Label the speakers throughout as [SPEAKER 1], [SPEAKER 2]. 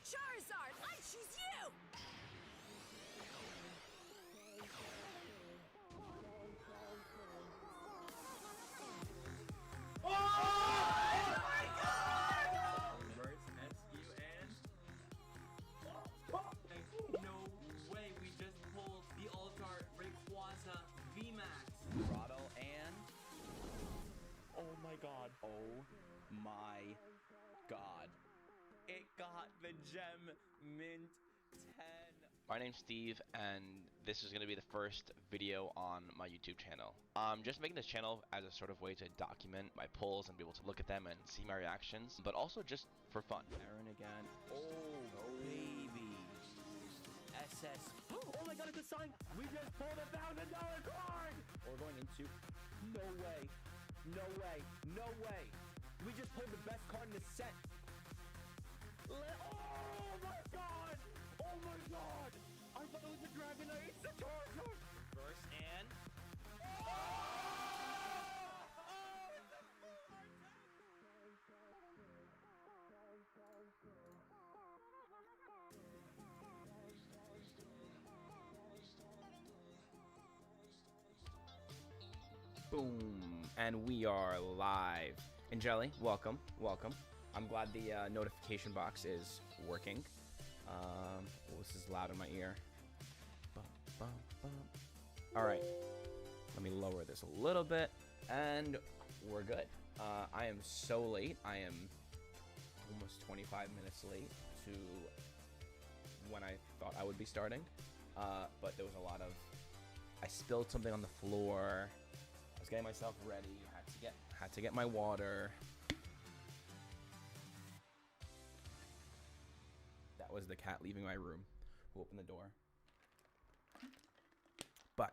[SPEAKER 1] Charizard, I choose you!
[SPEAKER 2] Reverse SQ and... No way, we just pulled the Altar Rayquaza VMAX.
[SPEAKER 3] Throttle and... Oh my god. Oh my god. It got the Gem Mint 10.
[SPEAKER 4] My name's Steve, and this is going to be the first video on my YouTube channel. I'm just making this channel as a sort of way to document my pulls and be able to look at them and see my reactions, but also just for fun.
[SPEAKER 3] Aaron again. Oh, baby. SS. Oh my god, it's a sign! We just pulled a $1,000 card! We're going into... No way. No way. No way. We just pulled the best card in the set. Oh my god! Oh my god! I thought it was a Dragonite. It's a Charizard! First and...
[SPEAKER 5] Boom, and we are live. And Jelly, welcome. I'm glad the notification box is working. Oh, this is loud in my ear. All right, let me lower this a little bit, and we're good. I am so late. I am almost 25 minutes late to when I thought I would be starting. But there was a lot of... I spilled something on the floor. I was getting myself ready. Had to get my water. That was the cat leaving my room. Who opened the door? But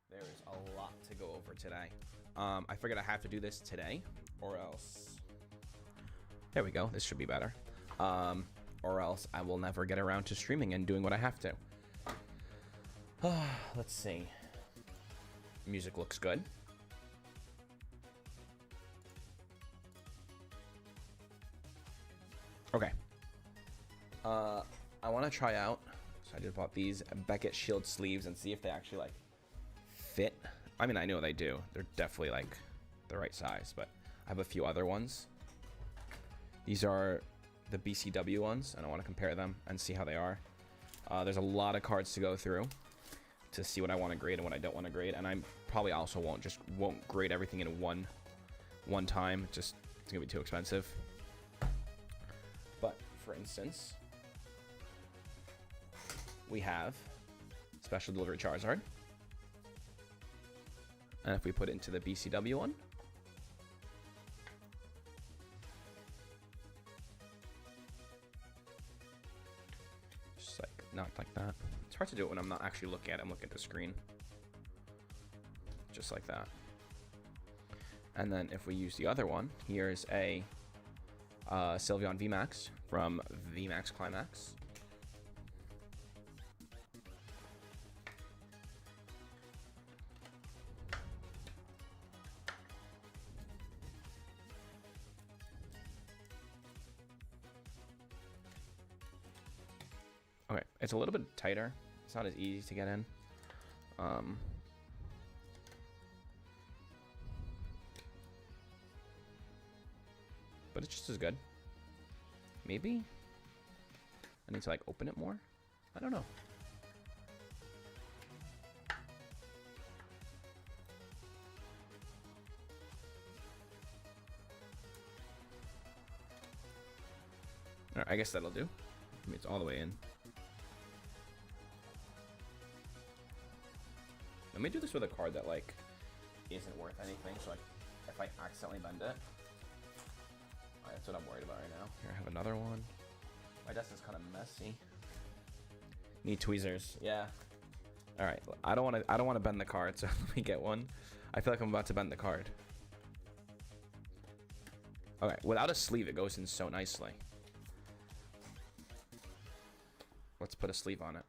[SPEAKER 5] there is a lot to go over today. I figured I have to do this today, or else. There we go. This should be better. Or else I will never get around to streaming and doing what I have to. Let's see. Music looks good. Okay. I want to try out. So I just bought these Beckett Shield sleeves and see if they actually like fit. I mean, I know they do. They're definitely like the right size, but I have a few other ones. These are the BCW ones, and I want to compare them and see how they are. There's a lot of cards to go through to see what I want to grade and what I don't want to grade, and I probably also won't grade everything in one time. It's gonna be too expensive. But for instance, we have Special Delivery Charizard, and if we put it into the BCW one, just like not like that. It's hard to do it when I'm not actually looking at it. I'm looking at the screen. Just like that. And then if we use the other one, here's a Sylveon VMAX from VMAX Climax. Okay, it's a little bit tighter. It's not as easy to get in. But it's just as good. Maybe I need to like open it more. I don't know. All right, I guess that'll do. I mean, it's all the way in. Let me do this with a card that like isn't worth anything. So like, if I accidentally bend it, that's what I'm worried about right now. Here, I have another one. My desk is kind of messy. Need tweezers. Yeah. All right. I don't want to bend the card. So let me get one. I feel like I'm about to bend the card. Okay. Without a sleeve, it goes in so nicely. Let's put a sleeve on it.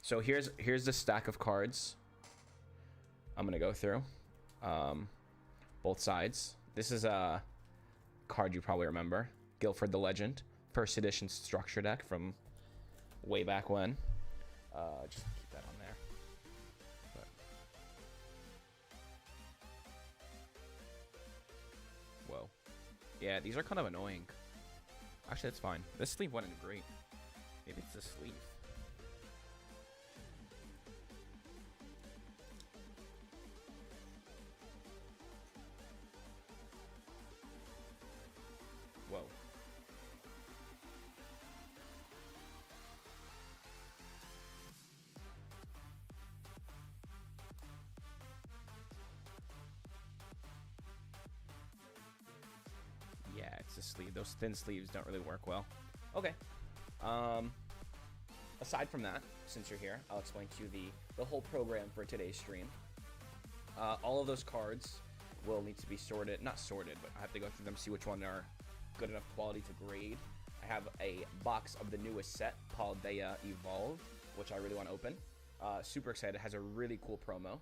[SPEAKER 5] So here's the stack of cards I'm gonna go through. Both sides. This is a card you probably remember. Guilford the Legend. first edition structure deck from way back when. Just keep that on there. But whoa. Yeah, these are kind of annoying. Actually, that's fine. This sleeve went in great. Maybe it's the sleeve. Whoa. Yeah, it's a sleeve. Those thin sleeves don't really work well. Okay. Aside from that, since you're here, I'll explain to you the whole program for today's stream. All of those cards will need to be sorted. Not sorted, but I have to go through them, see which one are good enough quality to grade. I have a box of the newest set, Paldea Evolved, which I really want to open. Super excited. It has a really cool promo.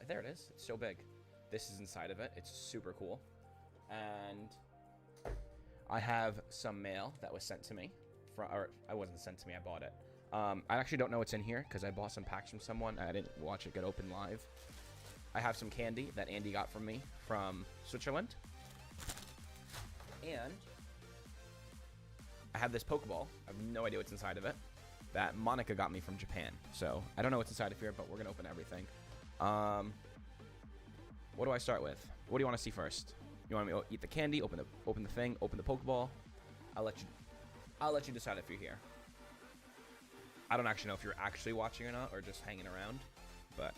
[SPEAKER 5] There it is. It's so big. This is inside of it. It's super cool. And I have some mail that was sent to me. Or it wasn't sent to me. I bought it. I actually don't know what's in here because I bought some packs from someone. I didn't watch it get open live. I have some candy that Andy got from me from Switzerland. And I have this Pokeball. I have no idea what's inside of it. That Monica got me from Japan. So I don't know what's inside of here, but we're gonna open everything. What do I start with? What do you want to see first? You want me to eat the candy, open the thing, open the Pokeball? I'll let you decide if you're here. I don't actually know if you're actually watching or not, or just hanging around. But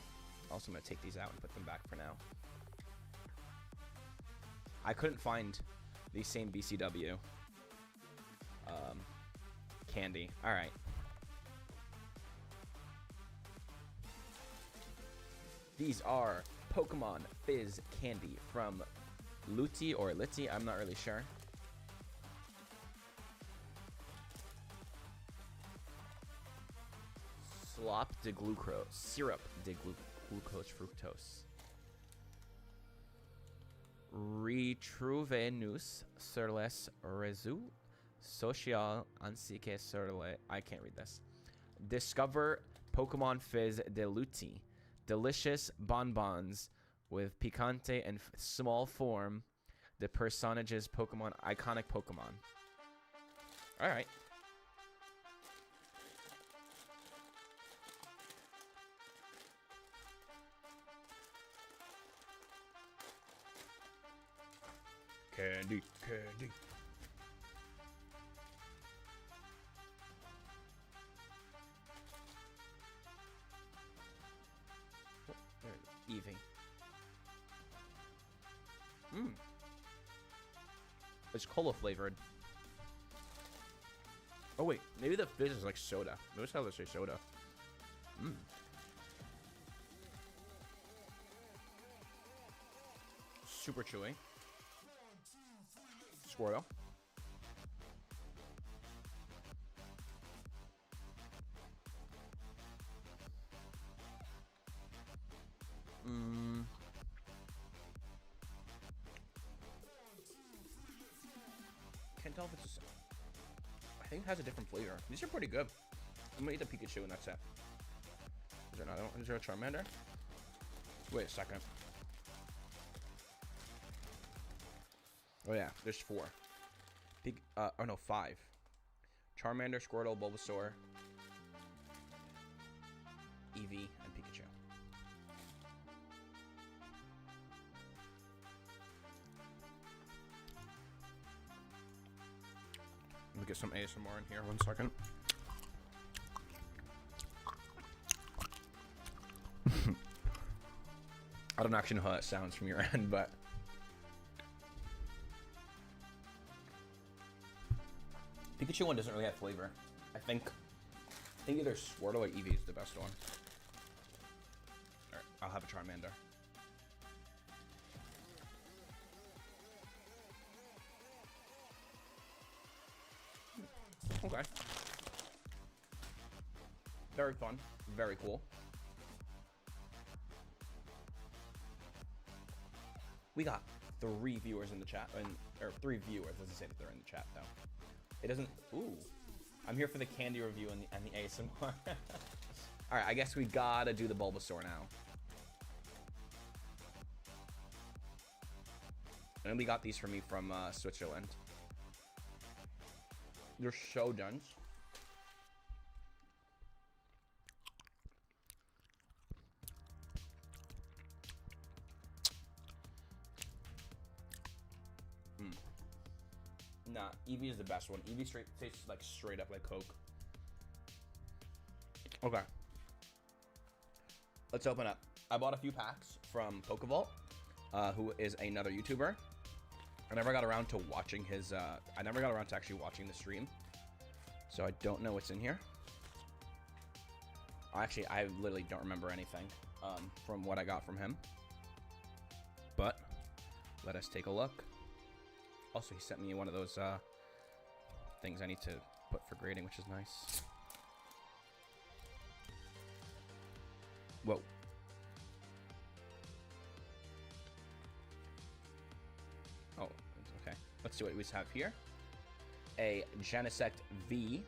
[SPEAKER 5] also, I'm gonna take these out and put them back for now. I couldn't find the same BCW candy. All right. These are Pokemon Fizz candy from Luti or Litty. I'm not really sure. Slop de glucose, syrup de glucose fructose. Retrouvenus sur les réseaux sociaux ainsi que sur les... I can't read this. Discover Pokemon Fizz de Luti. Delicious bonbons with picante and small form. The personages Pokemon, iconic Pokemon. All right. Candy, candy. Oh, there it is. Eevee. It's cola flavored. Oh wait, maybe the fizz is like soda. Notice how they say soda. Super chewy. Squirtle. Can't tell if it's just, I think it has a different flavor. These are pretty good. I'm gonna eat the Pikachu and that's it. Is there another one? Is there a Charmander? Wait a second. Oh yeah, there's 4. Oh no, 5. Charmander, Squirtle, Bulbasaur, Eevee, and Pikachu. Let me get some ASMR in here. 1 second. I don't actually know how that sounds from your end, but Pikachu one doesn't really have flavor. I think either Squirtle or Eevee is the best one. Alright, I'll have a Charmander. Okay. Very fun. Very cool. We got 3 viewers in the chat, or 3 viewers. Doesn't say that they're in the chat though. It doesn't. Ooh, I'm here for the candy review and the ASMR. All right, I guess we gotta do the Bulbasaur now. And we got these for me from Switzerland. They're so dense. Nah, Eevee is the best one. Eevee tastes like straight up like Coke. Okay. Let's open up. I bought a few packs from Pokevault, who is another YouTuber. I never got around to watching his, I never got around to actually watching the stream. So I don't know what's in here. Actually, I literally don't remember anything from what I got from him. But let us take a look. Also, he sent me one of those things I need to put for grading, which is nice. Whoa. Oh, okay. Let's see what we have here. A Genesect V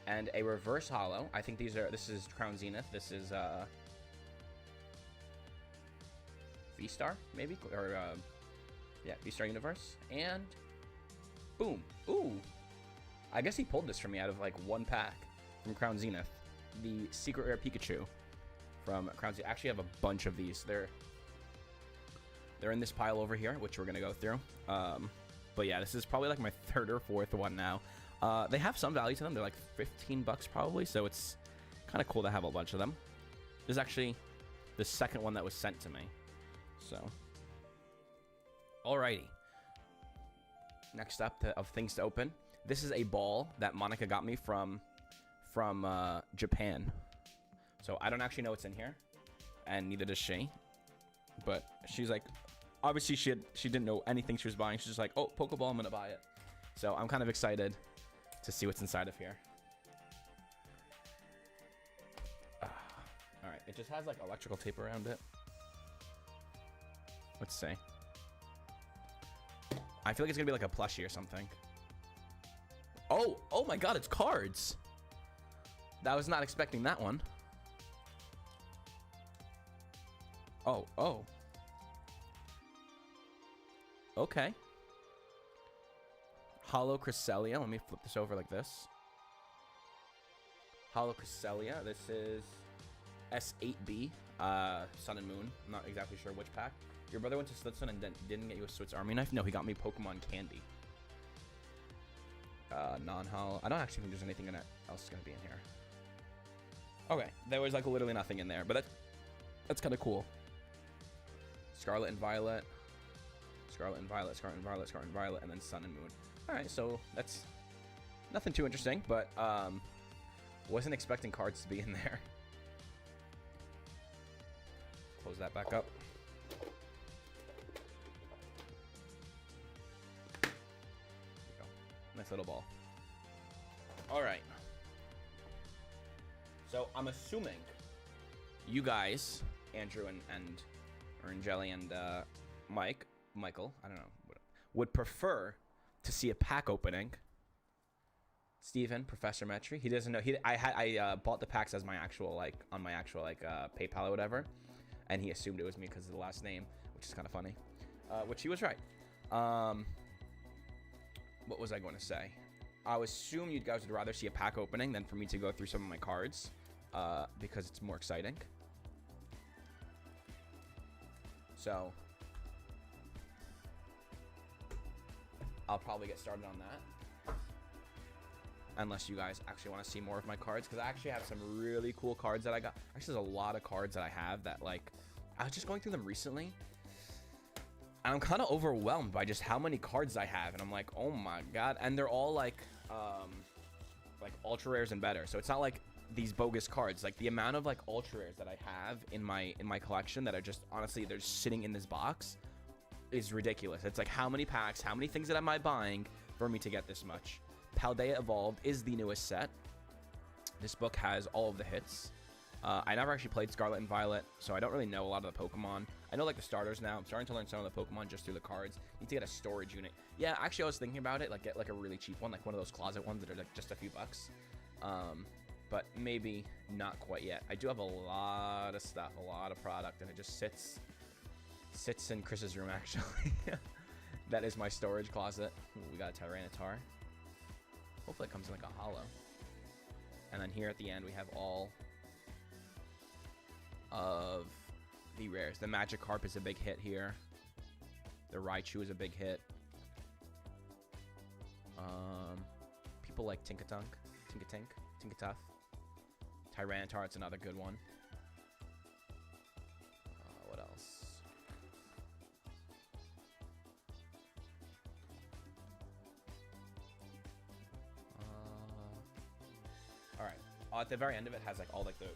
[SPEAKER 5] and a reverse holo. I think this is Crown Zenith. This is V-Star, maybe? Or yeah, V-Star Universe. And boom. Ooh. I guess he pulled this for me out of like one pack from Crown Zenith. The Secret Rare Pikachu from Crown Zenith. I actually have a bunch of these. They're in this pile over here, which we're gonna go through. But yeah, this is probably like my 3rd or 4th one now. They have some value to them. They're like 15 bucks probably, so it's kind of cool to have a bunch of them. This is actually the 2nd one that was sent to me. So, alrighty. Next up of things to open. This is a ball that Monica got me from Japan. So I don't actually know what's in here, and neither does she. But she's like, obviously she didn't know anything she was buying. She's just like, oh, Pokeball, I'm gonna buy it. So I'm kind of excited to see what's inside of here. All right, it just has like electrical tape around it. Let's see. I feel like it's gonna be like a plushie or something. Oh my God, it's cards. I was not expecting that one. Oh. Okay. Holo Cresselia. Let me flip this over like this. Holo Cresselia. This is S8B. Sun and Moon. I'm not exactly sure which pack. Your brother went to Switzerland and didn't get you a Swiss Army knife? No, he got me Pokemon Candy. Non-holo. I don't actually think there's anything else going to be in here. Okay, there was like literally nothing in there, but that's kind of cool. Scarlet and Violet. Scarlet and Violet, Scarlet and Violet, Scarlet and Violet, and then Sun and Moon. Alright, so that's nothing too interesting, but wasn't expecting cards to be in there. Close that back up. There we go. Nice little ball. Alright. So I'm assuming you guys, Andrew and Jelly and Michael, I don't know, would prefer to see a pack opening. Steven, ProfessorMetri, he doesn't know. I bought the packs as my actual on my actual PayPal or whatever, and he assumed it was me because of the last name, which is kind of funny. Which he was right. What was I going to say? I assume you guys would rather see a pack opening than for me to go through some of my cards, because it's more exciting. So I'll probably get started on that. Unless you guys actually want to see more of my cards, because I actually have some really cool cards that I got. Actually, there's a lot of cards that I have that, like, I was just going through them recently, and I'm kind of overwhelmed by just how many cards I have, and I'm like, oh my god. And they're all like ultra rares and better, so it's not like these bogus cards. Like, the amount of like ultra rares that I have in my collection that are just, honestly, they're just sitting in this box is ridiculous. It's like, how many packs, how many things that am I buying for me to get this much? Paldea Evolved is the newest set. This book has all of the hits. I never actually played Scarlet and Violet, so I don't really know a lot of the Pokemon. I know like the starters now. I'm starting to learn some of the Pokemon just through the cards. Need to get a storage unit. Yeah, actually I was thinking about it, like get like a really cheap one, like one of those closet ones that are like just a few bucks. But maybe not quite yet. I do have a lot of stuff, a lot of product, and it just sits in Chris's room actually. That is my storage closet. Ooh, we got a Tyranitar. Hopefully it comes in like a holo. And then here at the end we have all of the rares. The Magikarp is a big hit here. The Raichu is a big hit. People like Tinkatunk, Tinkatink, Tinkatuff. Tyranitar, it's another good one. What else? All right. At the very end of it has like all like the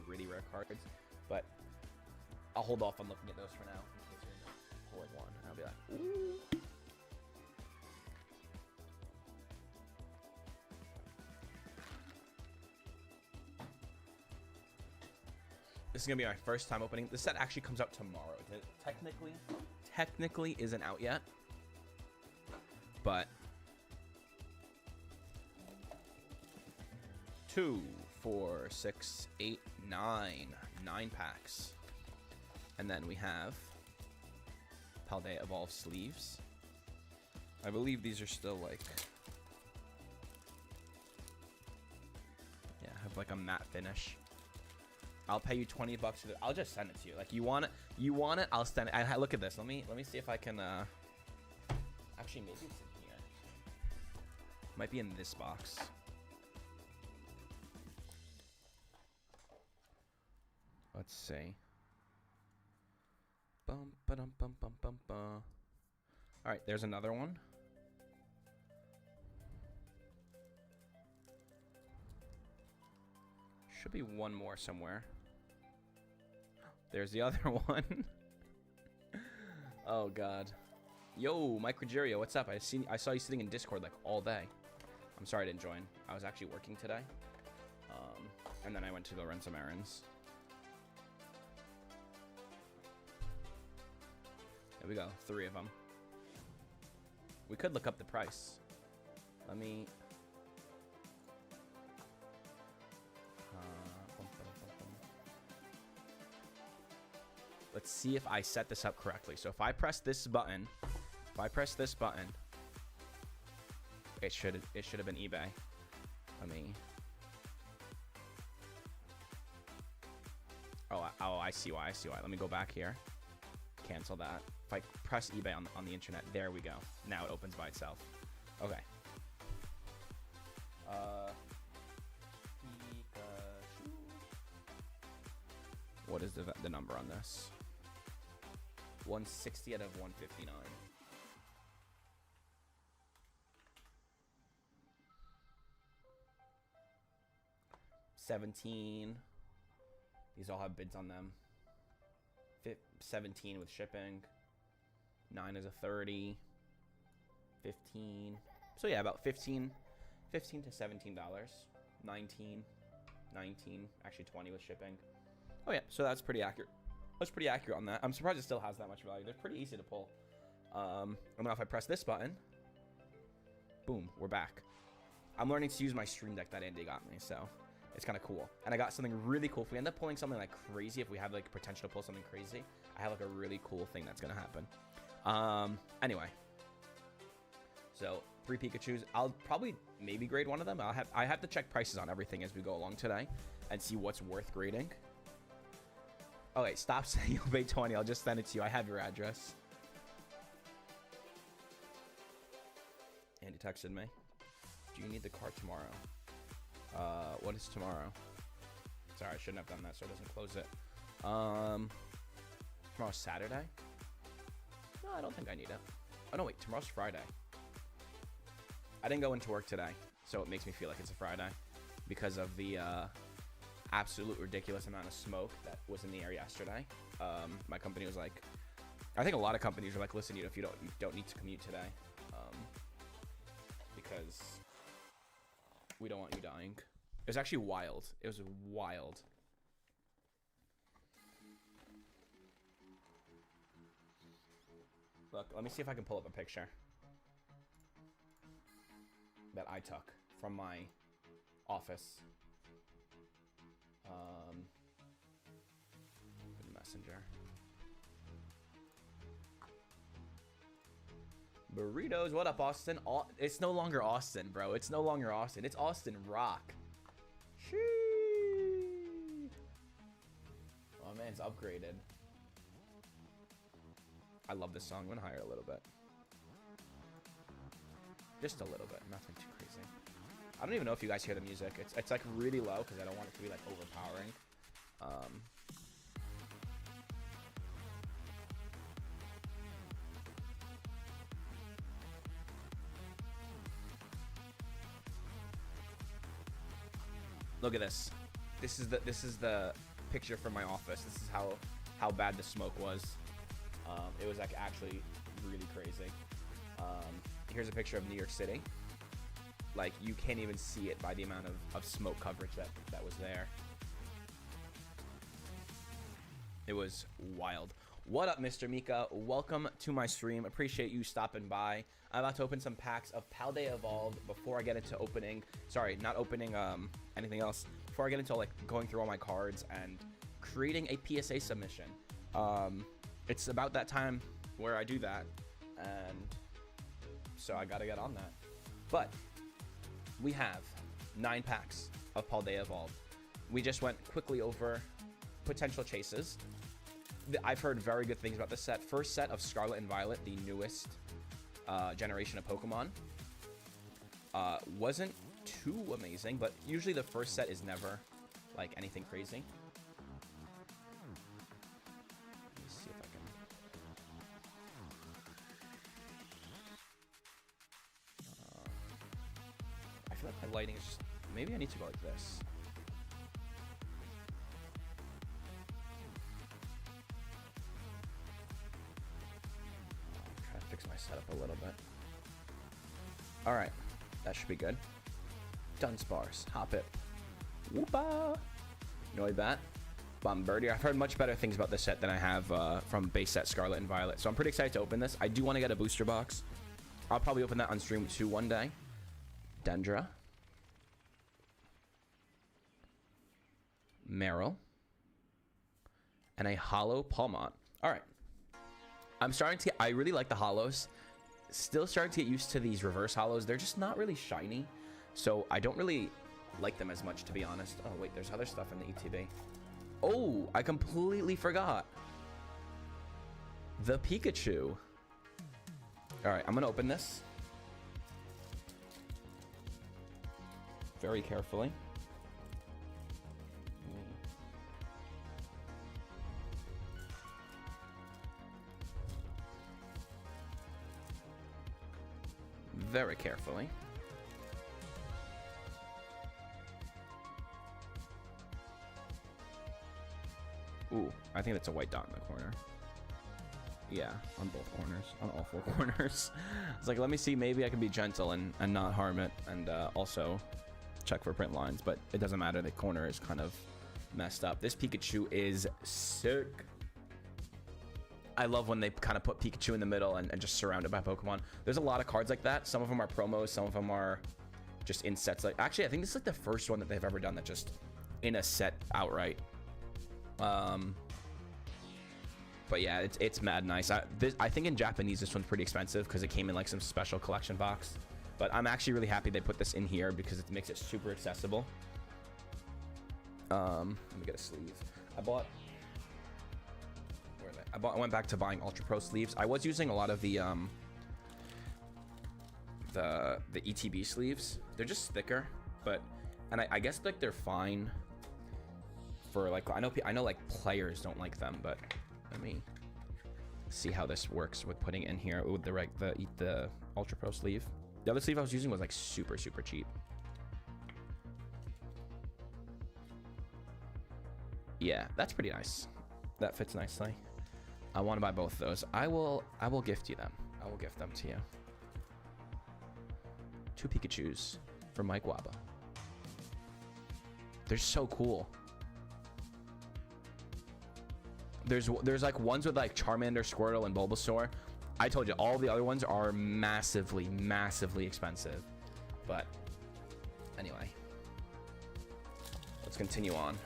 [SPEAKER 5] really rare cards, but I'll hold off on looking at those for now in case you're pulling one. I'll be like, ooh. This is gonna be my first time opening. This set actually comes out tomorrow. It technically isn't out yet, but 2, 4, 6, 8, 9 packs, and then we have Paldea Evolved sleeves. I believe these are still like, yeah, have like a matte finish. I'll pay you $20 for I'll just send it to you. Like you want it, I'll send it. Look at this. Let me see if I can actually maybe it's in here. Might be in this box. Let's see. Bum ba-dum bum bum bum bum. All right, there's another one. Should be one more somewhere. There's the other one. Oh god. Yo, Mike Rogerio, what's up? I saw you sitting in Discord like all day. I'm sorry I didn't join. I was actually working today. And then I went to go run some errands. There we go, 3 of them. We could look up the price. Let me... Let's see if I set this up correctly. So if I press this button, it should have been eBay. Let me... Oh, I see why. Let me go back here. Cancel that. If I press eBay on the internet, there we go. Now it opens by itself. Okay. Pikachu. What is the number on this? 160 out of 159. $17. These all have bids on them. 17 with shipping. 9 is a 30. 15. So yeah, about 15 to $17. 19. Actually 20 with shipping. Oh yeah, so that's pretty accurate. That's pretty accurate on that. I'm surprised it still has that much value. They're pretty easy to pull. And now if I press this button, boom, we're back. I'm learning to use my Stream Deck that Andy got me, so it's kind of cool. And I got something really cool. If we end up pulling something like crazy, if we have like potential to pull something crazy, I have like a really cool thing that's gonna happen. Anyway, so 3 Pikachus. I'll probably maybe grade one of them. I have to check prices on everything as we go along today and see what's worth grading. Okay, stop saying you'll pay 20. I'll just send it to you. I have your address. Andy texted me. Do you need the car tomorrow? What is tomorrow? Sorry, I shouldn't have done that, so it doesn't close it. Tomorrow's Saturday? No, I don't think I need it. Oh, no, wait. Tomorrow's Friday. I didn't go into work today, so it makes me feel like it's a Friday because of the absolute ridiculous amount of smoke that was in the air yesterday. My company was like, I think a lot of companies are like, listen, you don't need to commute today because we don't want you dying. It was actually wild. It was wild. Look, let me see if I can pull up a picture that I took from my office. Open Messenger. Burritos, what up, Austin? It's no longer Austin, bro. It's no longer Austin. It's Austin Rock. Sheesh. Oh, man, it's upgraded. I love this song. I'm gonna higher a little bit. Just a little bit. Nothing too crazy. I don't even know if you guys hear the music. It's like really low because I don't want it to be like overpowering. Look at this. This is the picture from my office. This is how bad the smoke was. It was like actually really crazy. Here's a picture of New York City. Like you can't even see it by the amount of smoke coverage that was there. It was wild. What up, Mr. Mika? Welcome to my stream. Appreciate you stopping by. I'm about to open some packs of Paldea Evolved before I get into opening. Sorry, not opening anything else. Before I get into like going through all my cards and creating a PSA submission. It's about that time where I do that, and so I gotta get on that. But we have 9 packs of Paldea Evolved. We just went quickly over potential chases. I've heard very good things about this set. First set of Scarlet and Violet, the newest generation of Pokemon. Wasn't too amazing, but usually the first set is never like anything crazy. Let me see if I can. I feel like my lighting is just. Maybe I need to go like this. Fix my setup a little bit. All right, that should be good. Dunsparce, Hoppip, Whoopa, Noibat, Bombardier. I've heard much better things about this set than I have from base set Scarlet and Violet, so I'm pretty excited to open this. I do want to get a booster box. I'll probably open that on stream too one day. Dendra, Meryl, and a hollow Palmont. All right. I'm starting to get, I really like the hollows. Still starting to get used to these reverse hollows. They're just not really shiny. So I don't really like them as much, to be honest. Oh, wait, there's other stuff in the ETB. Oh, I completely forgot. The Pikachu. All right, I'm going to open this. Very carefully. Very carefully. Ooh, I think that's a white dot in the corner. Yeah, on both corners, on all 4 corners. It's like, let me see, maybe I can be gentle and not harm it, and also check for print lines, but it doesn't matter, the corner is kind of messed up. This Pikachu is sick. I love when they kind of put Pikachu in the middle and just surrounded by Pokemon. There's a lot of cards like that. Some of them are promos, some of them are just in sets. Like, actually, I think this is like the first one that they've ever done that just in a set outright. But yeah, it's mad nice. I think in Japanese this one's pretty expensive because it came in like some special collection box. But I'm actually really happy they put this in here because it makes it super accessible. Let me get a sleeve. I went back to buying Ultra Pro sleeves. I was using a lot of the ETB sleeves. They're just thicker, but I guess like they're fine for like I know like players don't like them, but let me see how this works with putting in here with the Ultra Pro sleeve. The other sleeve I was using was like super cheap. Yeah, that's pretty nice. That fits nicely. I want to buy both of those. I will gift you them. I will gift them to you. 2 Pikachus for Mike Waba. They're so cool. There's like ones with like Charmander, Squirtle, and Bulbasaur. I told you, all the other ones are massively, massively expensive. But anyway, let's continue on.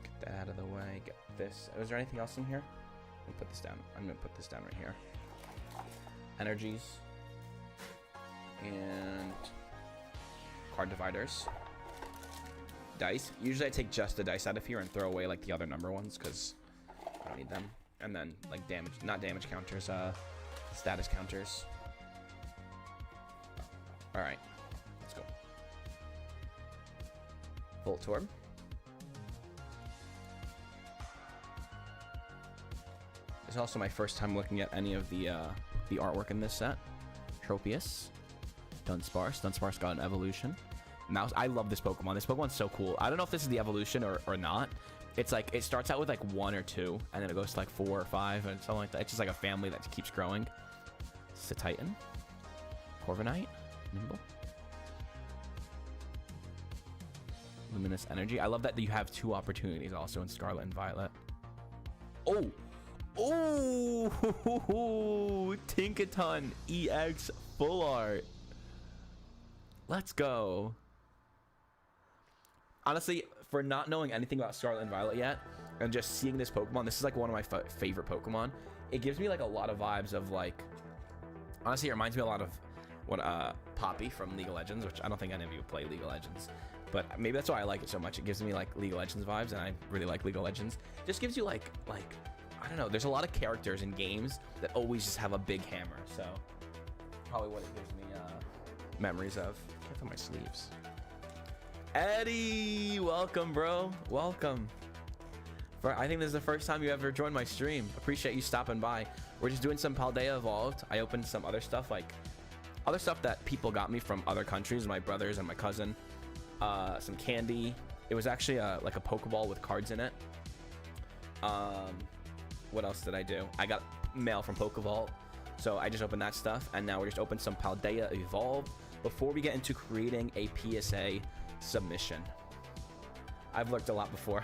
[SPEAKER 5] Get that out of the way. Get this. Is there anything else in here? Let me put this down. I'm gonna put this down right here. Energies and card dividers. Dice. Usually I take just the dice out of here and throw away like the other number ones because I don't need them. And then like damage, not damage counters, status counters. All right, let's go. Volt Orb. It's also my first time looking at any of the artwork in this set. Tropius, Dunsparce. Dunsparce got an evolution. Mouse. I love this Pokemon. This Pokemon's so cool. I don't know if this is the evolution or not. It's like it starts out with like 1 or 2, and then it goes to like 4 or 5 and something like that. It's just like a family that keeps growing. Titan, Corviknight, Nimble, Luminous Energy. I love that you have 2 opportunities also in Scarlet and Violet. Oh, Tinkaton EX Full Art. Let's go. Honestly, for not knowing anything about Scarlet and Violet yet, and just seeing this Pokemon, this is like one of my favorite Pokemon. It gives me like a lot of vibes of like, honestly, it reminds me a lot of what Poppy from League of Legends, which I don't think any of you play League of Legends, but maybe that's why I like it so much. It gives me like League of Legends vibes, and I really like League of Legends. It just gives you like I don't know. There's a lot of characters in games that always just have a big hammer, so probably what it gives me memories of. Can't feel my sleeves. Eddie, welcome, bro. Welcome. I think this is the first time you ever joined my stream. Appreciate you stopping by. We're just doing some Paldea Evolved. I opened some other stuff, like other stuff that people got me from other countries, my brothers and my cousin. Some candy. It was actually like a Pokeball with cards in it. What else did I do? I got mail from Pokeball, so I just opened that stuff, and now we're just opening some Paldea Evolved before we get into creating a PSA submission. I've looked a lot before.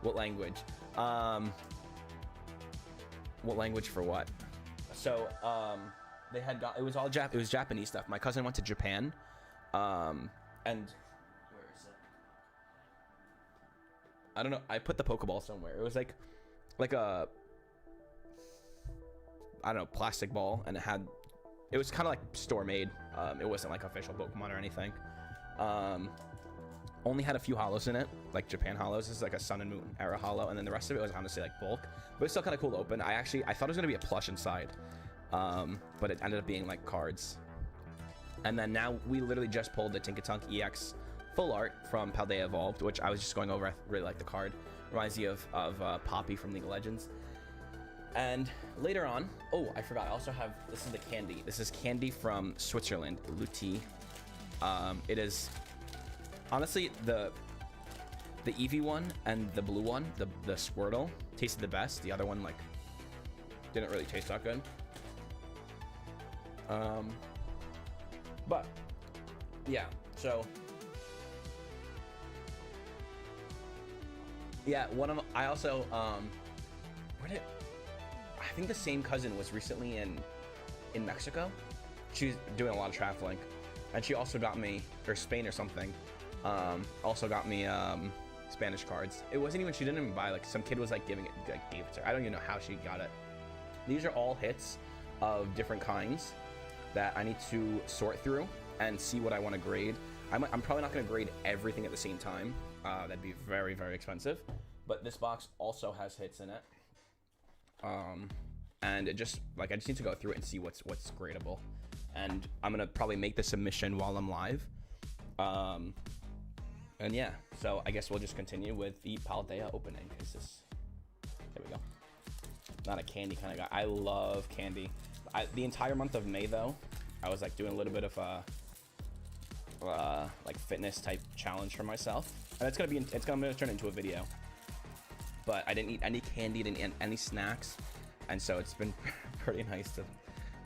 [SPEAKER 5] What language? What language for what? So they had got, it was Japanese stuff. My cousin went to Japan, and where is it? I don't know. I put the Pokeball somewhere. It was like a, I don't know, plastic ball, and it was kind of like store made. It wasn't like official Pokemon or anything. Only had a few hollows in it, like Japan hollows. This is like a Sun and Moon era hollow, and then the rest of it was honestly like bulk, but it's still kind of cool to open. I thought it was gonna be a plush inside, but it ended up being like cards. And then now we literally just pulled the Tinkaton EX Full Art from Paldea Evolved, which I was just going over. I really like the card. Reminds me of Poppy from League of Legends. And later on, oh, I forgot. I also have, this is the candy. This is candy from Switzerland, Luti. It is honestly the Eevee one and the blue one, the Squirtle, tasted the best. The other one like didn't really taste that good. But yeah, so yeah, I also I think the same cousin was recently in Mexico. She's doing a lot of traveling, and she also got me, or Spain or something, also got me Spanish cards. It wasn't even, she didn't even buy, like some kid was like gave it to her. I don't even know how she got it. These are all hits of different kinds that I need to sort through and see what I want to grade. I'm probably not going to grade everything at the same time. That'd be very, very expensive. But this box also has hits in it. And it just, like, I just need to go through it and see what's gradable. And I'm going to probably make the submission while I'm live. And yeah, so I guess we'll just continue with the Paldea opening. Is this, there we go. Not a candy kind of guy. I love candy. The entire month of May though, I was like doing a little bit of a like fitness type challenge for myself, and it's gonna turn into a video. But I didn't eat any candy, didn't eat any snacks, and so it's been pretty nice to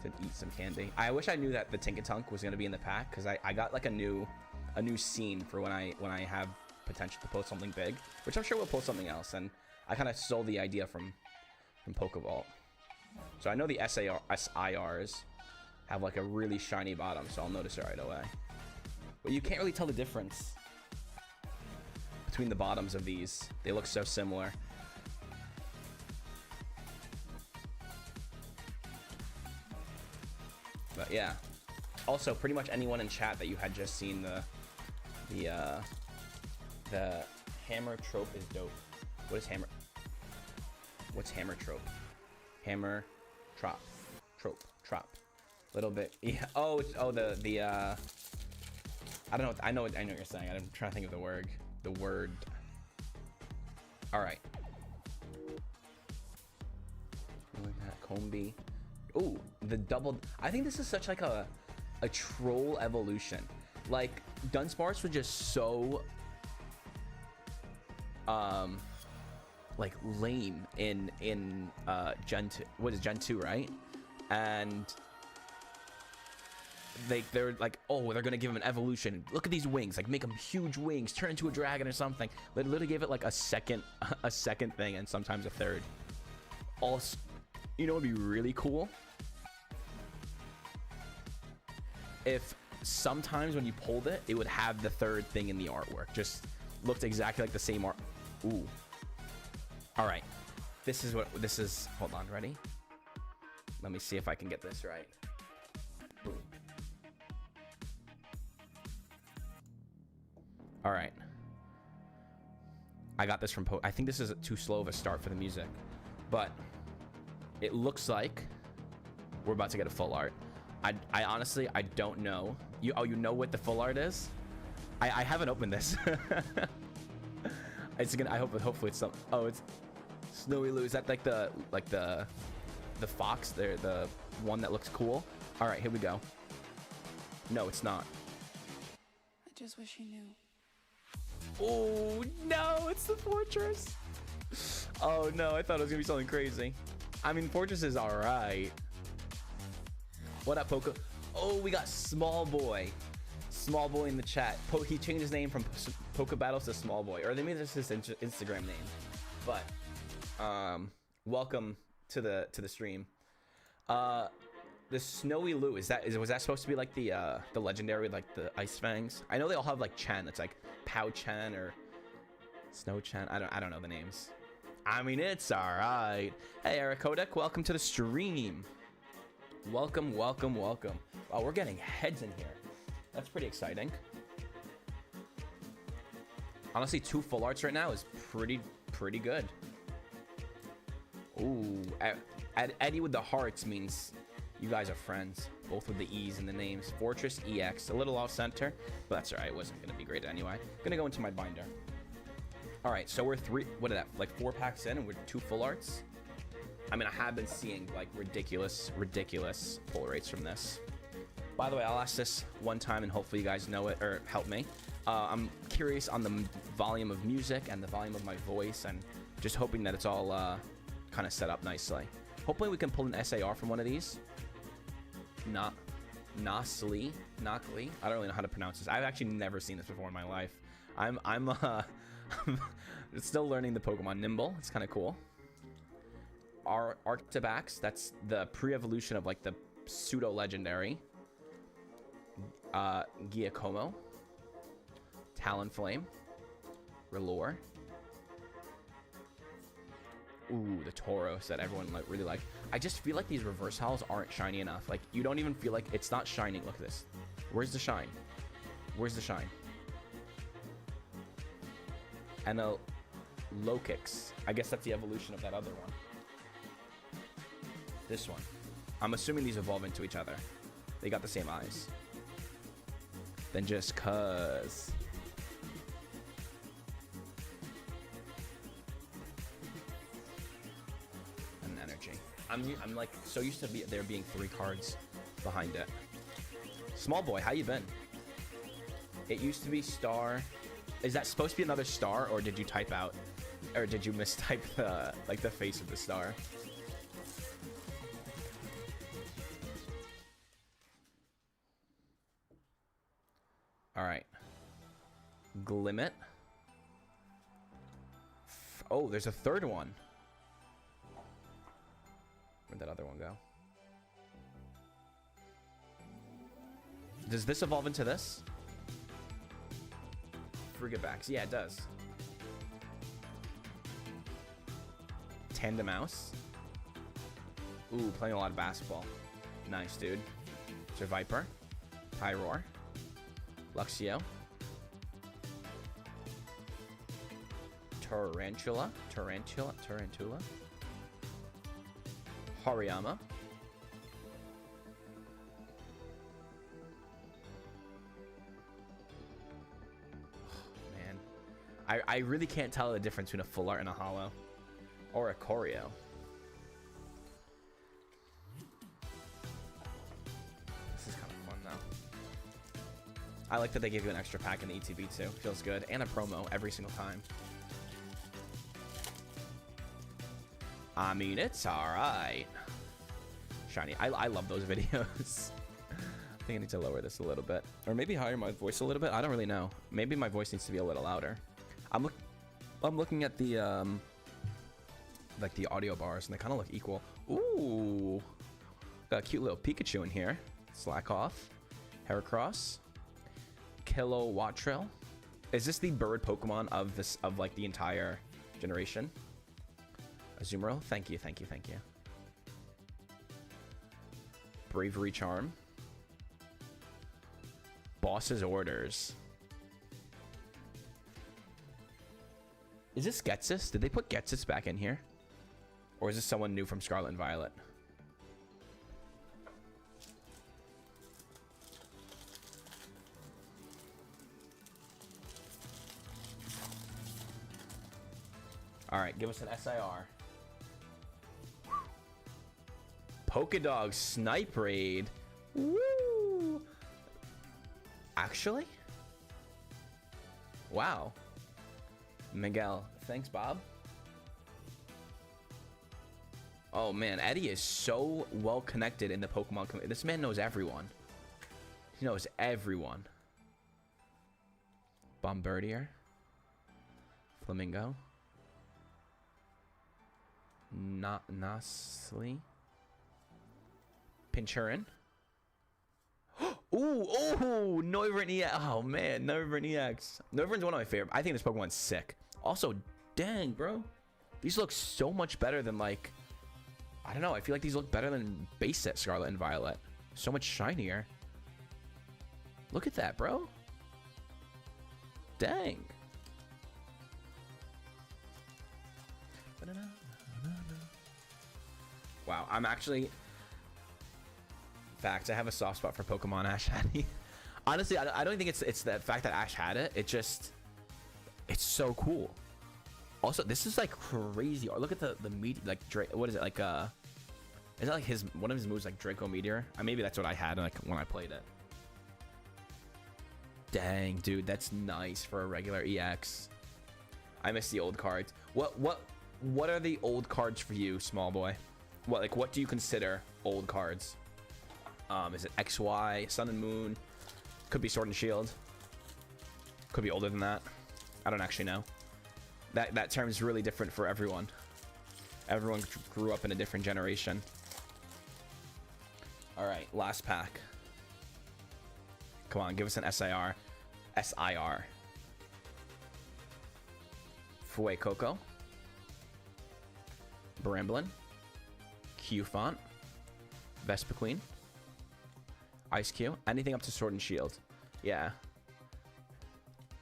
[SPEAKER 5] eat some candy. I wish I knew that the Tinkaton was gonna be in the pack, because I got like a new scene for when I have potential to post something big, which I'm sure we'll post something else. And I kind of stole the idea from Pokeball. So I know the SIRs have like a really shiny bottom, so I'll notice it right away. But you can't really tell the difference between the bottoms of these. They look so similar. But yeah. Also, pretty much anyone in chat that you had just seen the hammer trope is dope. What is hammer? What's hammer trope? Hammer trope. Little bit. Yeah. Oh, it's the I don't know. I know what you're saying. I'm trying to think of the word. All right. Like that Combi. Ooh, the double. I think this is such like a troll evolution. Like Dunsparce was just so like lame in Gen 2. What is Gen 2, right? And they're like, oh, they're gonna give him an evolution. Look at these wings, like make him huge wings, turn into a dragon or something. They literally gave it like a second thing, and sometimes a third. Also, you know, it'd be really cool if sometimes when you pulled it, it would have the third thing in the artwork. Just looked exactly like the same art. Ooh. All right. This is. Hold on. Ready? Let me see if I can get this right. Boom. All right. I got this from I think this is too slow of a start for the music, but it looks like we're about to get a full art. I honestly, I don't know. You know what the full art is? I haven't opened this. It's gonna. Hopefully it's some. Oh, it's Snowy Lou. Is that like the fox there, the one that looks cool? All right, here we go. No, it's not.
[SPEAKER 1] I just wish he knew.
[SPEAKER 5] Oh no, it's the Fortress. Oh no, I thought it was gonna be something crazy. I mean, Fortress is all right. What up, Poke? Oh, we got Small Boy. Small Boy in the chat. He changed his name from Poke Battles to Small Boy, or they made this his Instagram name. But welcome to the stream. The Snowy Lou, was that supposed to be like the legendary with like the ice fangs? I know they all have like Chan. It's like Pow Chan or Snow Chan. I don't know the names. I mean, it's all right. Hey, Eric Kodak, welcome to the stream. Welcome. Wow, we're getting heads in here. That's pretty exciting. Honestly, 2 full arts right now is pretty good. Ooh, Eddie with the hearts means you guys are friends. Both with the E's in the names. Fortress EX, a little off center, but that's all right. It wasn't gonna be great anyway. Gonna go into my binder. All right, so we're 4 packs in, and we're 2 full arts. I mean, I have been seeing like ridiculous pull rates from this. By the way, I'll ask this one time, and hopefully you guys know it or help me. I'm curious on the volume of music and the volume of my voice, and just hoping that it's all kind of set up nicely. Hopefully we can pull an SAR from one of these. Knockly. I don't really know how to pronounce this. I've actually never seen this before in my life. I'm still learning the Pokemon. Nimble. It's kind of cool. Our Arctibax. That's the pre-evolution of like the pseudo-legendary. Giacomo. Talonflame. Rillor. Ooh, the Tauros that everyone really liked. I just feel like these reverse howls aren't shiny enough. Like, you don't even feel like it's not shining. Look at this. Where's the shine? Where's the shine? And a Lokix. I guess that's the evolution of that other one. This one. I'm assuming these evolve into each other. They got the same eyes. Then just cuz. And energy. I'm like so used to there being 3 cards behind it. Small Boy, how you been? It used to be star. Is that supposed to be another star, or did you type out, or did you mistype the face of the star? All right. Glimmet. Oh, there's a third one. Where'd that other one go? Does this evolve into this? Frigabacks. Yeah, it does. Tandem Mouse. Ooh, playing a lot of basketball. Nice, dude. Sir Viper. Pyroar. Luxio. Tarantula. Hariyama. Man. I really can't tell the difference between a full art and a hollow. Or a choreo. This is kind of fun, though. I like that they give you an extra pack in the ETB, too. Feels good. And a promo every single time. I mean, it's alright. Shiny. I love those videos. I think I need to lower this a little bit. Or maybe higher my voice a little bit. I don't really know. Maybe my voice needs to be a little louder. I'm looking at the, like the audio bars, and they kind of look equal. Ooh. Got a cute little Pikachu in here. Slack off. Heracross. Kilowattrel. Is this the bird Pokemon of like the entire generation? Azumarill, thank you. Bravery Charm. Boss's Orders. Is this Getsis? Did they put Getsis back in here? Or is this someone new from Scarlet and Violet? Alright, give us an SIR. Pokedog Snipe Raid. Woo! Actually? Wow. Miguel. Thanks, Bob. Oh, man. Eddie is so well connected in the Pokemon community. This man knows everyone. He knows everyone. Bombardier. Flamingo. Nasli. Pinchurin. Ooh, Noivern EX. Oh, man, Noivern EX. Noivern's one of my favorite. I think this Pokemon's sick. Also, dang, bro. These look so much better than, like... I don't know. I feel like these look better than base set Scarlet and Violet. So much shinier. Look at that, bro. Dang. Wow, I'm actually... Facts, I have a soft spot for Pokemon Ash Hattie. Honestly, I don't think it's the fact that Ash had it. It just... It's so cool. Also, this is like crazy. Look at the like, what is it? Like, is that like one of his moves, like Draco Meteor? Maybe that's what I had like when I played it. Dang, dude, that's nice for a regular EX. I miss the old cards. What are the old cards for you, small boy? What do you consider old cards? Is it XY, Sun and Moon? Could be Sword and Shield. Could be older than that. I don't actually know. That term is really different for everyone. Everyone grew up in a different generation. All right, last pack. Come on, give us an SIR. SIR. Fue Coco. Bramblin. Q-Font. Vespiquen. Ice Q. Anything up to Sword and Shield. Yeah.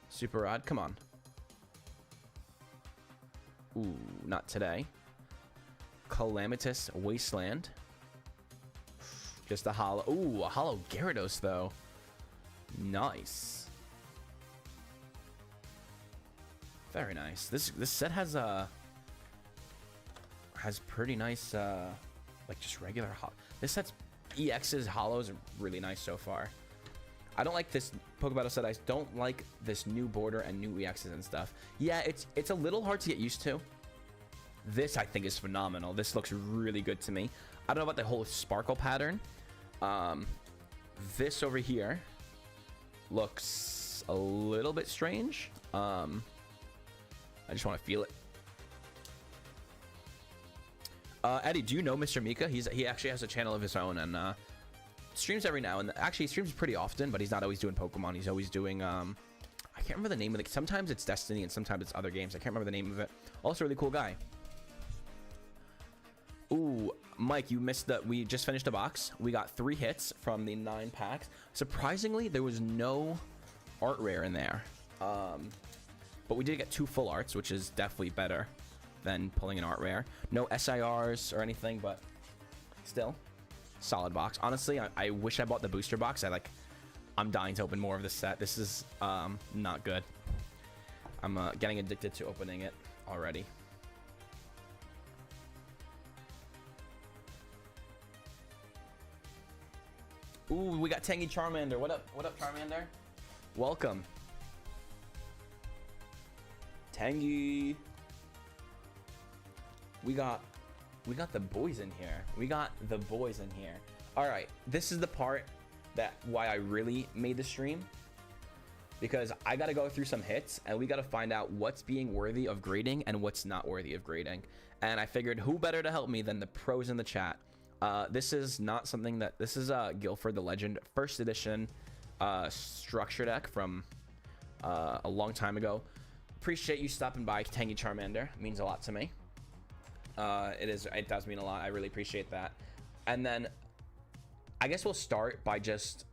[SPEAKER 5] Super Rod. Come on. Ooh, not today. Calamitous Wasteland. Just a hollow. Ooh, a hollow Gyarados, though. Nice. Very nice. This set has pretty nice like just regular this set's EX's hollows are really nice so far. I don't like this Pokeball set. I don't like this new border and new EXs and stuff. Yeah, it's a little hard to get used to. This I think is phenomenal. This looks really good to me. I don't know about the whole sparkle pattern. This over here looks a little bit strange. I just want to feel it. Eddie, do you know Mr. Mika? He actually has a channel of his own and streams every now and then. Actually, he streams pretty often, but he's not always doing Pokemon. He's always doing I can't remember the name of it. Sometimes it's Destiny and sometimes it's other games. I can't remember the name of it. Also, really cool guy. Ooh, Mike, you missed that. We just finished a box. We got 3 hits from the 9 packs. Surprisingly, there was no art rare in there. But we did get 2 full arts, which is definitely better than pulling an art rare. No SIRs or anything, but still, solid box. Honestly, I wish I bought the booster box. I'm dying to open more of this set. This is not good. I'm getting addicted to opening it already. Ooh, we got Tangy Charmander. What up? What up, Charmander? Welcome. Tangy. We got the boys in here. We got the boys in here. All right, this is the part that why I really made the stream, because I got to go through some hits and we got to find out what's being worthy of grading and what's not worthy of grading. And I figured who better to help me than the pros in the chat. This is not something that this is Guilford the Legend first edition structure deck from a long time ago. Appreciate you stopping by, Tangy Charmander. It means a lot to me. It does mean a lot. I really appreciate that. And then I guess we'll start by just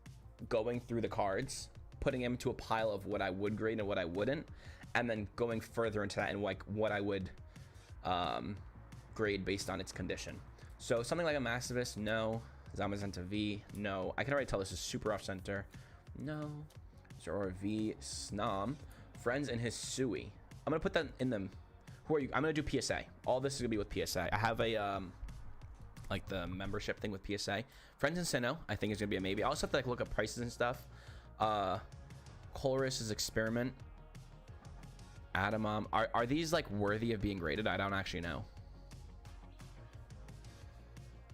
[SPEAKER 5] going through the cards, putting them into a pile of what I would grade and what I wouldn't, and then going further into that and like what I would grade based on its condition. So something like a Massivus, no. Zamazenta V, no. I can already tell this is super off center. No. Zora V, Snom. Friends and his Sui. I'm gonna put that in them. Who are you? I'm gonna do PSA. All this is gonna be with PSA. I have a like the membership thing with PSA. Friends and Sinnoh, I think is gonna be a maybe. I also have to like look up prices and stuff. Colress's Experiment. Adamom. Are these like worthy of being graded? I don't actually know.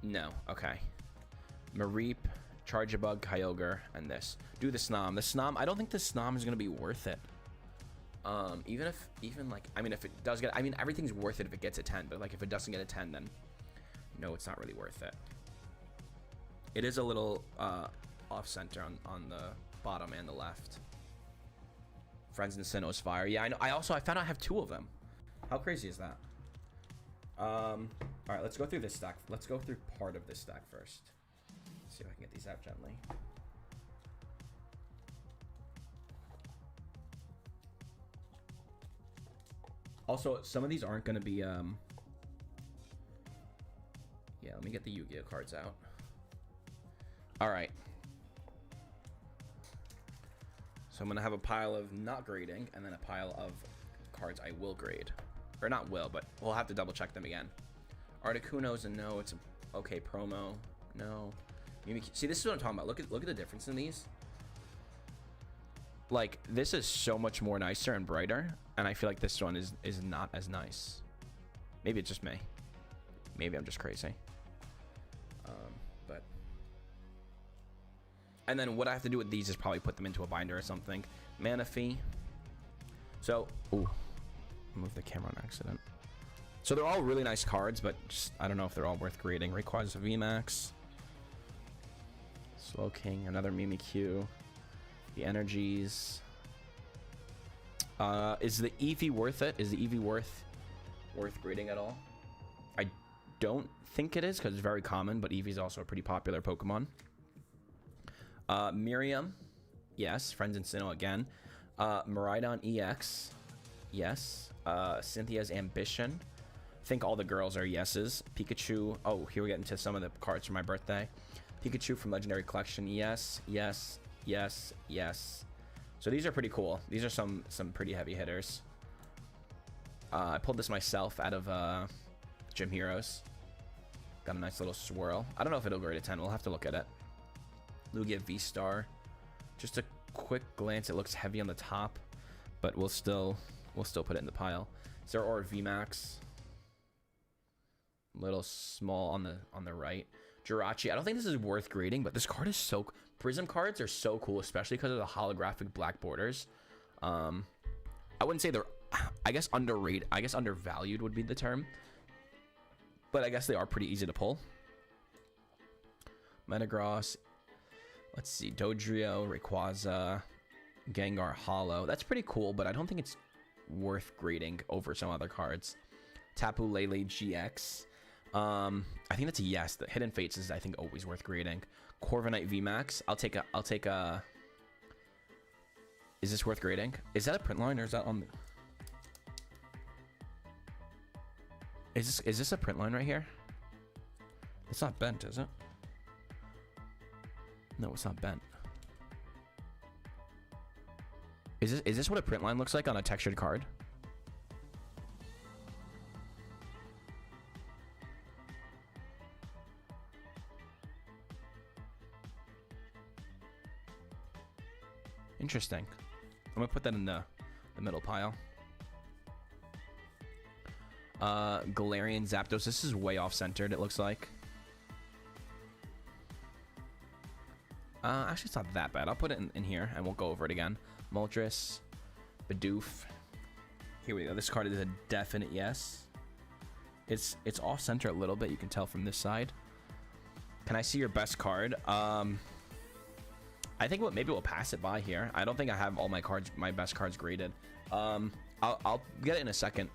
[SPEAKER 5] No. Okay. Mareep, Charjabug, Kyogre, and this. Do the Snom. The Snom. I don't think the Snom is gonna be worth it. Even if it does get, I mean, everything's worth it if it gets a 10, but like if it doesn't get a 10, then no, it's not really worth it. It is a little off center on the bottom and the left. Friends and Sinnoh's Fire. Yeah, I know. I found out I have 2 of them. How crazy is that? All right, let's go through this stack. Let's go through part of this stack first. Let's see if I can get these out gently. Also, some of these aren't going to be, yeah, let me get the Yu-Gi-Oh cards out. All right. So I'm going to have a pile of not grading and then a pile of cards I will grade. Or not will, but we'll have to double check them again. Articuno's a no. It's a okay promo. No. See, this is what I'm talking about. Look at the difference in these. Like, this is so much more nicer and brighter, and I feel like this one is not as nice. Maybe it's just me. Maybe I'm just crazy. But and then what I have to do with these is probably put them into a binder or something. Manaphy. So, ooh, move the camera on accident. So they're all really nice cards, but just I don't know if they're all worth grading. Rayquaza VMAX. Slowking, another Mimikyu. The energies. Is the Eevee worth it? Is the Eevee worth grading at all? I don't think it is because it's very common, but Eevee's also a pretty popular Pokemon. Miriam, yes. Friends and Sinnoh again. Miraidon EX, yes. Cynthia's Ambition. I think all the girls are yeses. Pikachu. Oh, here we get into some of the cards for my birthday. Pikachu from Legendary Collection. Yes, yes, yes, yes. So these are pretty cool. These are some pretty heavy hitters. I pulled this myself out of Gym Heroes. Got a nice little swirl. I don't know if it'll grade a 10. We'll have to look at it. Lugia V-Star. Just a quick glance. It looks heavy on the top, but we'll still put it in the pile. Zeraora VMAX. Little small on the right. Jirachi. I don't think this is worth grading, but this card is so... Prism cards are so cool, especially because of the holographic black borders. I wouldn't say they're... I guess underrated. I guess undervalued would be the term. but I guess they are pretty easy to pull. Metagross. Let's see. Dodrio, Rayquaza, Gengar Hollow. That's pretty cool, but I don't think it's worth grading over some other cards. Tapu Lele GX. I think that's a yes. The Hidden Fates is, I think, always worth grading. Corviknight VMAX. I'll take a. Is this worth grading? Is that a print line or is that on the... Is this a print line right here? It's not bent, is it? No, it's not bent. Is this what a print line looks like on a textured card? Interesting. I'm gonna put that in the middle pile. Galarian Zapdos. This is way off centered, it looks like. Actually, it's not that bad. I'll put it in here and we'll go over it again. Moltres, Bidoof. Here we go. This card is a definite yes. It's off center a little bit. You can tell from this side. Can I see your best card? I think maybe we'll pass it by here. I don't think I have all my cards, my best cards graded. I'll get it in a second.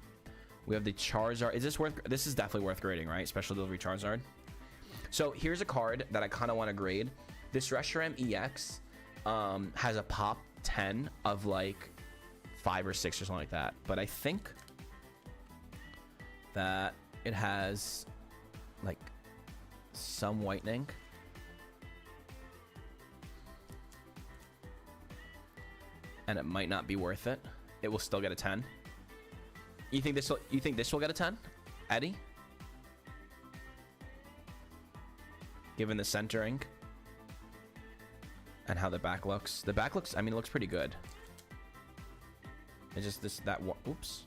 [SPEAKER 5] We have the Charizard. Is this worth? This is definitely worth grading, right? Special Delivery Charizard. So here's a card that I kind of want to grade. This Reshiram EX has a pop 10 of like 5 or 6 or something like that. But I think that it has like some whitening. And it might not be worth it. It will still get a 10. You think this will get a 10, Eddie? Given the centering and how the back looks. The back looks, I mean, it looks pretty good. It's just oops.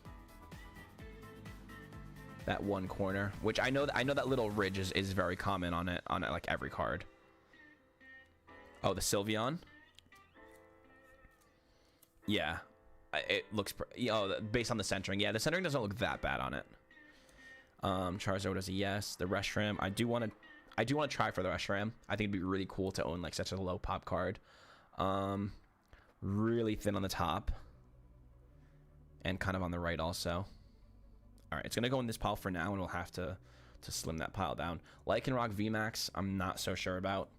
[SPEAKER 5] That one corner, which I know that little ridge is very common on it like every card. Oh, the Sylveon. Yeah, it looks, based on the centering. Yeah, the centering doesn't look that bad on it. Charizard is a yes. The Reshiram, I do want to try for the Reshiram. I think it'd be really cool to own like such a low pop card. Really thin on the top and kind of on the right also. All right, it's gonna go in this pile for now, and we'll have to slim that pile down. Lycanroc VMAX, I'm not so sure about.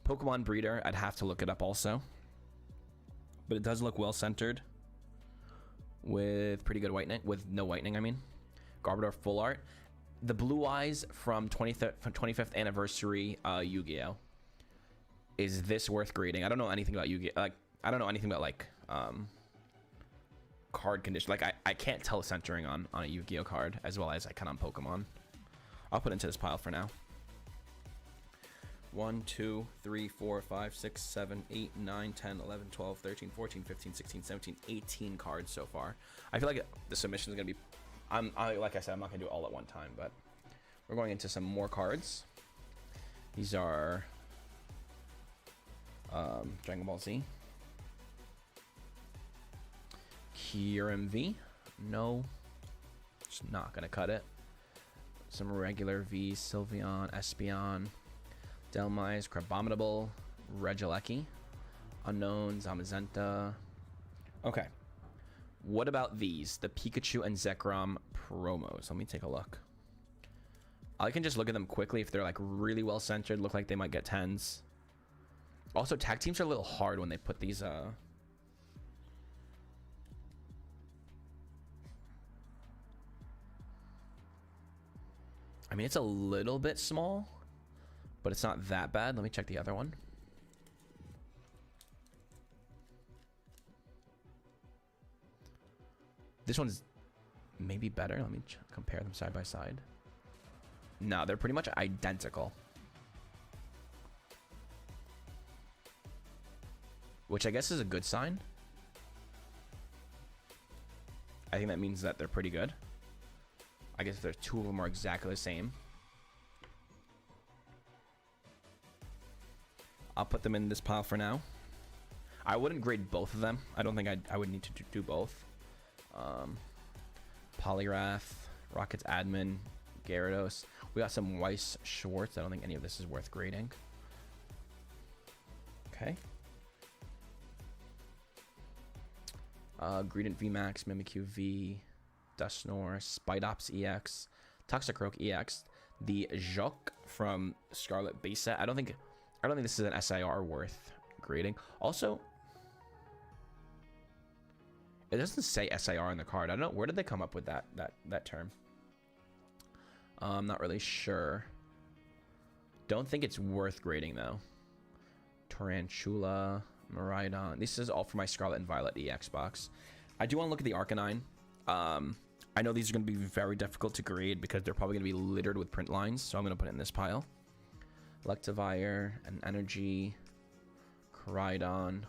[SPEAKER 5] Pokemon Breeder, I'd have to look it up also. But it does look well centered with pretty good whitening, with no whitening, I mean. Garbodor Full Art. The Blue Eyes from 25th anniversary Yu-Gi-Oh! Is this worth grading? I don't know anything about Yu-Gi-Oh! Like, I don't know anything about like card condition. Like I can't tell centering on a Yu-Gi-Oh! Card as well as I can on Pokemon. I'll put it into this pile for now. 1, 2, 3, 4, 5, 6, 7, 8, 9, 10, 11, 12, 13, 14, 15, 16, 17, 18 cards so far. I feel like the submission is going to be... like I said, I'm not going to do it all at one time, but we're going into some more cards. These are Dragon Ball Z. Kyurem V. No. Just not going to cut it. Some regular V. Sylveon, Espeon. Delmise, Crabominable, Regieleki, Unknown, Zamazenta. Okay. What about these? The Pikachu and Zekrom promos. Let me take a look. I can just look at them quickly if they're like really well centered. Look like they might get 10s. Also, tag teams are a little hard when they put these... I mean, it's a little bit small, but it's not that bad. Let me check the other one. This one's maybe better. Let me compare them side by side. No, they're pretty much identical. Which I guess is a good sign. I think that means that they're pretty good. I guess if there's two of them are exactly the same. I'll put them in this pile for now. I wouldn't grade both of them. I don't think I would need to do both. Polygraph, Rocket's Admin, Gyarados. We got some Weiss Schwartz. I don't think any of this is worth grading. Okay. Greedent VMAX, Mimikyu V, Dusknoir, Spidops EX, Toxicroak EX, the Jock from Scarlet Base Set. I don't think this is an SIR worth grading. Also, it doesn't say SIR on the card. I don't know, where did they come up with that term? I'm not really sure. Don't think it's worth grading though. Tarantula, Miraidon. This is all for my Scarlet and Violet EX box. I do want to look at the Arcanine. I know these are going to be very difficult to grade because they're probably going to be littered with print lines, so I'm going to put it in this pile. Electivire, an Energy, Koraidon,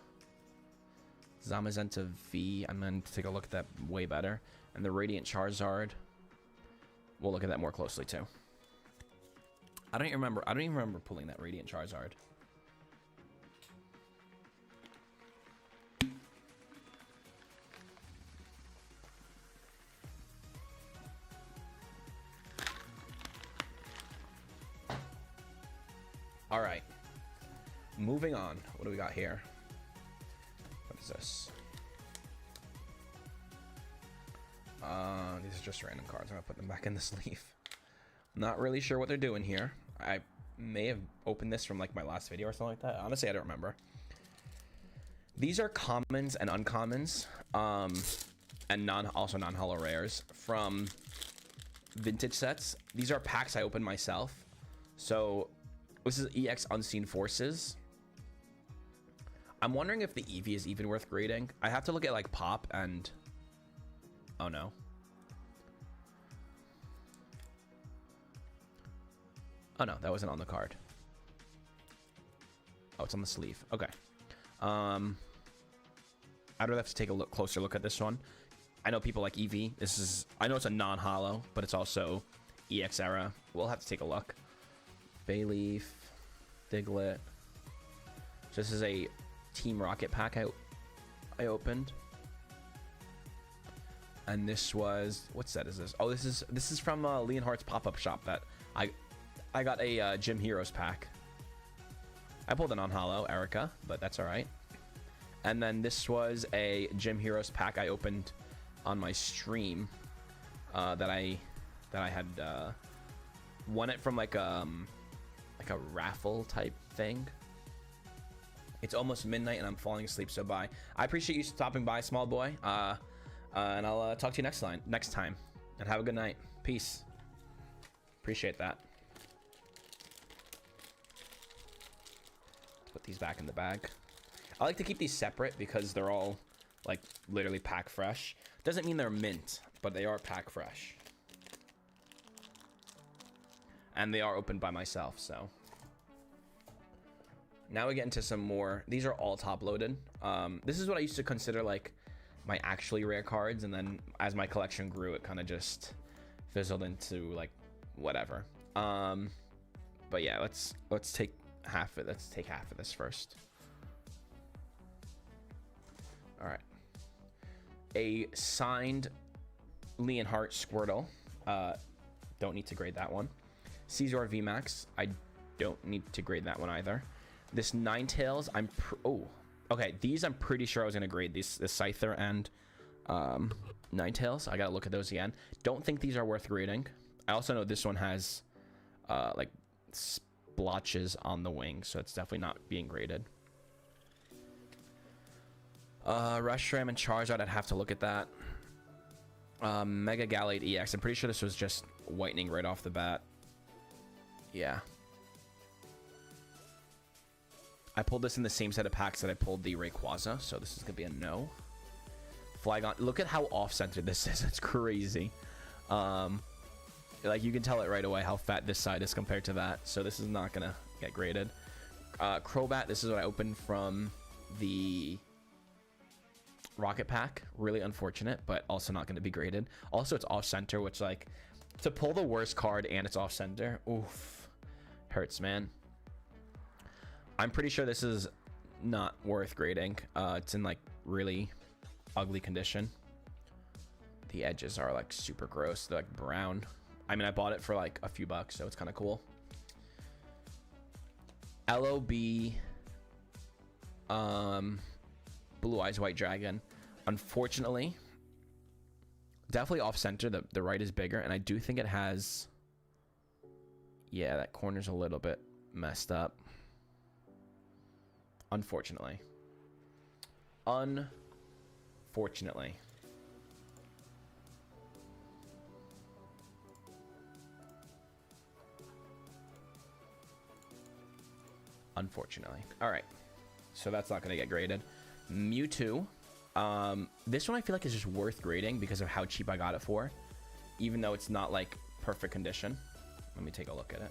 [SPEAKER 5] Zamazenta V. I'm going to take a look at that way better. And the Radiant Charizard. We'll look at that more closely too. I don't even remember pulling that Radiant Charizard. All right, moving on. What do we got here? What is this? These are just random cards. I'm gonna put them back in the sleeve. Not really sure what they're doing here. I may have opened this from like my last video or something like that. Honestly, I don't remember. These are commons and uncommons, and also non-holo rares from vintage sets. These are packs I opened myself. So this is EX Unseen Forces. I'm wondering if the Eevee is even worth grading. I have to look at like Pop and... Oh no. Oh no, that wasn't on the card. Oh, it's on the sleeve. Okay. I'd really have to take a closer look at this one. I know people like Eevee. I know it's a non-holo, but it's also EX era. We'll have to take a look. Bayleaf, Diglett. So this is a Team Rocket pack I opened. And this was, what set is this? Oh, this is from Leonhardt's pop-up shop that I got a Gym Heroes pack. I pulled a non-holo, Erica, but that's all right. And then this was a Gym Heroes pack I opened on my stream that I had won it from like a raffle type thing. It's almost midnight and I'm falling asleep, so bye. I appreciate you stopping by, small boy. And I'll talk to you next time. And have a good night. Peace. Appreciate that. Put these back in the bag. I like to keep these separate because they're all like literally pack fresh. Doesn't mean they're mint, but they are pack fresh. And they are opened by myself, so. Now we get into some more. These are all top loaded. This is what I used to consider like my actually rare cards, and then as my collection grew, it kind of just fizzled into like whatever. But yeah, let's take half of it. Let's take half of this first. All right. A signed Leonhardt Squirtle. Don't need to grade that one. Caesar VMAX. I don't need to grade that one either. This Ninetales. Okay, these I'm pretty sure I was gonna grade. This Scyther and Ninetales. I gotta look at those again. Don't think these are worth grading. I also know this one has like splotches on the wing, so it's definitely not being graded. Reshiram and Charizard, I'd have to look at that. Mega Gallade EX. I'm pretty sure this was just whitening right off the bat. Yeah. I pulled this in the same set of packs that I pulled the Rayquaza, so this is gonna be a no. Flygon. Look at how off-centered this is. It's crazy. Like you can tell it right away how fat this side is compared to that. So this is not gonna get graded. Crobat. This is what I opened from the Rocket pack. Really unfortunate, but also not going to be graded. Also, it's off-center, which like to pull the worst card and it's off-center. Oof, hurts, man. I'm pretty sure this is not worth grading. It's in like really ugly condition. The edges are like super gross. They're like brown. I mean, I bought it for like a few bucks, so it's kind of cool. LOB, Blue Eyes White Dragon. Unfortunately, definitely off center. The right is bigger, and I do think it has. Yeah, that corner's a little bit messed up. Unfortunately. Unfortunately. Unfortunately. All right. So that's not going to get graded. Mewtwo. This one I feel like is just worth grading because of how cheap I got it for. Even though it's not like perfect condition. Let me take a look at it.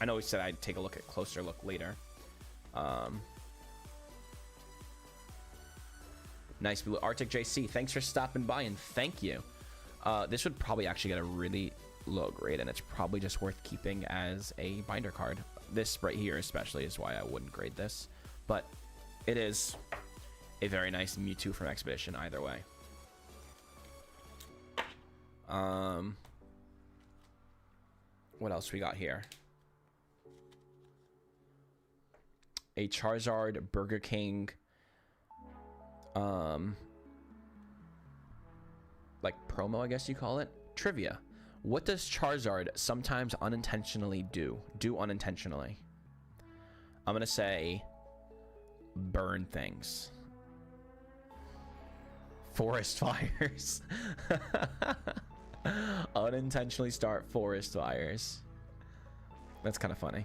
[SPEAKER 5] I know we said I'd take a look at closer look later. Nice blue. Arctic JC, thanks for stopping by and thank you. This would probably actually get a really low grade and it's probably just worth keeping as a binder card. This right here especially is why I wouldn't grade this. But it is a very nice Mewtwo from Expedition either way. What else we got here? A Charizard Burger King like promo, I guess you call it. Trivia. What does Charizard sometimes unintentionally do unintentionally? I'm gonna say burn things. Forest fires. Unintentionally start forest fires. That's kind of funny.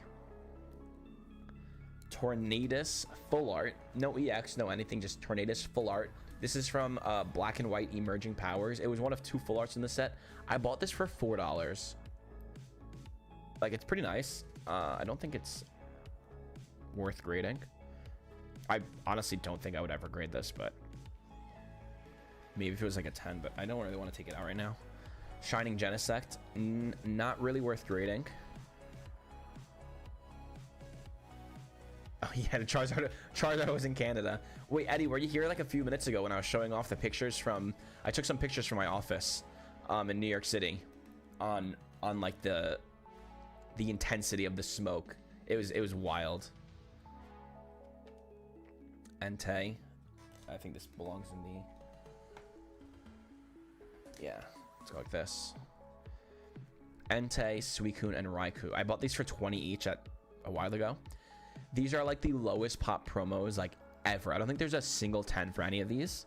[SPEAKER 5] Tornadus full art. No EX, no anything, just Tornadus full art. This is from Black and White Emerging Powers. It was one of 2 full arts in the set. I bought this for $4. Like, it's pretty nice. I don't think it's worth grading. I honestly don't think I would ever grade this, but maybe if it was like a 10, but I don't really want to take it out right now. Shining Genesect, not really worth grading. Oh yeah, the Charizard was in Canada. Wait, Eddie, were you here like a few minutes ago when I was showing off the pictures from? I took some pictures from my office, in New York City, on like the intensity of the smoke. It was wild. Entei, I think this belongs in the. Yeah, let's go like this. Entei, Suicune, and Raikou. I bought these for 20 each a while ago. These are like the lowest pop promos like ever. I don't think there's a single 10 for any of these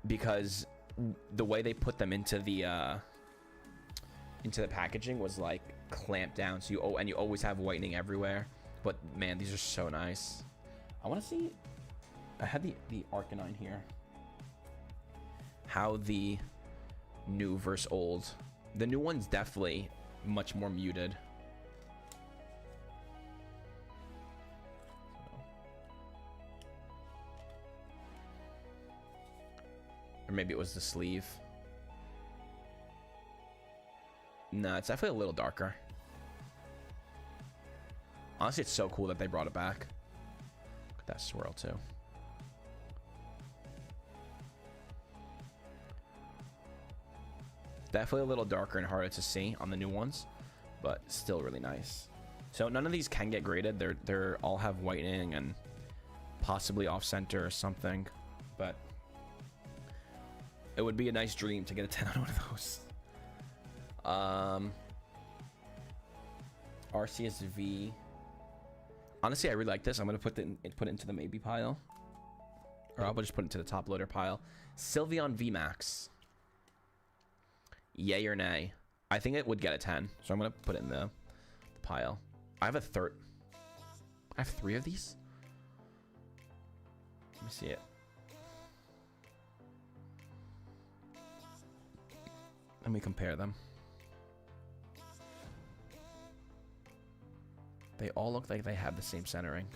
[SPEAKER 5] because the way they put them into the packaging was like clamped down. So you always have whitening everywhere. But man, these are so nice. I want to see. I had the Arcanine here. How the new versus old. The new one's definitely much more muted. Or maybe it was the sleeve. No, it's definitely a little darker. Honestly, it's so cool that they brought it back. Look at that swirl too. Definitely a little darker and harder to see on the new ones, but still really nice. So none of these can get graded. They're all have whitening and possibly off center or something, but it would be a nice dream to get a 10 on one of those. RCSV. Honestly, I really like this. I'm gonna put it into the maybe pile, or I'll just put it into the top loader pile. Sylveon VMAX. Yay or nay? I think it would get a 10, so I'm gonna put it in the pile. I have a third. I have 3 of these. Let me see it. Let me compare them. They all look like they have the same centering.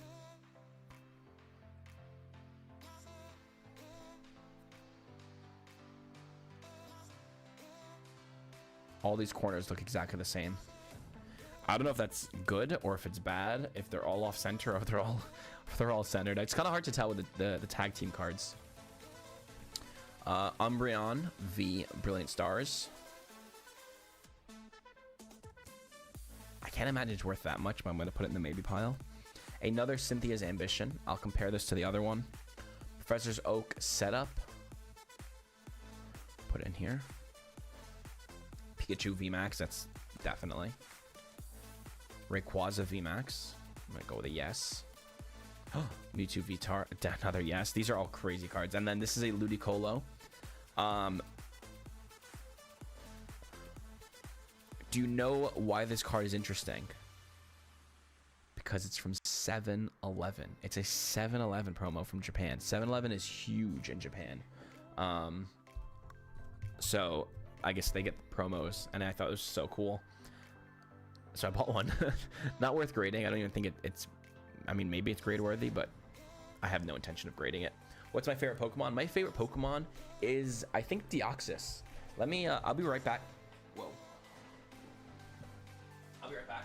[SPEAKER 5] All these corners look exactly the same. I don't know if that's good or if it's bad, if they're all off center or if they're all centered. It's kind of hard to tell with the tag team cards. Umbreon v Brilliant Stars. can't imagine it's worth that much, but I'm going to put it in the maybe pile. Another Cynthia's Ambition. I'll compare this to the other one. Professor's Oak Setup. Put it in here. Pikachu VMAX, that's definitely. Rayquaza VMAX. I'm going to go with a yes. Mewtwo VTAR, another yes. These are all crazy cards. And then this is a Ludicolo. Do you know why this card is interesting? Because it's from 7-Eleven. It's a 7-Eleven promo from Japan. 7-Eleven is huge in Japan. So I guess they get promos, and I thought it was so cool. So I bought one. Not worth grading. I don't even think it's... I mean, maybe it's grade worthy, but I have no intention of grading it. What's my favorite Pokemon? My favorite Pokemon is, I think, Deoxys. Let me... I'll be right back. Whoa. I'll be right back.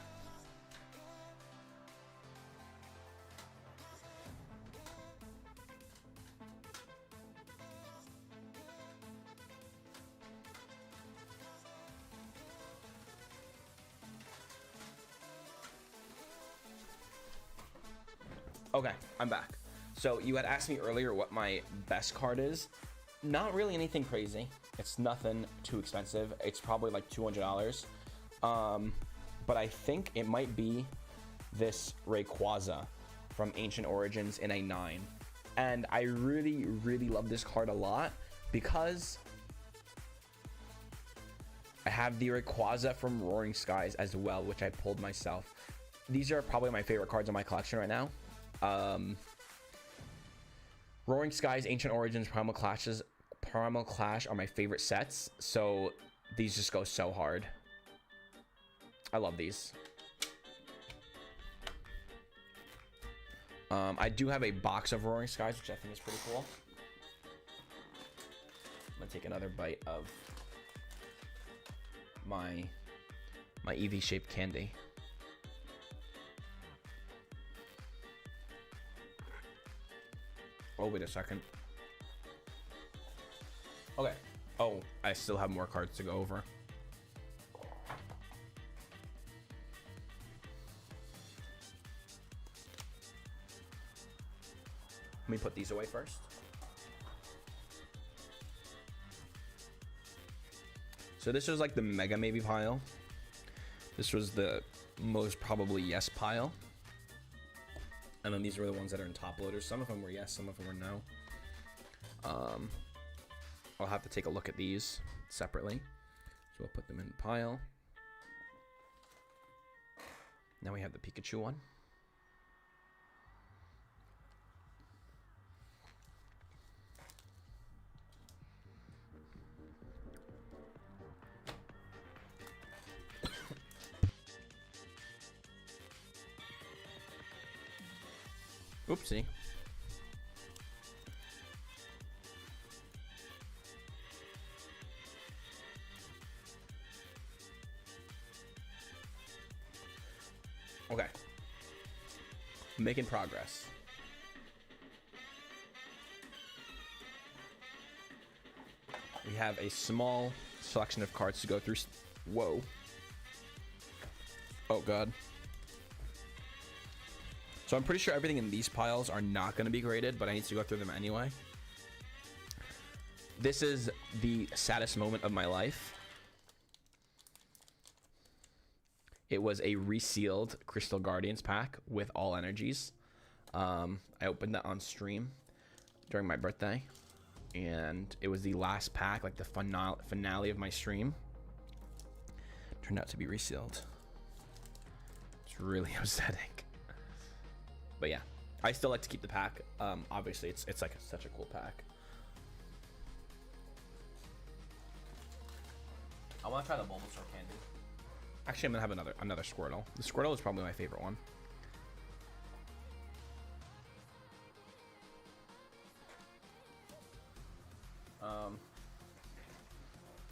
[SPEAKER 5] Okay, I'm back. So you had asked me earlier what my best card is. Not really anything crazy. It's nothing too expensive. It's probably like $200. But I think it might be this Rayquaza from Ancient Origins in a 9. And I really, really love this card a lot because I have the Rayquaza from Roaring Skies as well, which I pulled myself. These are probably my favorite cards in my collection right now. Roaring Skies, Ancient Origins, Primal Clash are my favorite sets, so these just go so hard. I love these. I do have a box of Roaring Skies, which I think is pretty cool. I'm gonna take another bite of my EV shaped candy. Oh, wait a second. Okay. Oh, I still have more cards to go over. Let me put these away first. So this was like the mega maybe pile. This was the most probably yes pile. And then these were the ones that are in top loaders. Some of them were yes, some of them were no. I'll have to take a look at these separately. So we'll put them in the pile. Now we have the Pikachu one. Oopsie. Okay. Making progress. We have a small selection of cards to go through. Whoa. Oh, God. So I'm pretty sure everything in these piles are not going to be graded, but I need to go through them anyway. This is the saddest moment of my life. It was a resealed Crystal Guardians pack with all energies. I opened that on stream during my birthday, and it was the last pack, like the finale of my stream. Turned out to be resealed. It's really upsetting. But yeah, I still like to keep the pack. Obviously, it's like such a cool pack. I want to try the Bulbasaur candy. Actually, I'm gonna have another Squirtle. The Squirtle is probably my favorite one.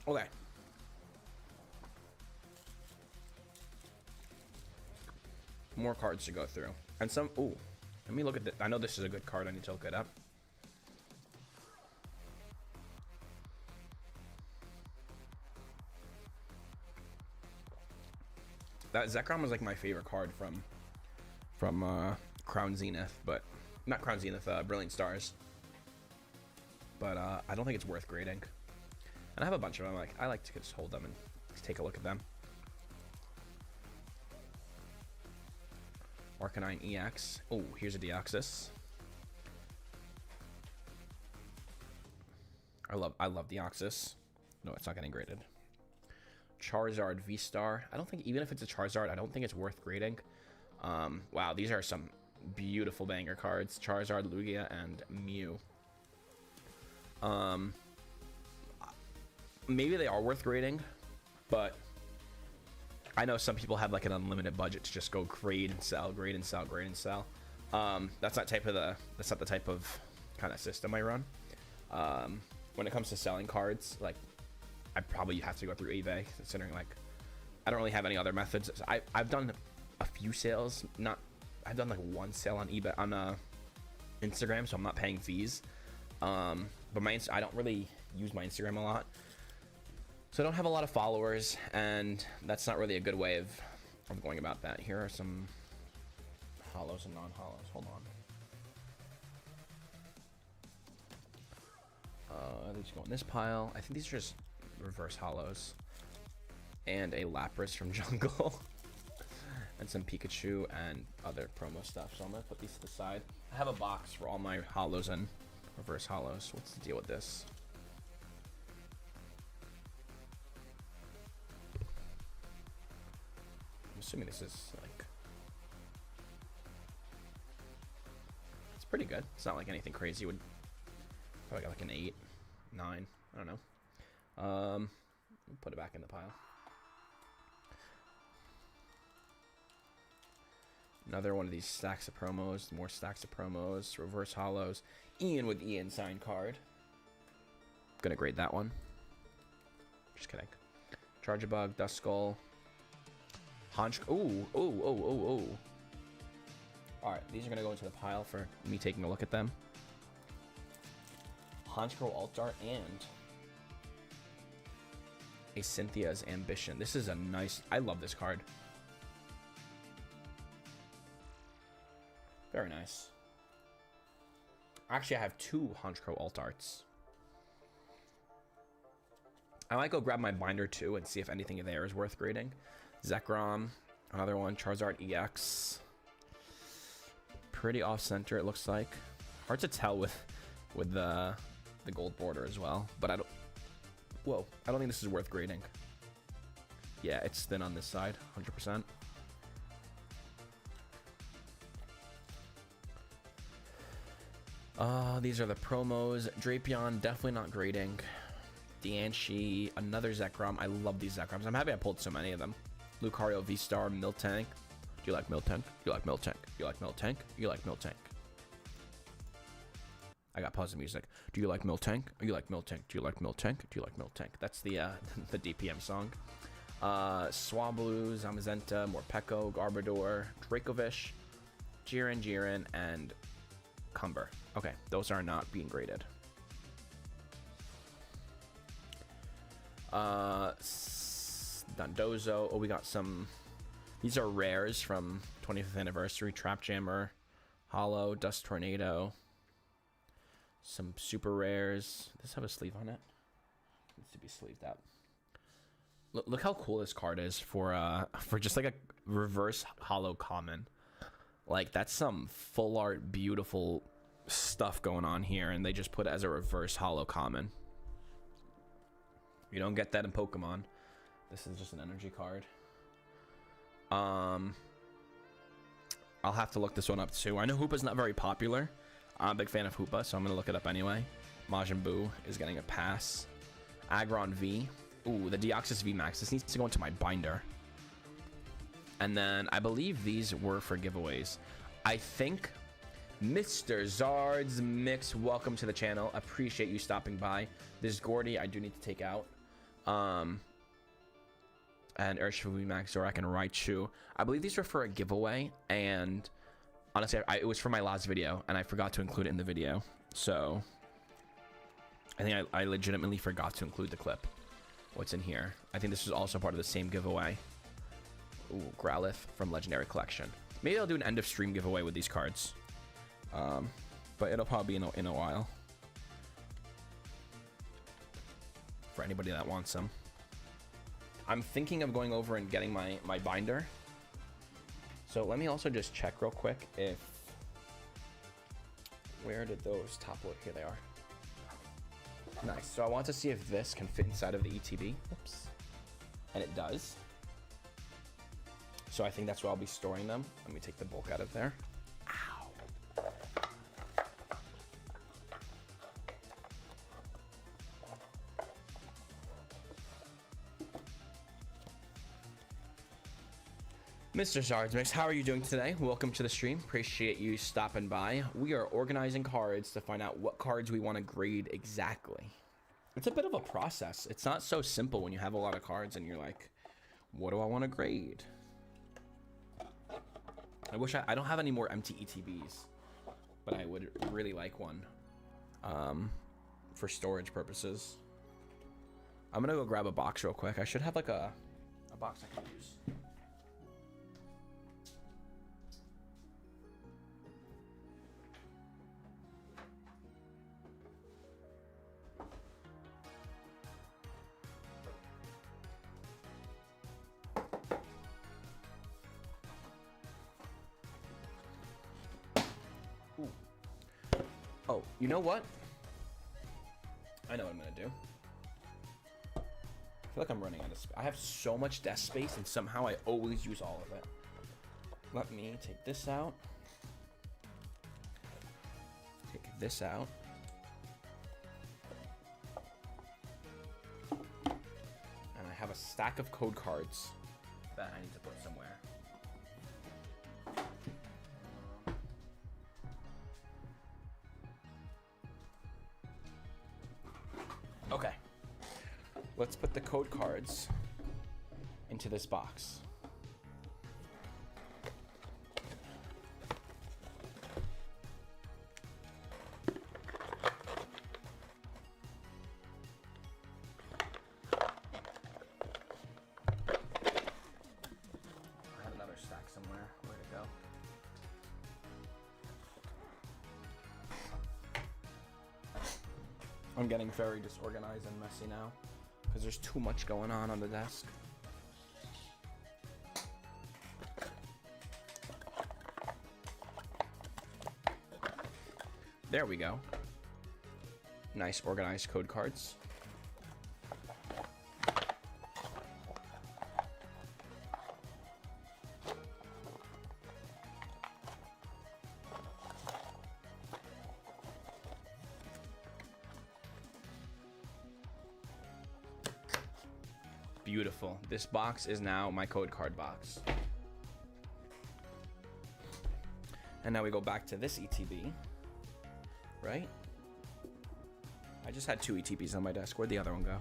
[SPEAKER 5] Okay. More cards to go through. And some... Ooh. Let me look at this. I know this is a good card. I need to look it up. That Zekrom was like my favorite card from Crown Zenith, but not Crown Zenith, Brilliant Stars. But I don't think it's worth grading. And I have a bunch of them. Like, I like to just hold them and take a look at them. Arcanine EX. Oh, here's a Deoxys. I love Deoxys. No, it's not getting graded. Charizard V-Star. I don't think, even if it's a Charizard, I don't think it's worth grading. Wow, these are some beautiful banger cards. Charizard, Lugia, and Mew. Maybe they are worth grading, but I know some people have like an unlimited budget to just go grade and sell, grade and sell, grade and sell. That's not the type of kind of system I run. When it comes to selling cards, like, I probably have to go through eBay, considering like I don't really have any other methods. I've done a few sales, I've done like one sale on eBay on Instagram, so I'm not paying fees. But I don't really use my Instagram a lot, so I don't have a lot of followers, and that's not really a good way of going about that. Here are some hollows and non-hollows. Hold on. These go in this pile. I think these are just reverse hollows. And a Lapras from Jungle. And some Pikachu and other promo stuff. So I'm going to put these to the side. I have a box for all my hollows and reverse hollows. What's the deal with this? I'm assuming this is like... It's pretty good. It's not like anything crazy. Would probably got like an 8, 9. I don't know. Put it back in the pile. Another one of these stacks of promos. More stacks of promos. Reverse hollows. Ian with Ian signed card. Gonna grade that one. Just kidding. Charjabug, Duskull. Ooh. Alright, these are gonna go into the pile for me taking a look at them. Honchkrow Alt-Art and a Cynthia's Ambition. This is a nice... I love this card. Very nice. Actually, I have 2 Honchkrow Alt-Arts. I might go grab my binder too and see if anything there is worth grading. Zekrom, another one. Charizard EX. Pretty off-center, it looks like. Hard to tell with the gold border as well, but I don't... Whoa, I don't think this is worth grading. Yeah, it's thin on this side, 100%. These are the promos. Drapion, definitely not grading. Diancie, another Zekrom. I love these Zekroms. I'm happy I pulled so many of them. Lucario, V-Star, Miltank. Do you like Miltank? You like Miltank? You like Miltank? You like Miltank? I got pause the music. Do you like Miltank? You like Miltank? Do you like Miltank? Do you like Miltank? That's the the DPM song. Swablu, Zamazenta, Morpeko, Garbodor, Dracovish, Jiren, and Cumber. Okay, those are not being graded. Dondozo. Oh, we got some... These are rares from 25th anniversary. Trap Jammer, Hollow, Dust Tornado. Some super rares. Does this have a sleeve on it? Needs to be sleeved up. Look how cool this card is for just like a reverse hollow common. Like, that's some full art beautiful stuff going on here, and they just put it as a reverse hollow common. You don't get that in Pokemon. This is just an energy card. I'll have to look this one up too. I know Hoopa's not very popular. I'm a big fan of Hoopa, so I'm gonna look it up anyway. Majin Buu is getting a pass. Aggron V. Ooh, the Deoxys V Max. This needs to go into my binder. And then I believe these were for giveaways. I think Mr. Zards Mix, welcome to the channel. Appreciate you stopping by. This Gordy I do need to take out. And Urshifu V Max, Zorak, and Raichu. I believe these were for a giveaway, and honestly, it was for my last video, and I forgot to include it in the video. So I think I legitimately forgot to include the clip. What's in here? I think this was also part of the same giveaway. Ooh, Growlithe from Legendary Collection. Maybe I'll do an end of stream giveaway with these cards. But it'll probably be in a while. For anybody that wants them. I'm thinking of going over and getting my binder. So let me also just check real quick if... Where did those top load? Here they are. Nice. So I want to see if this can fit inside of the ETB. Oops. And it does. So I think that's where I'll be storing them. Let me take the bulk out of there. Ow. Mr. Zardsmix, how are you doing today? Welcome to the stream. Appreciate you stopping by. We are organizing cards to find out what cards we want to grade exactly. It's a bit of a process. It's not so simple when you have a lot of cards and you're like, what do I want to grade? I wish I don't have any more empty ETBs, but I would really like one for storage purposes. I'm gonna go grab a box real quick. I should have like a box I can use. Oh, you know what? I know what I'm gonna do. I feel like I'm running out of space. I have so much desk space and somehow I always use all of it. Let me take this out. Take this out. And I have a stack of code cards that I need to put somewhere. Okay, let's put the code cards into this box. I have another stack somewhere. Where'd it go? I'm getting very disorganized and messy now because there's too much going on the desk. There we go. Nice organized code cards. Beautiful. This box is now my code card box. And now we go back to this ETB, right? I just had 2 ETBs on my desk. Where'd the other one go?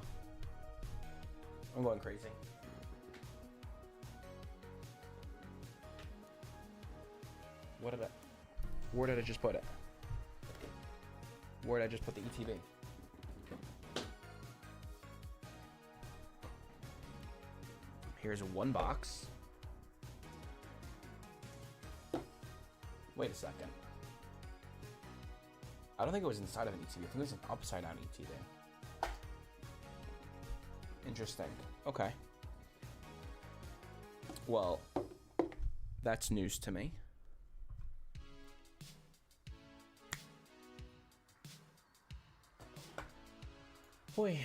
[SPEAKER 5] I'm going crazy. Where did I just put it? Where did I just put the ETB? Here's one box. Wait a second. I don't think it was inside of an ETB. I think it was an upside down ETB. Interesting. Okay. Well, that's news to me. Boy.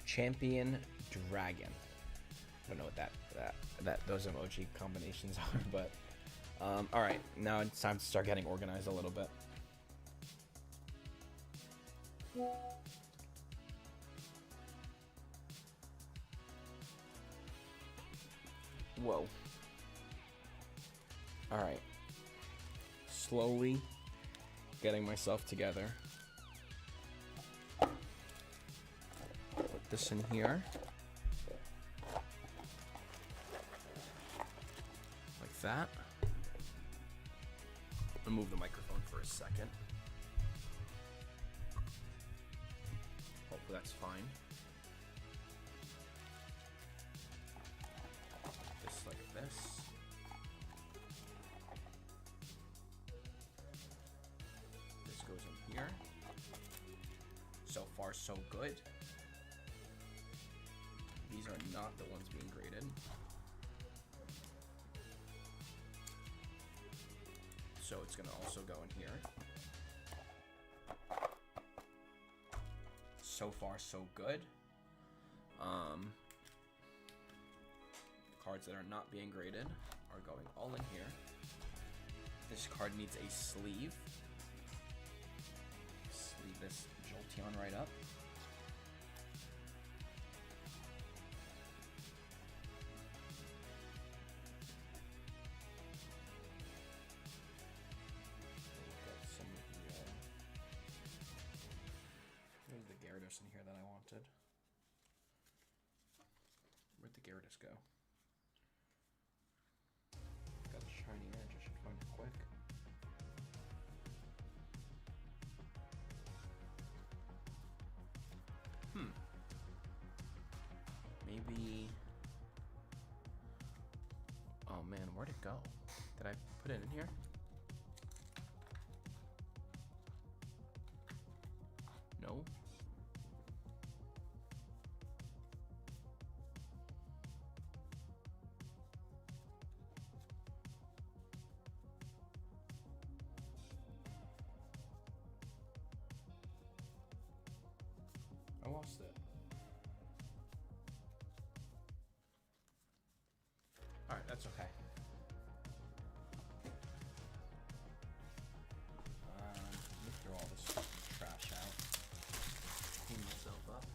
[SPEAKER 5] Champion Dragon. I don't know what that those emoji combinations are, but all right, now it's time to start getting organized a little bit. Whoa. All right. Slowly getting myself together. Put this in here. Like that. I'll move the microphone for a second. Hopefully that's fine. Just like this. This goes in here. So far, so good. These are not the ones being graded. So it's gonna also go in here. So far, so good. Cards that are not being graded are going all in here. This card needs a sleeve. Sleeve this Jolteon right up. There's the Gyarados in here that I wanted. Where'd the Gyarados go? Got a shiny edge, I should find it quick. Maybe... Oh man, where'd it go? Did I put it in here? No. I lost it. Alright, that's okay. Let me throw all this trash out. Clean myself up.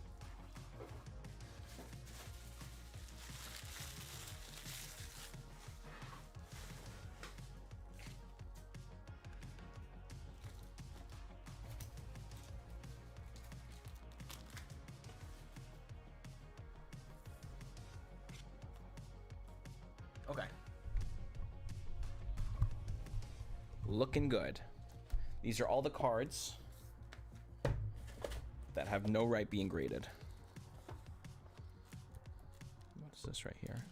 [SPEAKER 5] Okay. Looking good. These are all the cards that have no right being graded. What is this right here?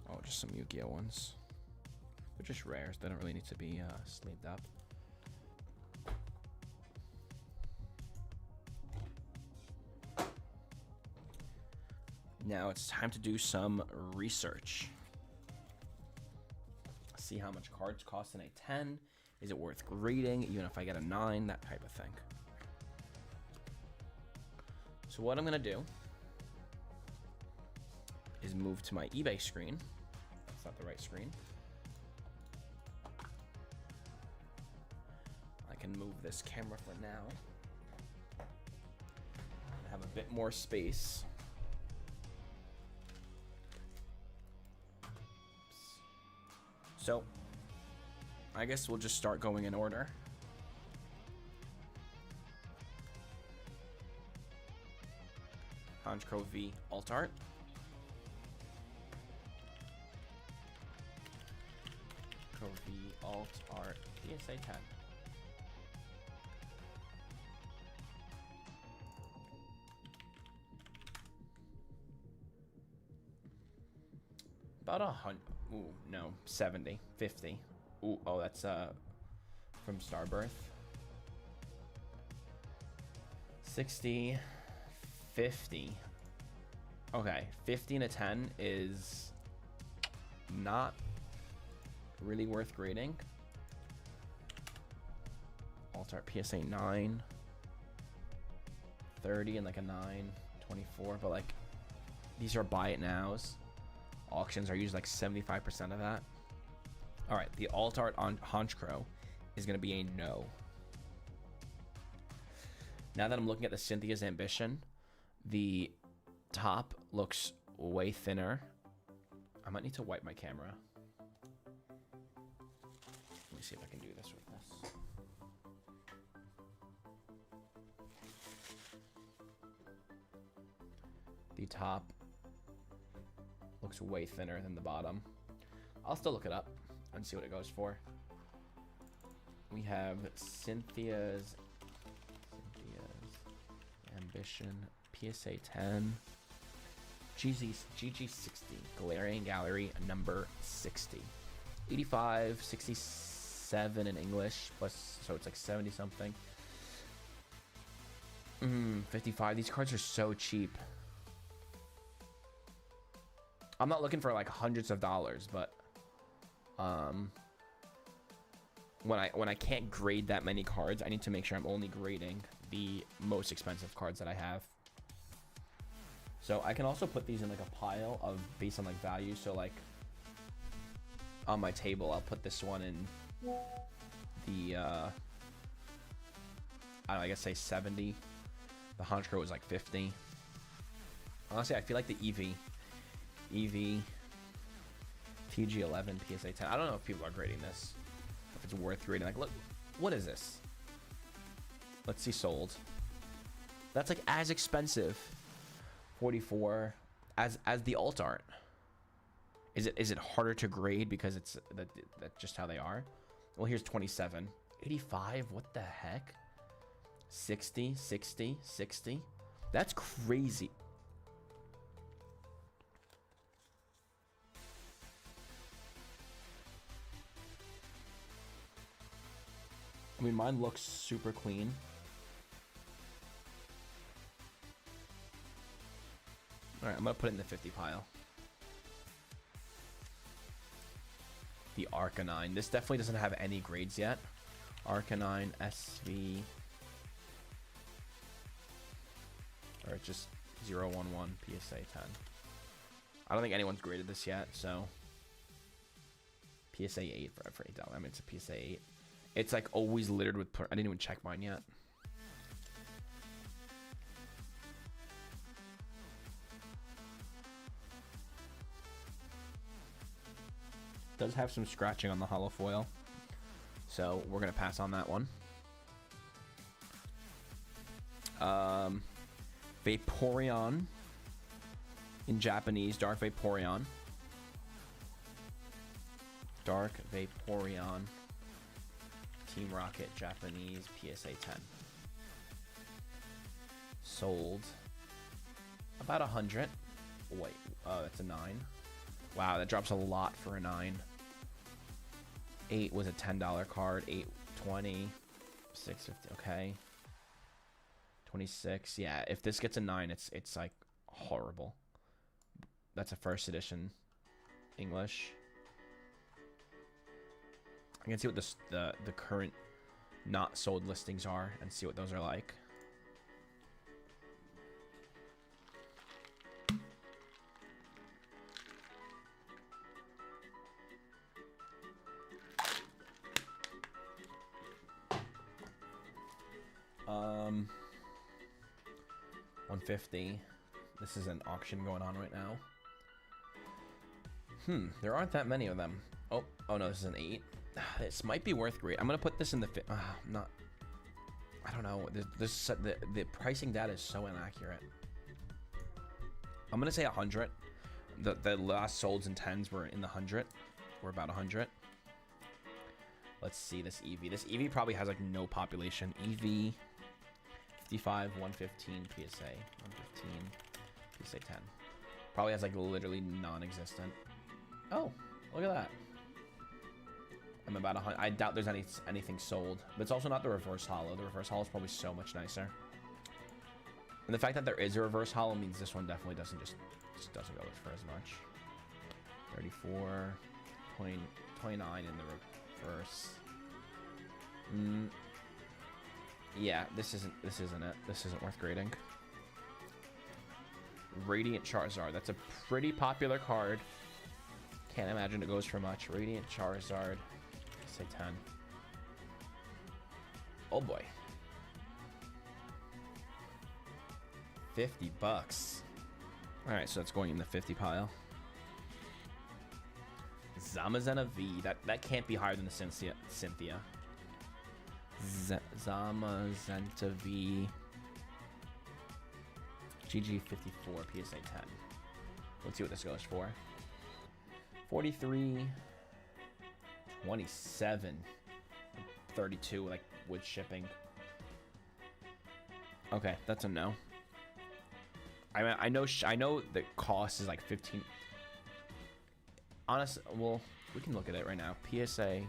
[SPEAKER 5] Oh, just some Yu-Gi-Oh ones. They're just rares. They don't really need to be sleeved up. Now it's time to do some research. See how much cards cost in a 10. Is it worth grading, even if I get a 9? That type of thing. So what I'm gonna do is move to my eBay screen. That's not the right screen. I can move this camera for now. Have a bit more space. So, I guess we'll just start going in order. Honchkrow V Alt Art. Honchkrow V Alt Art PSA 10. About 100. Ooh, no, 70, 50. Ooh, oh, that's from Starbirth. 60, 50. Okay, 50 and a 10 is not really worth grading. Alt-Art PSA 9. 30 and like a 9, 24, but like these are buy it nows. Auctions are usually like 75% of that. All right, the alt art on Honchkrow is going to be a no. Now that I'm looking at the Cynthia's Ambition, the top looks way thinner. I might need to wipe my camera. see if I can do this with this. The top looks way thinner than the bottom. I'll still look it up and see what it goes for. We have Cynthia's Ambition, PSA 10, GG60, Galarian Gallery number 60. 85, 67 in English, plus, so it's like 70 something. 55, these cards are so cheap. I'm not looking for like hundreds of dollars, but when I can't grade that many cards, I need to make sure I'm only grading the most expensive cards that I have. So I can also put these in like a pile of based on like value. So like on my table, I'll put this one in the I don't know, I guess say 70. The Honchkrow was like 50. Honestly, I feel like the EV TG11 PSA 10. I don't know if people are grading this. If it's worth grading. Like, look, what is this? Let's see sold. That's like as expensive. 44 as the alt art. Is it harder to grade because it's that's just how they are? Well, here's 27. 85, what the heck? 60, 60, 60. That's crazy. I mean, mine looks super clean. All right, I'm gonna put it in the 50 pile. The Arcanine. This definitely doesn't have any grades yet. Arcanine SV. Or just 011 PSA 10. I don't think anyone's graded this yet, so. PSA 8 for $8. I mean, it's a PSA 8. It's like always littered with. I didn't even check mine yet. Does have some scratching on the hollow foil, so we're gonna pass on that one. Vaporeon in Japanese, Dark Vaporeon. Dark Vaporeon. Team Rocket Japanese PSA 10. Sold about 100. Wait, oh, that's a 9. Wow, that drops a lot for a 9. 8 was a $10 card. 820, 650. Okay. 26. Yeah, if this gets a 9, it's like horrible. That's a first edition English. I can see what the current not sold listings are and see what those are like. Um, 150. This is an auction going on right now. There aren't that many of them. Oh no, this is an 8. This might be worth great. I'm gonna put this in the not. I don't know. The pricing data is so inaccurate. I'm gonna say 100. The last solds and 10s were in the 100. We're about 100. Let's see this EV. This EV probably has like no population. EV 55, 115 PSA, 115 PSA 10. Probably has like literally non-existent. Oh, look at that. I'm about 100. I doubt there's anything sold, but it's also not the reverse hollow. The reverse hollow is probably so much nicer. And the fact that there is a reverse hollow means this one definitely doesn't just doesn't go for as much. 34, 29 in the reverse. Yeah, this isn't it. This isn't worth grading. Radiant Charizard. That's a pretty popular card. Can't imagine it goes for much. Radiant Charizard. Say 10. Oh boy. $50. Alright, so that's going in the 50 pile. Zamazenta V. That can't be higher than the Cynthia. Zamazenta V. GG54 PSA 10. Let's see what this goes for. 43, 27, 32, like with shipping. Okay, that's a no. I know the cost is like 15. Honestly, well, we can look at it right now. PSA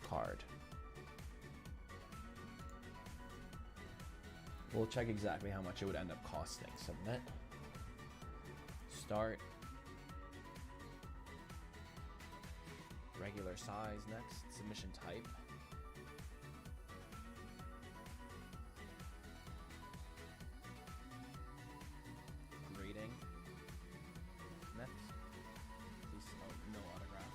[SPEAKER 5] card. We'll check exactly how much it would end up costing. Submit. Start. Regular size next. Submission type. Grading. Next. Please, oh, no autograph.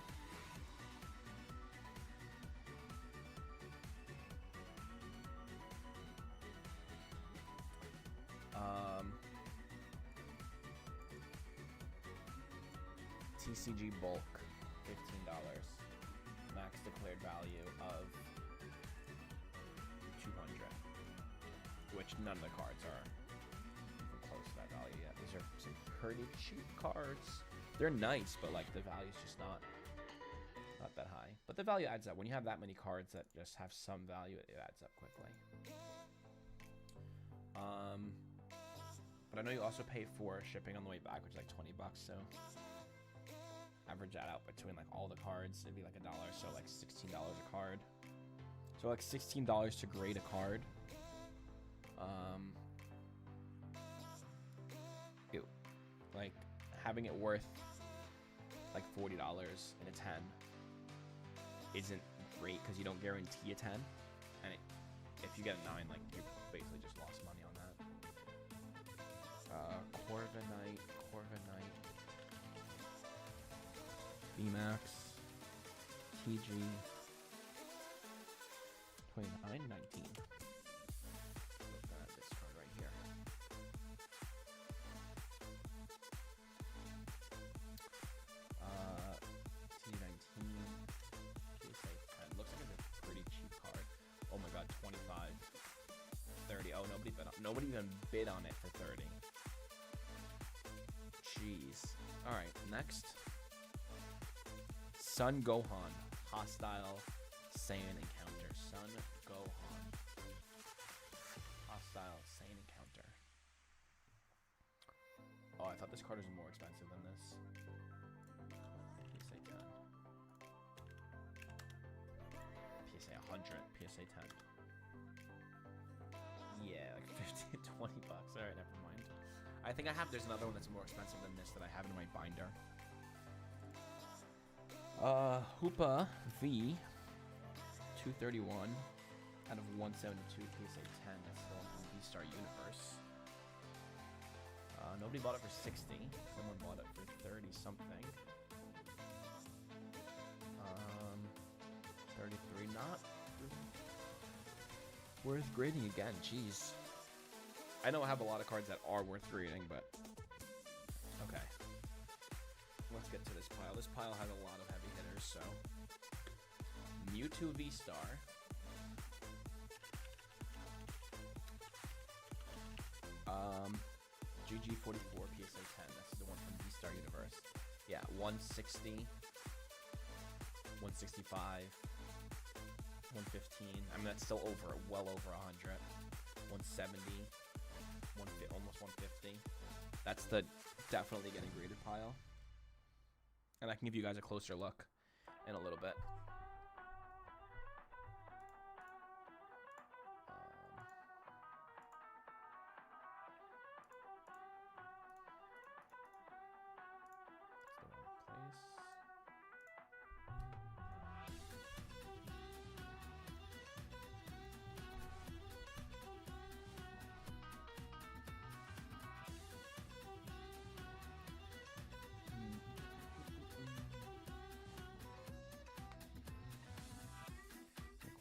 [SPEAKER 5] TCG bulk, $15. Max declared value of 200, which none of the cards are even close to that value yet. These are some pretty cheap cards. They're nice, but like the value's just not that high. But the value adds up. When you have that many cards that just have some value, it adds up quickly. But I know you also pay for shipping on the way back, which is like $20, so average that out between like all the cards, it'd be like $1, so like $16 a card. So like $16 to grade a card. Like having it worth like $40 in a 10 isn't great because you don't guarantee a 10, and if you get a 9, like you basically just lost money on that. Corviknight, VMAX, TG, 29.19. Look at this card right here. T19, PSA 10. Looks like it's a pretty cheap card. Oh my god, 25, 30. Oh, nobody even bid on it for 30. Jeez. All right, next. Sun Gohan, hostile Saiyan encounter. Sun Gohan, hostile Saiyan encounter. Oh, I thought this card was more expensive than this. PSA 10. PSA 100. PSA 10. Yeah, like 15, 20 bucks. All right, never mind. I think there's another one that's more expensive than this that I have in my binder. Hoopa V 231 out of 172 PSA 10. That's the one from V-Star Universe. Nobody bought it for 60. Someone bought it for 30 something. 33. Not worth grading again. Jeez. I know I have a lot of cards that are worth grading, but okay. Let's get to this pile. This pile has a lot of heavy hitters, so Mewtwo V-Star. GG44 PSA 10. That's the one from V-Star Universe. Yeah, 160, 165, 115. I mean, that's still well over 100. 170, almost 150. That's the definitely getting graded pile. And I can give you guys a closer look in a little bit.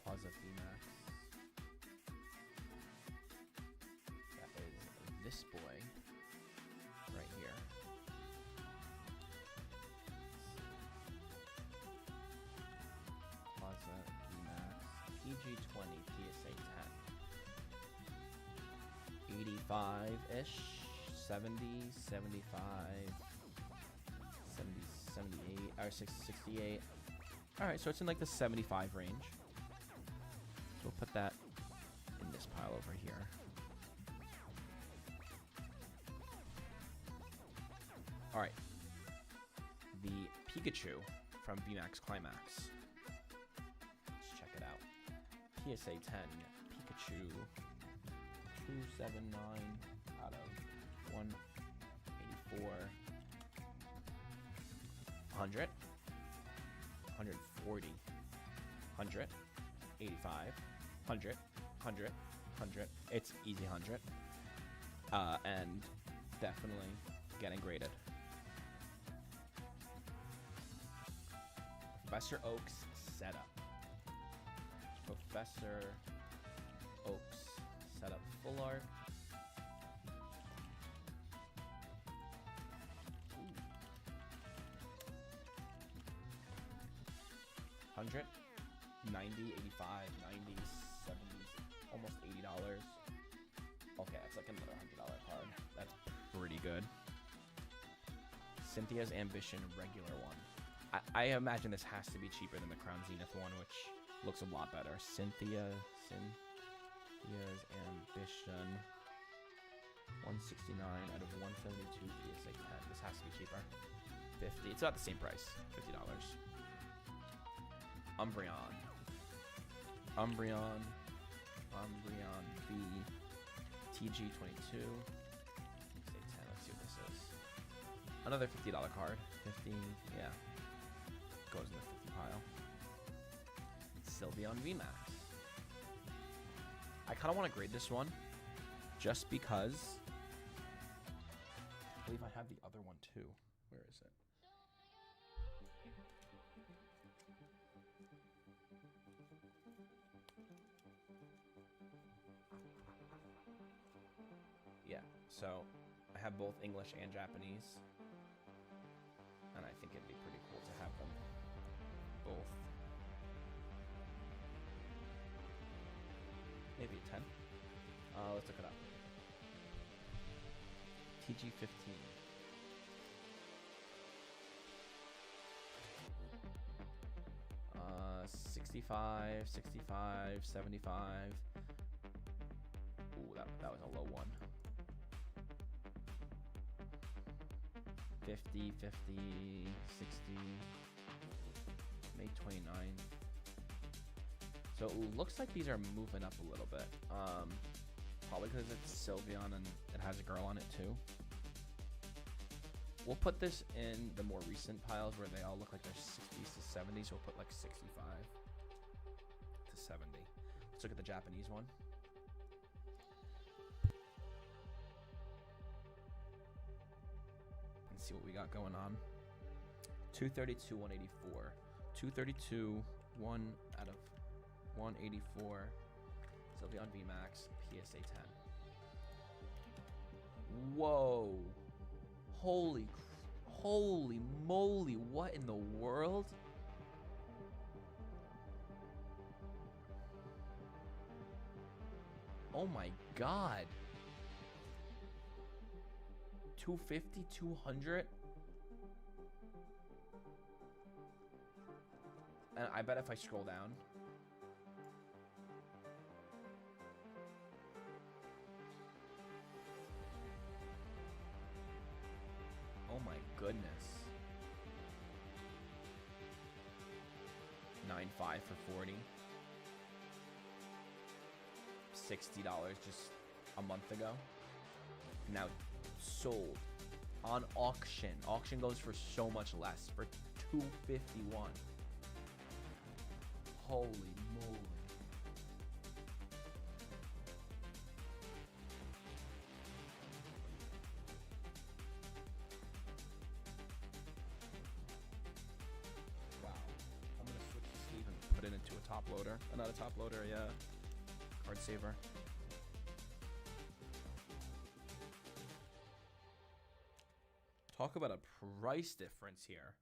[SPEAKER 5] Plaza VMAX. That is this boy right here. 75-ish, 70, 75, 70, 78, or 68. All right, so it's in like the 75 range. So we'll put that in this pile over here. All right, the Pikachu from VMAX Climax. Let's check it out. PSA 10 Pikachu 279 out of 184. 100, 140, 100, 85, 100, 100, 100. It's easy 100. And definitely getting graded. Professor Oak's setup. Professor Oak's setup full art. Ooh. 100, 90, 85, 90, 70, almost $80. Okay, that's like another $100 card. That's pretty good. Cynthia's Ambition regular one. I imagine this has to be cheaper than the Crown Zenith one, which looks a lot better. Cynthia's Ambition 169 out of 172 PSA 10. This has to be cheaper. 50. It's about the same price. $50. Umbreon B TG22. Say 10. Let's see what this is. Another $50 card. 50. Yeah. Goes in the 50 pile. Sylveon VMAX. I kind of want to grade this one just because I believe I have the other one too. Where is it? Yeah, so I have both English and Japanese, and I think it'd be pretty cool to have them both. Maybe a 10. Let's look it up. TG15. 65, 65, 75. Ooh, that was a low one. 50, 50, 60. May 29. So it looks like these are moving up a little bit. Probably because it's Sylveon and it has a girl on it too. We'll put this in the more recent piles where they all look like they're 60s to 70s. So we'll put like 65 to 70. Let's look at the Japanese one. And see what we got going on. 232, 184. 232, 1 out of 184. Sylveon VMAX, PSA 10. Whoa. Holy moly, what in the world? Oh my god. 250, 200? And I bet if I scroll down. Oh my goodness. 9.5 for 40. $60 just a month ago. Now sold on auction. Auction goes for so much less, for $251. Holy moly. Wow. I'm gonna switch the sleeve and put it into a top loader. Not a top loader, yeah. Card saver. Talk about a price difference here.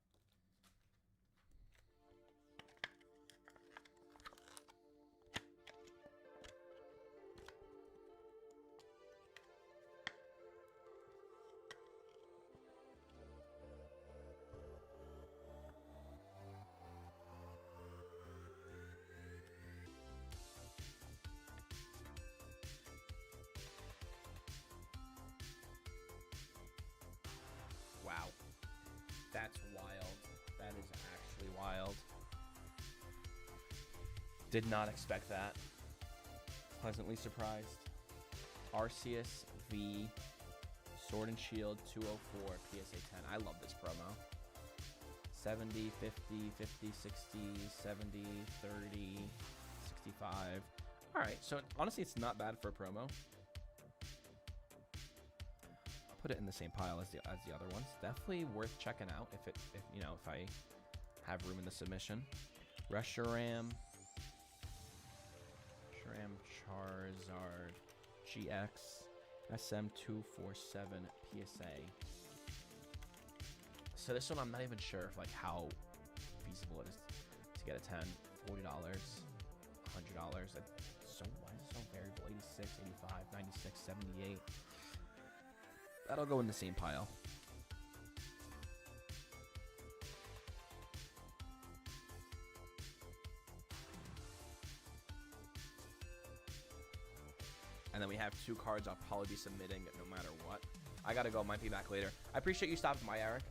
[SPEAKER 5] Did not expect that. Pleasantly surprised. Arceus V Sword and Shield 204 PSA 10. I love this promo. 70, 50, 50, 60, 70, 30, 65. All right, so honestly, it's not bad for a promo. I'll put it in the same pile as the other ones. Definitely worth checking out if I have room in the submission. Reshiram, Charizard GX, SM247 PSA. So this one, I'm not even sure if how feasible it is to get a 10, $40, $100. So why is it so variable? 86, 85, 96, 78. That'll go in the same pile. And then we have 2 cards I'll probably be submitting no matter what. I gotta go, might be back later. I appreciate you stopping by, Eric.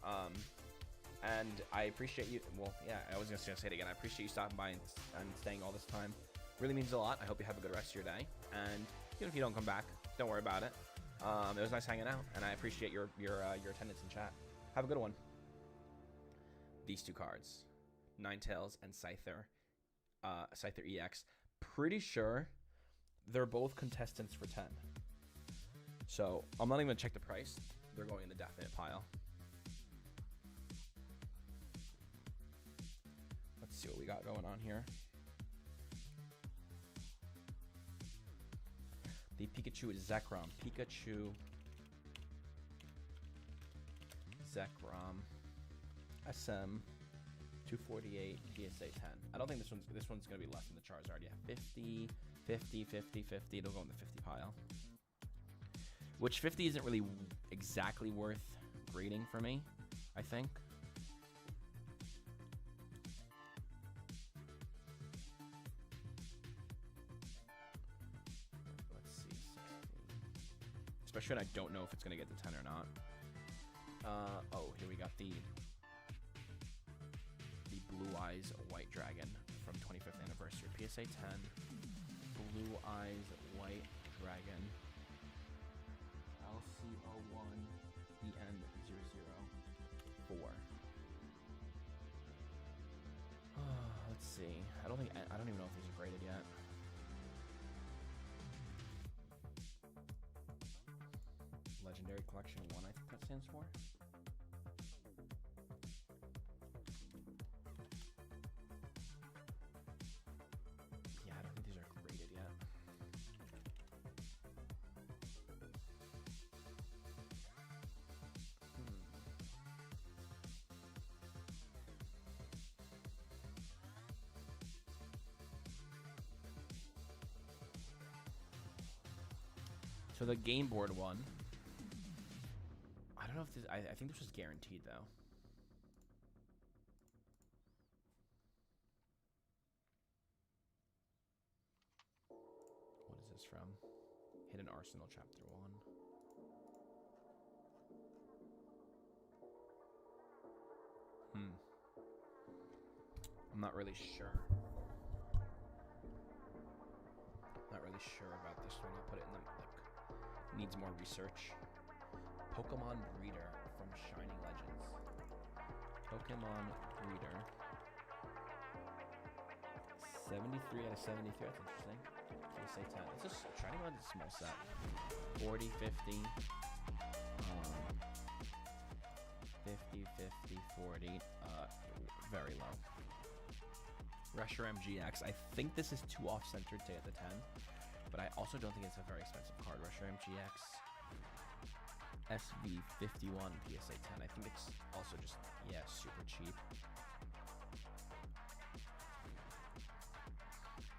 [SPEAKER 5] And I appreciate you, well, yeah, I was just gonna say it again. I appreciate you stopping by and staying all this time. Really means a lot. I hope you have a good rest of your day. And even if you don't come back, don't worry about it. It was nice hanging out, and I appreciate your attendance in chat. Have a good one. These 2 cards, Ninetales and Scyther, Scyther EX. Pretty sure they're both contestants for 10. So I'm not even gonna check the price. They're going in the definite pile. Let's see what we got going on here. The Pikachu is Zekrom. Pikachu, Zekrom, SM 248 PSA 10. I don't think this one's gonna be less than the Charizard. Yeah, 50, 50, 50, 50. They'll go in the 50 pile. Which 50 isn't really exactly worth grading for me, I think. Let's see, 60. Especially when I don't know if it's gonna get the 10 or not. Oh, here we got the Blue Eyes White Dragon from 25th anniversary. PSA 10. Blue Eyes White Dragon. LC01 EN004. Let's see. I don't even know if these are graded yet. Legendary Collection 1, I think that stands for. Yeah, I don't think these are graded yet. So the game board one, I don't know if this, I think this was guaranteed though. What is this from? Hidden Arsenal Chapter 1. I'm not really sure. Not really sure about this one. I'll put it in the, needs more research. Pokemon Breeder from Shining Legends. Pokemon Breeder. 73 out of 73. That's interesting. PSA 10. Let's just try to go into a small set. 40, 50. 50, 50, 40. Very low. Reshiram GX. I think this is too off-centered to get the 10. But I also don't think it's a very expensive card. Reshiram GX SV51 PSA 10. I think it's also just, yeah, super cheap.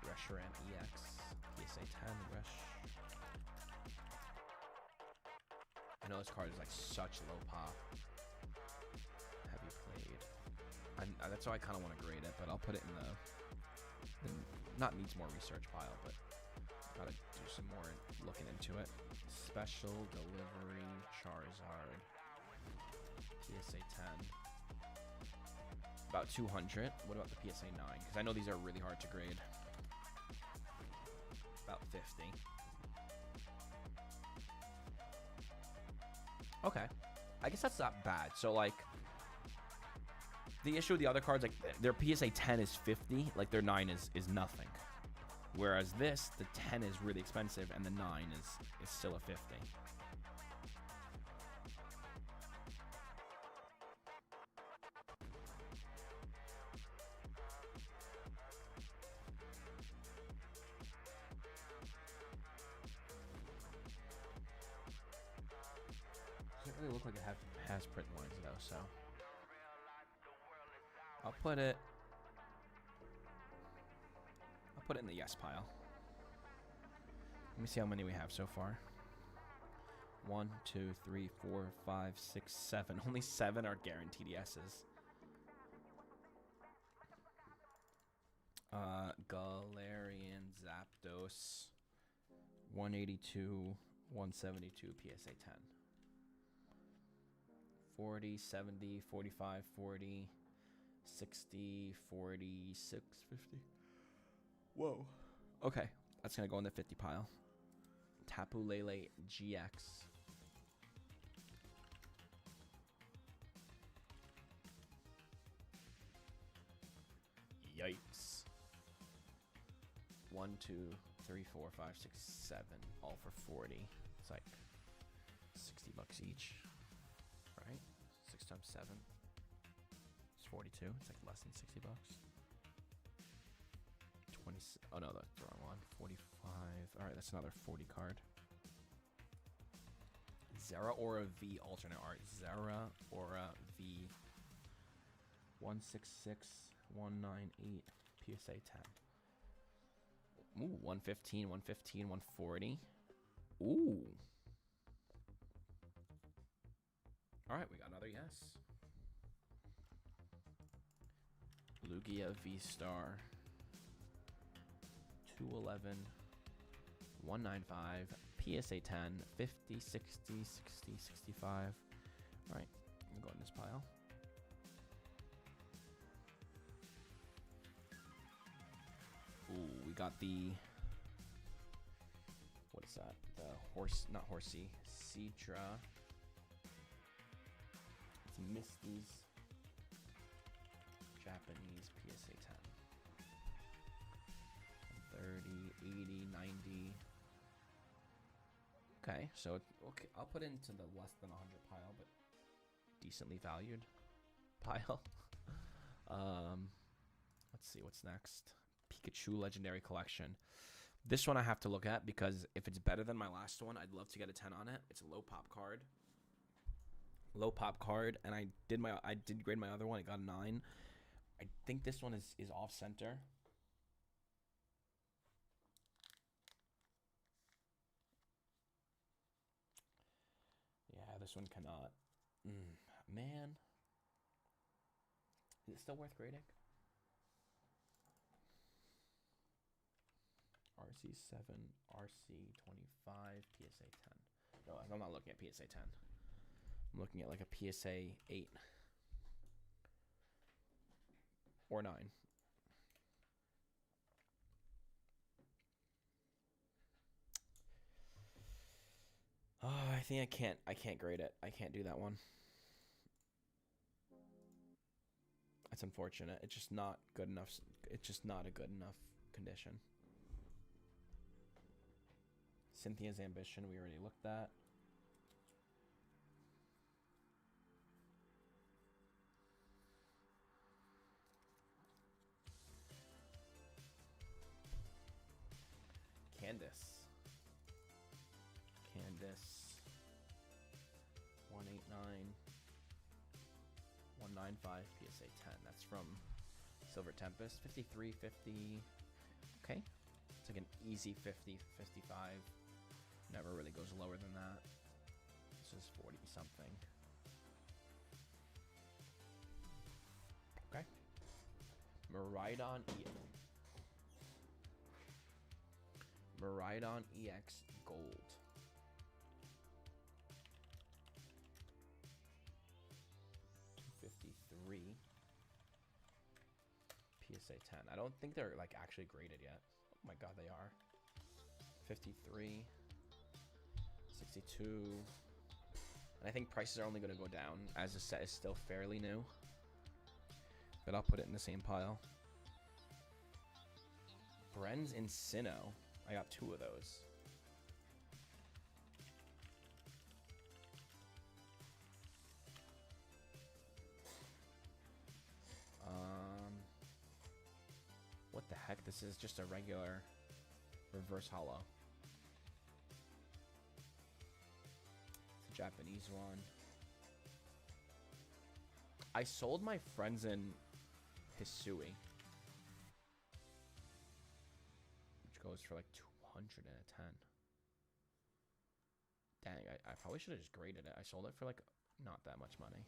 [SPEAKER 5] Reshiram EX PSA 10. I know this card is like such low pop. Have you played? That's why I kind of want to grade it, but I'll put it in the not needs more research pile, but gotta do some more looking into it. Special Delivery Charizard PSA 10. About 200. What about the PSA 9? Because I know these are really hard to grade. 50. Okay. I guess that's not bad. So, like, the issue with the other cards, like, their PSA 10 is 50. Like, their 9 is nothing. Whereas this, the 10 is really expensive, and the 9 is still a 50. Doesn't really look like it has print lines though, so I'll put it in the yes pile. Let me see how many we have so far. 1, 2, 3, 4, 5, 6, 7. Only 7 are guaranteed yeses. Galarian Zapdos 182, 172 PSA 10. 40, 70, 45, 40, 60, 46, 50. Whoa. Okay, that's going to go in the 50 pile. Tapu Lele GX. Yikes. 1, 2, 3, 4, 5, 6, 7. All for 40. It's like 60 bucks each. Right? 6 times 7. It's 42. It's like less than 60 bucks. 20. Oh no, that's the wrong one. 45. Alright, that's another 40 card. Zera Aura V alternate art. Zera Aura V 166198 PSA 10. Ooh, 115, 115, 140. Ooh. Alright, we got another yes. Lugia V-Star 211 195 PSA 10 50 60 60 65. Alright, I'm gonna go in this pile. Ooh, we got the, what is that? The horse, not horsey, Cedra. It's Misty's Japanese PSA 10. 30, 80, 90. Okay, so okay, I'll put it into the less than 100 pile, but decently valued pile. Let's see what's next. Pikachu Legendary Collection. This one I have to look at because if it's better than my last one, I'd love to get a 10 on it. It's a low pop card. Low pop card, and I did grade my other one. I got a 9. I think this one is off center. Yeah, this one cannot. Man. Is it still worth grading? RC7, RC25, PSA 10. No, I'm not looking at PSA 10. I'm looking at like a PSA 8 or 9. Oh, I think I can't grade it. I can't do that one. That's unfortunate. It's just not good enough. It's just not a good enough condition. Cynthia's Ambition, we already looked at. Candace 189 195 PSA 10. That's from Silver Tempest. 53 50. Okay, it's like an easy 50 55. Never really goes lower than that. This is 40 something. Okay. Miraidon EX Gold. $253 PSA 10. I don't think they're like actually graded yet. Oh my god, they are. 53, 62. And I think prices are only going to go down as the set is still fairly new. But I'll put it in the same pile. Bren's Incino. I got 2 of those. What the heck? This is just a regular reverse hollow. It's a Japanese one. I sold my friends in Hisui, which goes for like 210. Dang, I probably should have just graded it. I sold it for like not that much money.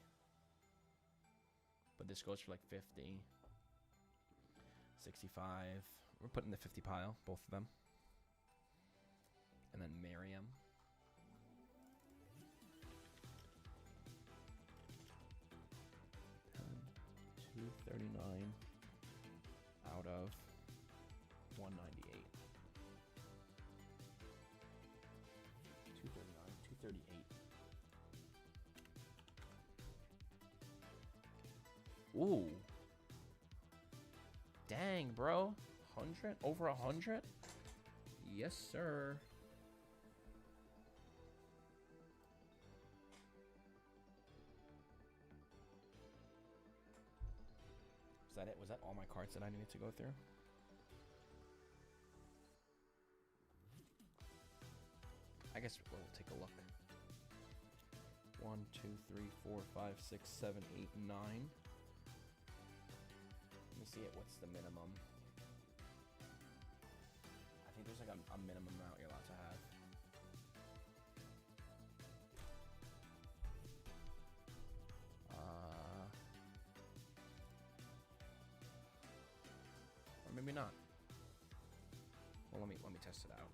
[SPEAKER 5] But this goes for like 50. 65. We're putting the 50 pile, both of them. And then Miriam. $239 out of 198. 239, 238. Ooh. Dang, bro. 100? Over 100? Yes, sir. Is that it? Was that all my cards that I needed to go through? I guess we'll take a look. 1, 2, 3, 4, 5, 6, 7, 8, 9. Let me see it. What's the minimum? I think there's like a minimum amount you're allowed to have. Or maybe not. Well, let me test it out.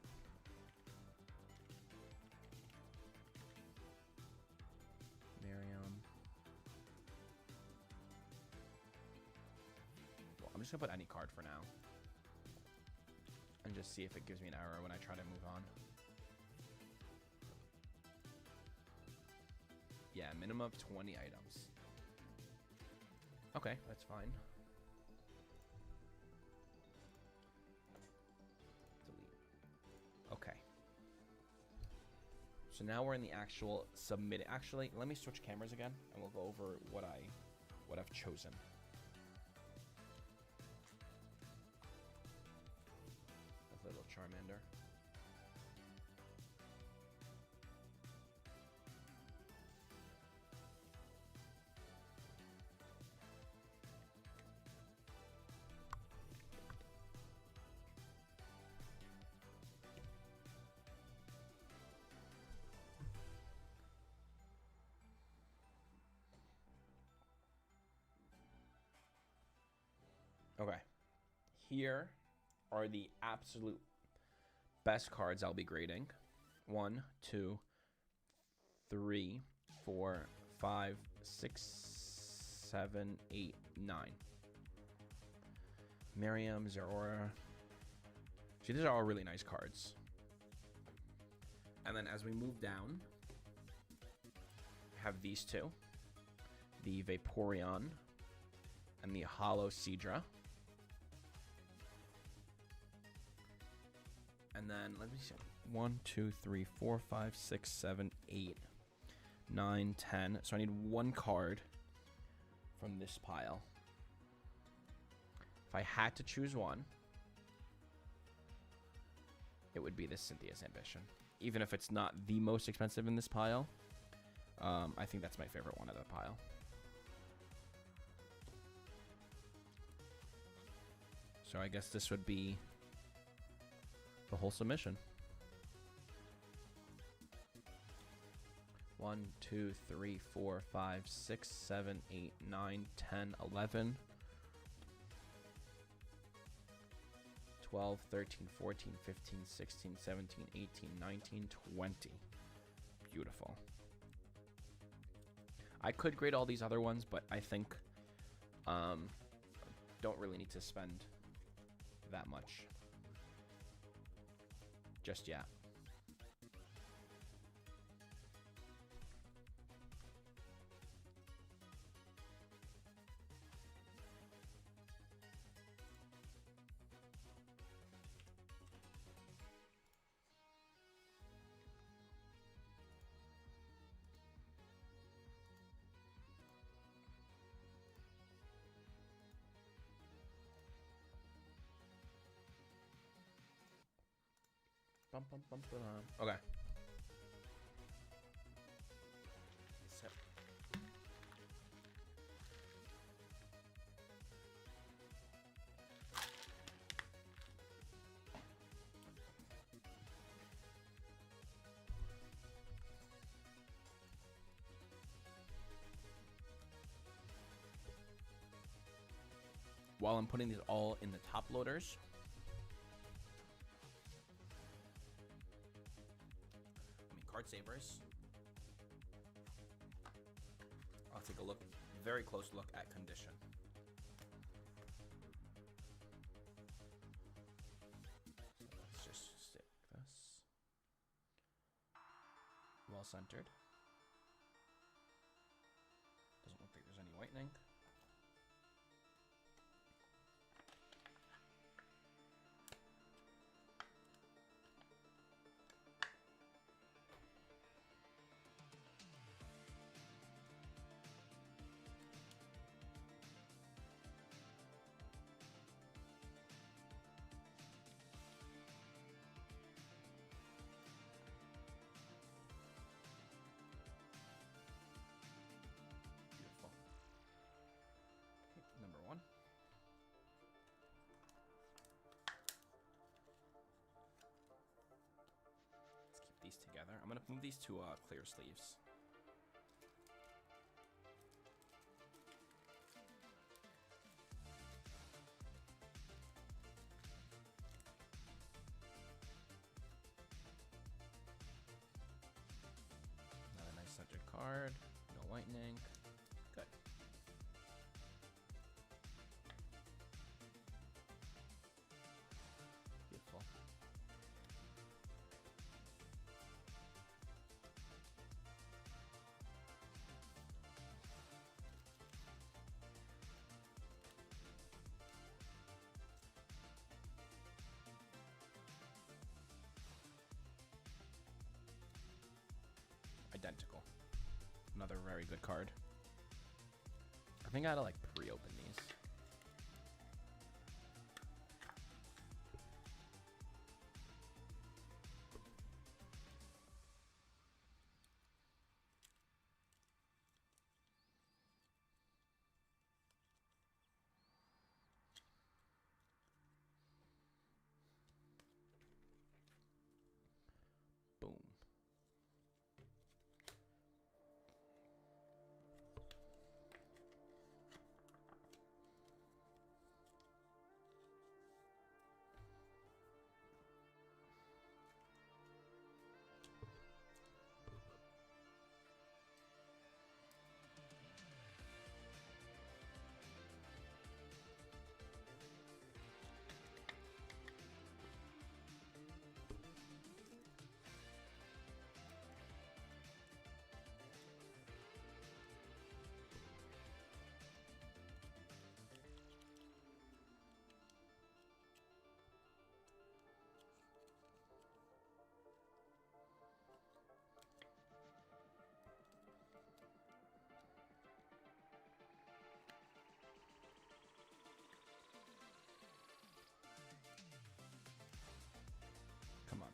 [SPEAKER 5] Miriam. Well, I'm just gonna put any card for now. And just see if it gives me an error when I try to move on. Yeah, minimum of 20 items. Okay, that's fine. Delete. Okay. So now we're in the actual submit. Actually, let me switch cameras again, and we'll go over what I've chosen. That's a little Charmander. Okay, here are the absolute best cards I'll be grading. 1, 2, 3, 4, 5, 6, 7, 8, 9. Miriam, Zeraora. See, these are all really nice cards. And then as we move down, we have these two. The Vaporeon and the Hollow Seadra. And then, let me see. 1, 2, 3, 4, 5, 6, 7, 8, 9, 10. So I need one card from this pile. If I had to choose one, it would be this Cynthia's Ambition. Even if it's not the most expensive in this pile, I think that's my favorite one of the pile. So I guess this would be the whole submission. 1, 2, 3, 4, 5, 6, 7, 8, 9, 10, 11, 12, 13, 14, 15, 16, 17, 18, 19, 20. Beautiful. I could grade all these other ones, but I think don't really need to spend that much. just yet. Okay. So. While I'm putting these all in the top loaders, card savers, I'll take a very close look at condition. So let's just stick this. Well centered. Doesn't look like there's any whitening. Number one. Let's keep these together. I'm going to move these to clear sleeves. Another nice centered card. No whitening. Good. Beautiful. Identical. Another very good card. I think I gotta like pre-open these. Boom. Come on.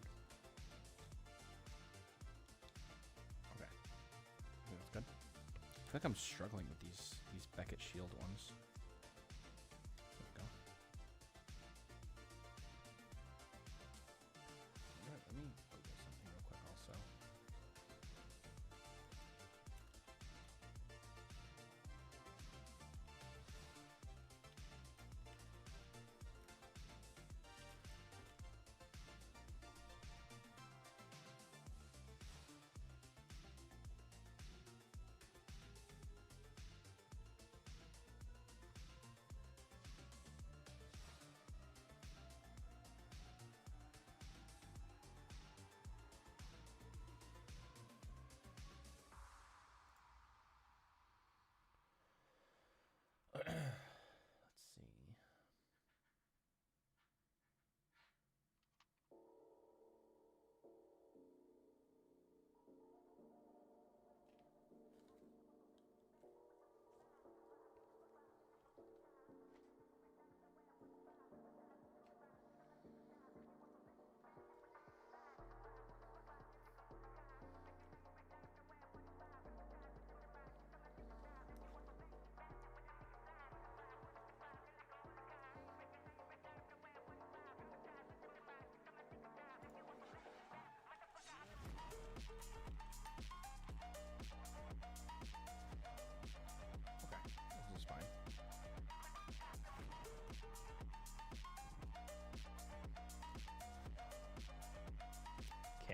[SPEAKER 5] Okay. I think that's good. I feel like I'm struggling with these Beckett Shield ones. There we go. Alright, let me Google something real quick also.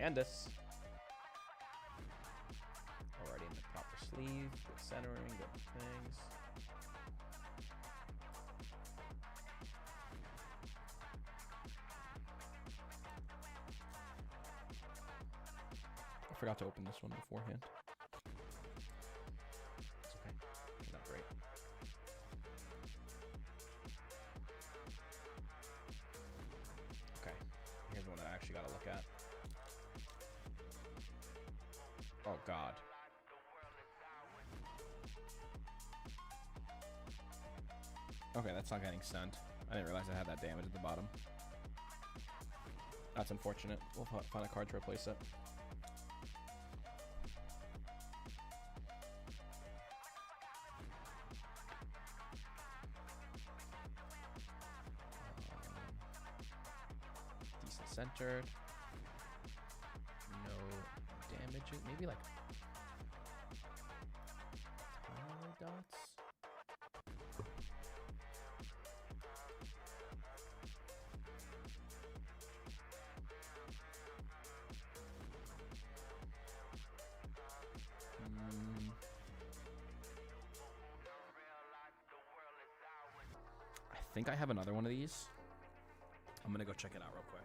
[SPEAKER 5] Candace. Already in the proper sleeve, good centering, good things. I forgot to open this one beforehand. It's okay. Turned out great. Okay. Here's one that I actually got to look at. Oh, God. Okay, that's not getting stunned. I didn't realize I had that damage at the bottom. That's unfortunate. We'll find a card to replace it. Decent centered. No damages. Maybe like tiny dots. I think I have another one of these. I'm gonna go check it out real quick.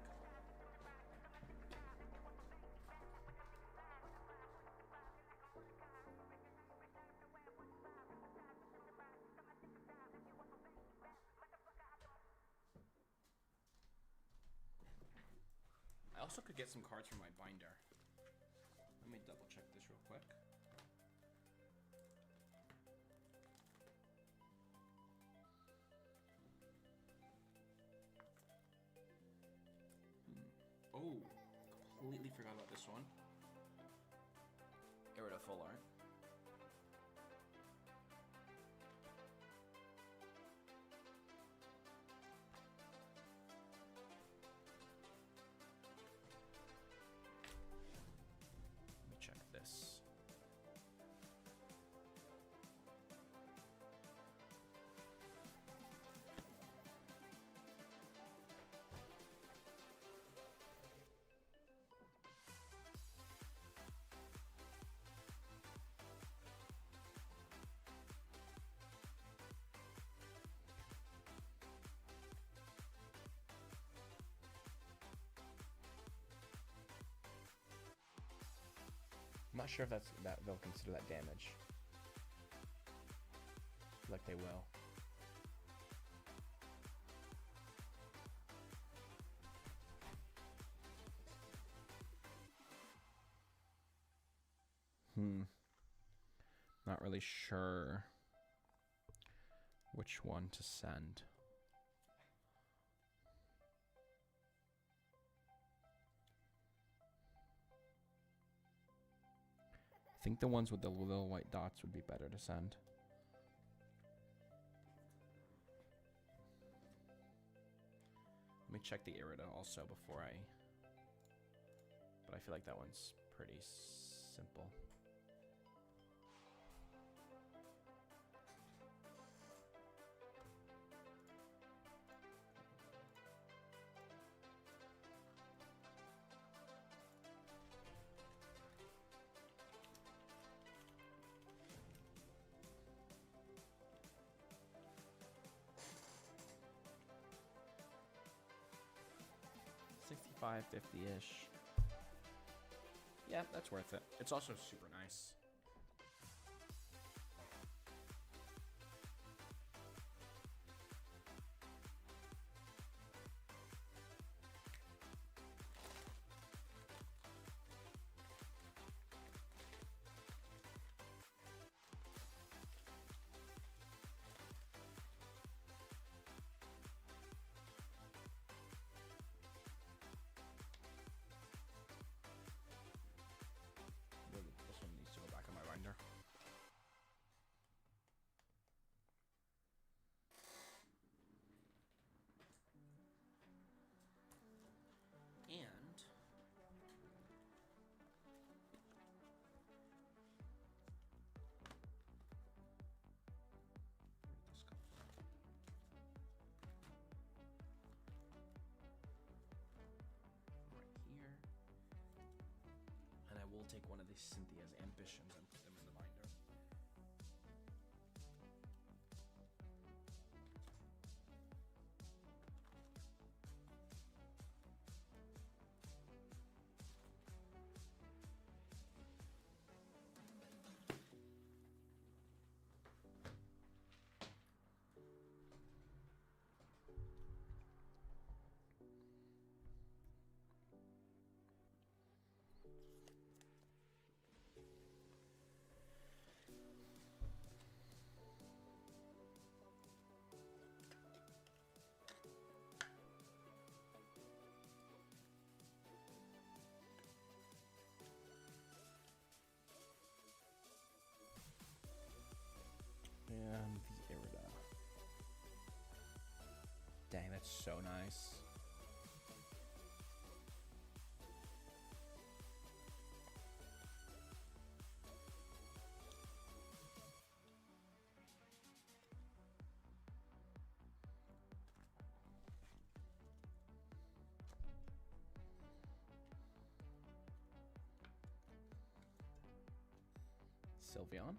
[SPEAKER 5] I also could get some cards from my binder. Let me double check this real quick. Oh, completely forgot about this one. Get rid of full art. Let me check this. I'm not sure if that they'll consider that damage. I feel like they will. Not really sure which one to send. I think the ones with the little white dots would be better to send. Let me check the Irida also before I... But I feel like that one's pretty simple. $65.50-ish. Yeah, that's worth it. It's also super nice. This one needs to go back these Cynthia's ambitions and put them in the binder. And the Irida. Dang, that's so nice. Sylveon.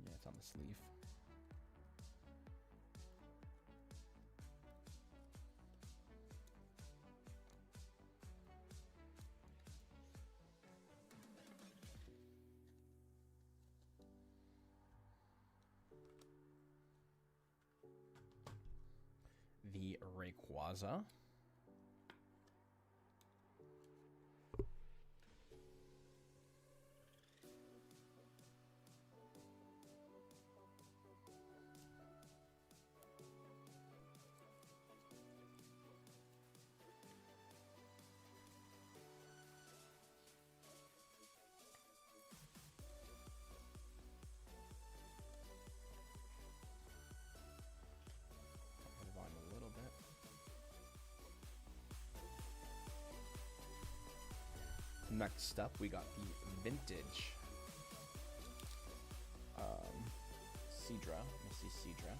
[SPEAKER 5] Yeah, it's on the sleeve. The Rayquaza. Move on a little bit. Next up, we got the vintage Seadra. Let me see Seadra.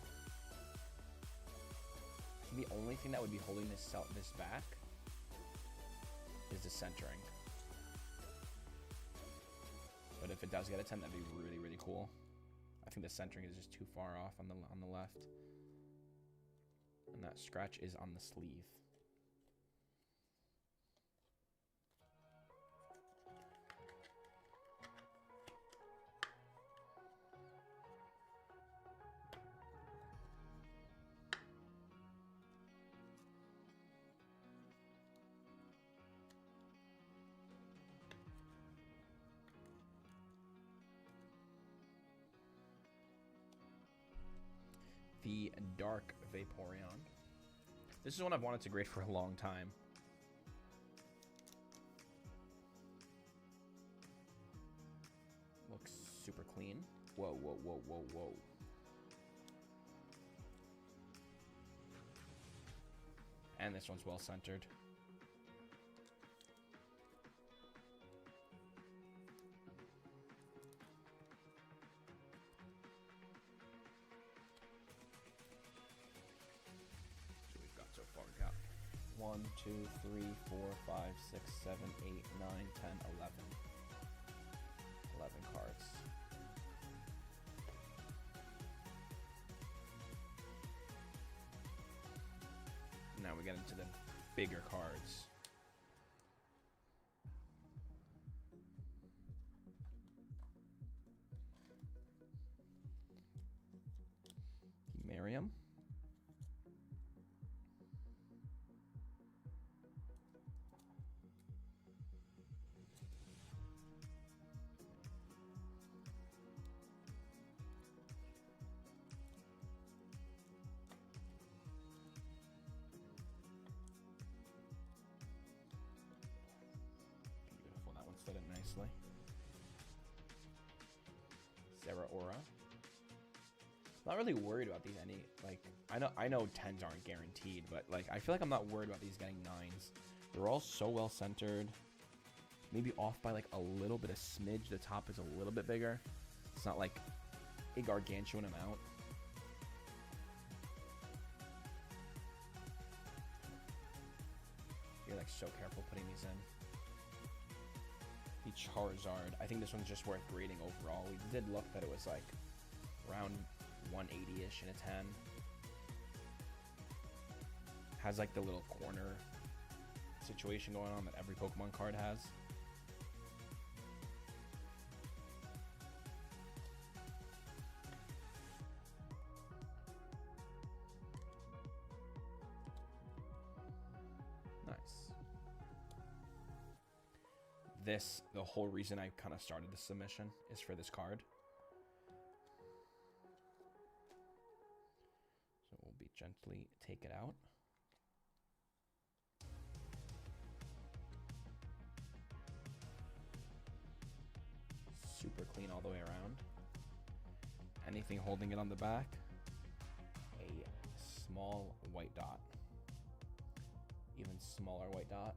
[SPEAKER 5] The only thing that would be holding this back is the centering. But if it does get a 10, that'd be really, really cool. I think the centering is just too far off on the left. And that scratch is on the sleeve. The Dark Vaporeon. This is one I've wanted to grade for a long time. Looks super clean. Whoa, whoa, whoa, whoa, whoa. And this one's well centered. So far we got 1, 2, 3, 4, 5, 6, 7, 8, 9, 10, 11. 11 cards. Now we get into the bigger cards. Miriam. Fit it nicely. Sarah Aura. Not really worried about these any, like, I know 10s aren't guaranteed, but like I feel like I'm not worried about these getting 9s. They're all so well centered. Maybe off by like a little bit of smidge. The top is a little bit bigger. It's not like a gargantuan amount. like so careful putting these in. The Charizard. I think this one's just worth grading overall. We did look that it was like around 180-ish in a 10. Has like the little corner situation going on that every Pokemon card has. This, the whole reason I kind of started the submission is for this card. So we'll be gently take it out. Super clean all the way around. Anything holding it on the back? A small white dot. Even smaller white dot.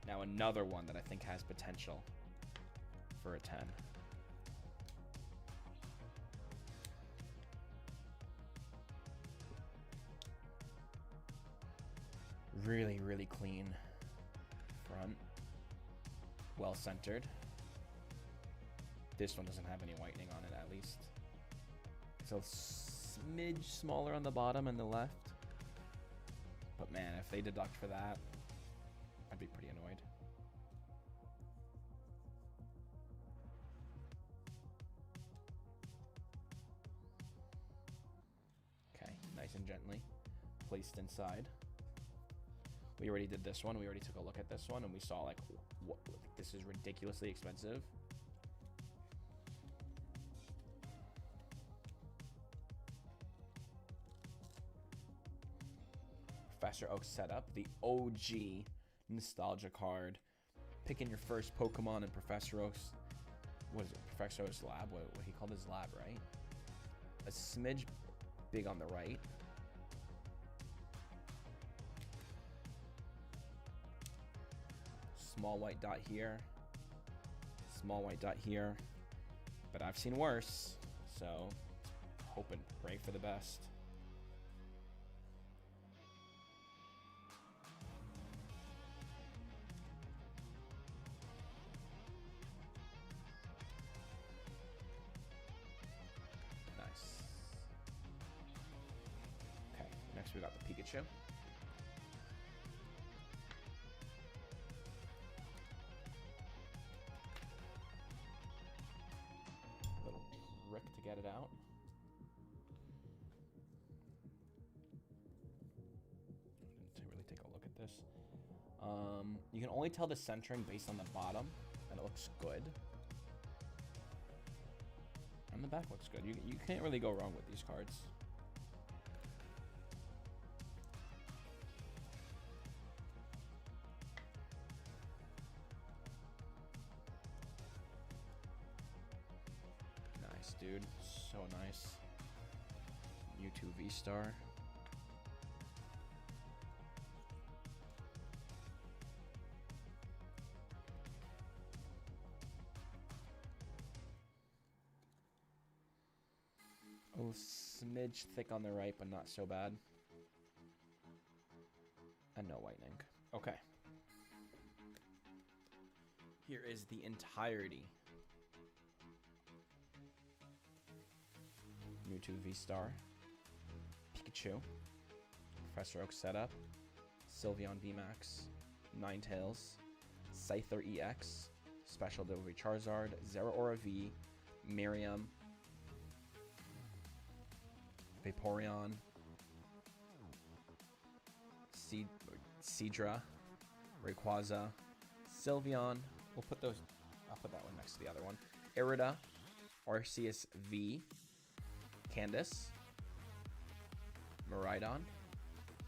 [SPEAKER 5] Now another one that I think has potential for a 10. Really, really clean front. Well centered. This one doesn't have any whitening on it, at least. It's a smidge smaller on the bottom and the left. But man, if they deduct for that, I'd be pretty annoyed. Okay, nice and gently placed inside. We already did this one. We already took a look at this one and we saw like, what, this is ridiculously expensive. Professor Oak setup, the OG nostalgia card. Picking your first Pokemon in Professor Oak's, what is it, Professor Oak's lab? What he called his lab, right? A smidge big on the right. Small white dot here. Small white dot here. But I've seen worse, so hope and pray for the best. Next we got the Pikachu. Little trick to get it out. Didn't really take a look at this. You can only tell the centering based on the bottom, and it looks good. And the back looks good. You can't really go wrong with these cards. Dude, so nice. Mewtwo V-Star. A little smidge thick on the right, but not so bad. And no whitening. Okay. Here is the entirety. Mewtwo V-Star, Pikachu, Professor Oak setup, Sylveon VMAX, Ninetales, Scyther EX, Special Delivery Charizard, Zeraora V, Miriam, Vaporeon, Seadra, Rayquaza, Sylveon. I'll put that one next to the other one. Irida, Arceus V, Candace, Miraidon,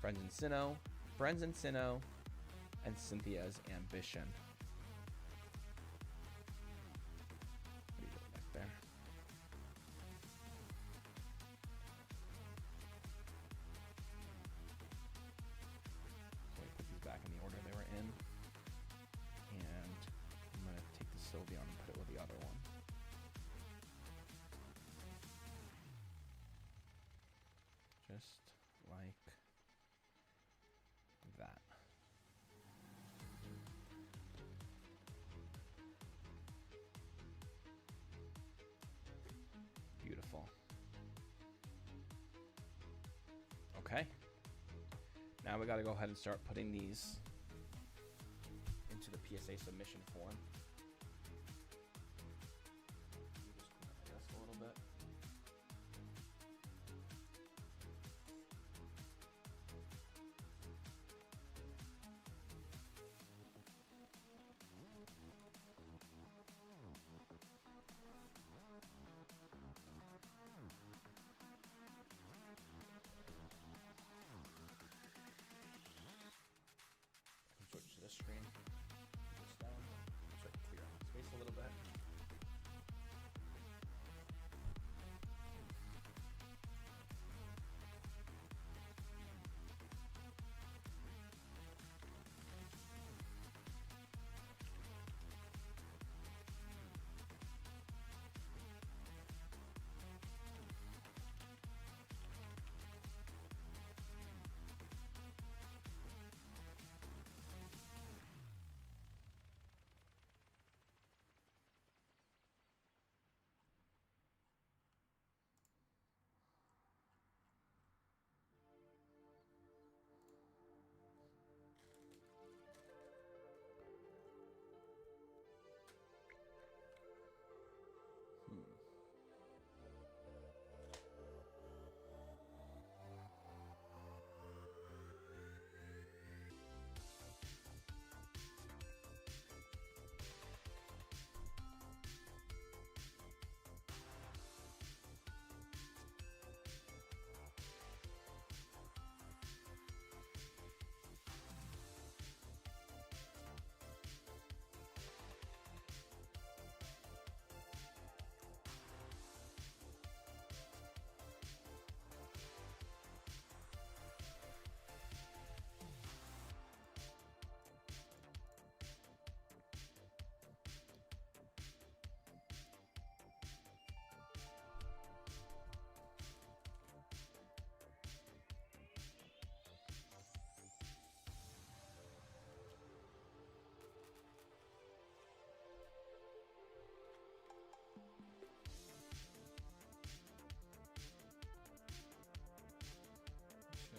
[SPEAKER 5] Friends and Sinnoh, Friends in Sinnoh, and Cynthia's Ambition. What are you doing back there? So I put these back in the order they were in. And I'm going to take the Sylveon and put it with the other one. Just like that. Beautiful. Okay. Now we got to go ahead and start putting these into the PSA submission form. Just clean up this a little bit. Switch to this screen. Put this down. Start to clear out the space a little bit.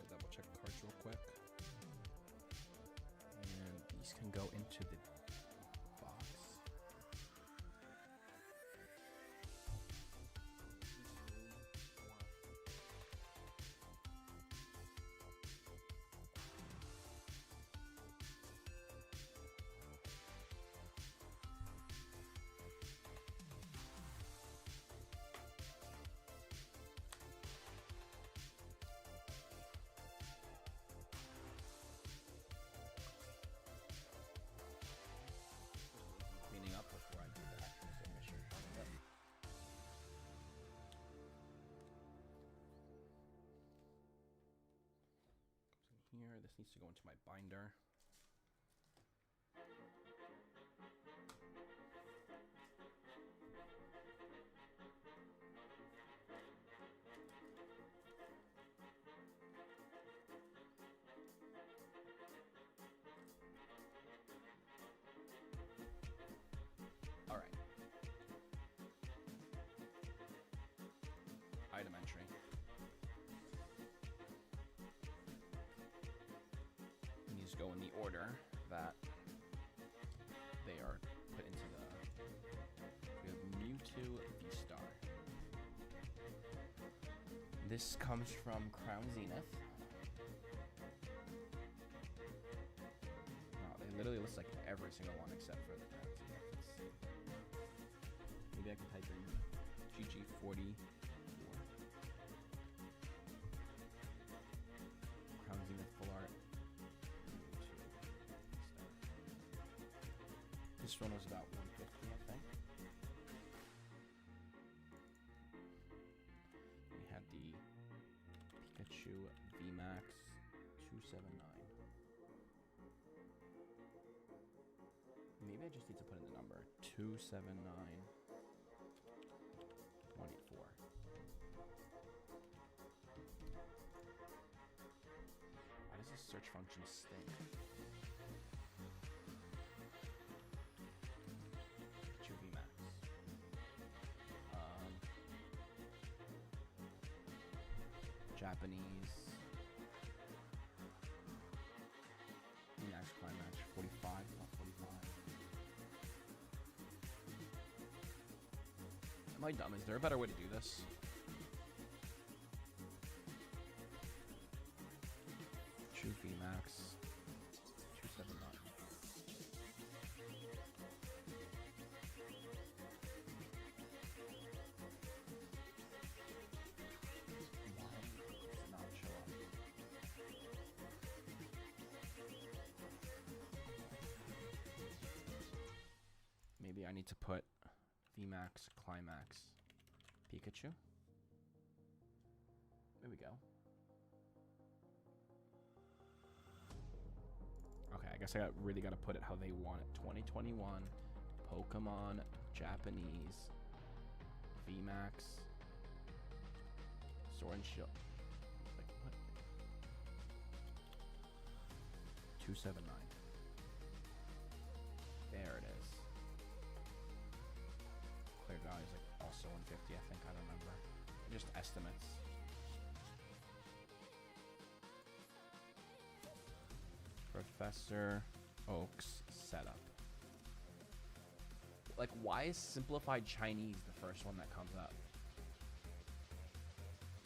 [SPEAKER 5] Double check cards real quick. And these can go into the box. Cleaning up before I do the actual submission. Yep. Goes in here. This needs to go into my binder. All right. Item entry. These go in the order that they are put into the. We have Mewtwo V-Star. This comes from Crown Zenith. Wow, they literally list like every single one except for the Crown Zenith. Maybe I can type in GG40. Crown Zenith full art. This one was about 150, I think. We had the Pikachu VMAX 279. Maybe I just need to put in the number 279-184. Why does this search function stink? Pikachu VMAX. Japanese. VMAX Climax 45, not 45. Am I dumb? Is there a better way to do this? Pikachu VMAX 279. Why does it not show up? Maybe I need to put VMAX Climax Pikachu. There we go. Okay, I guess I really got to put it how they want it. 2021 Pokemon Japanese VMAX Sword and Shield. Like what? 279. There it is. Clear value is like also 150, I think. I don't remember. Just estimates. Professor Oak's setup. Like, why is simplified Chinese the first one that comes up?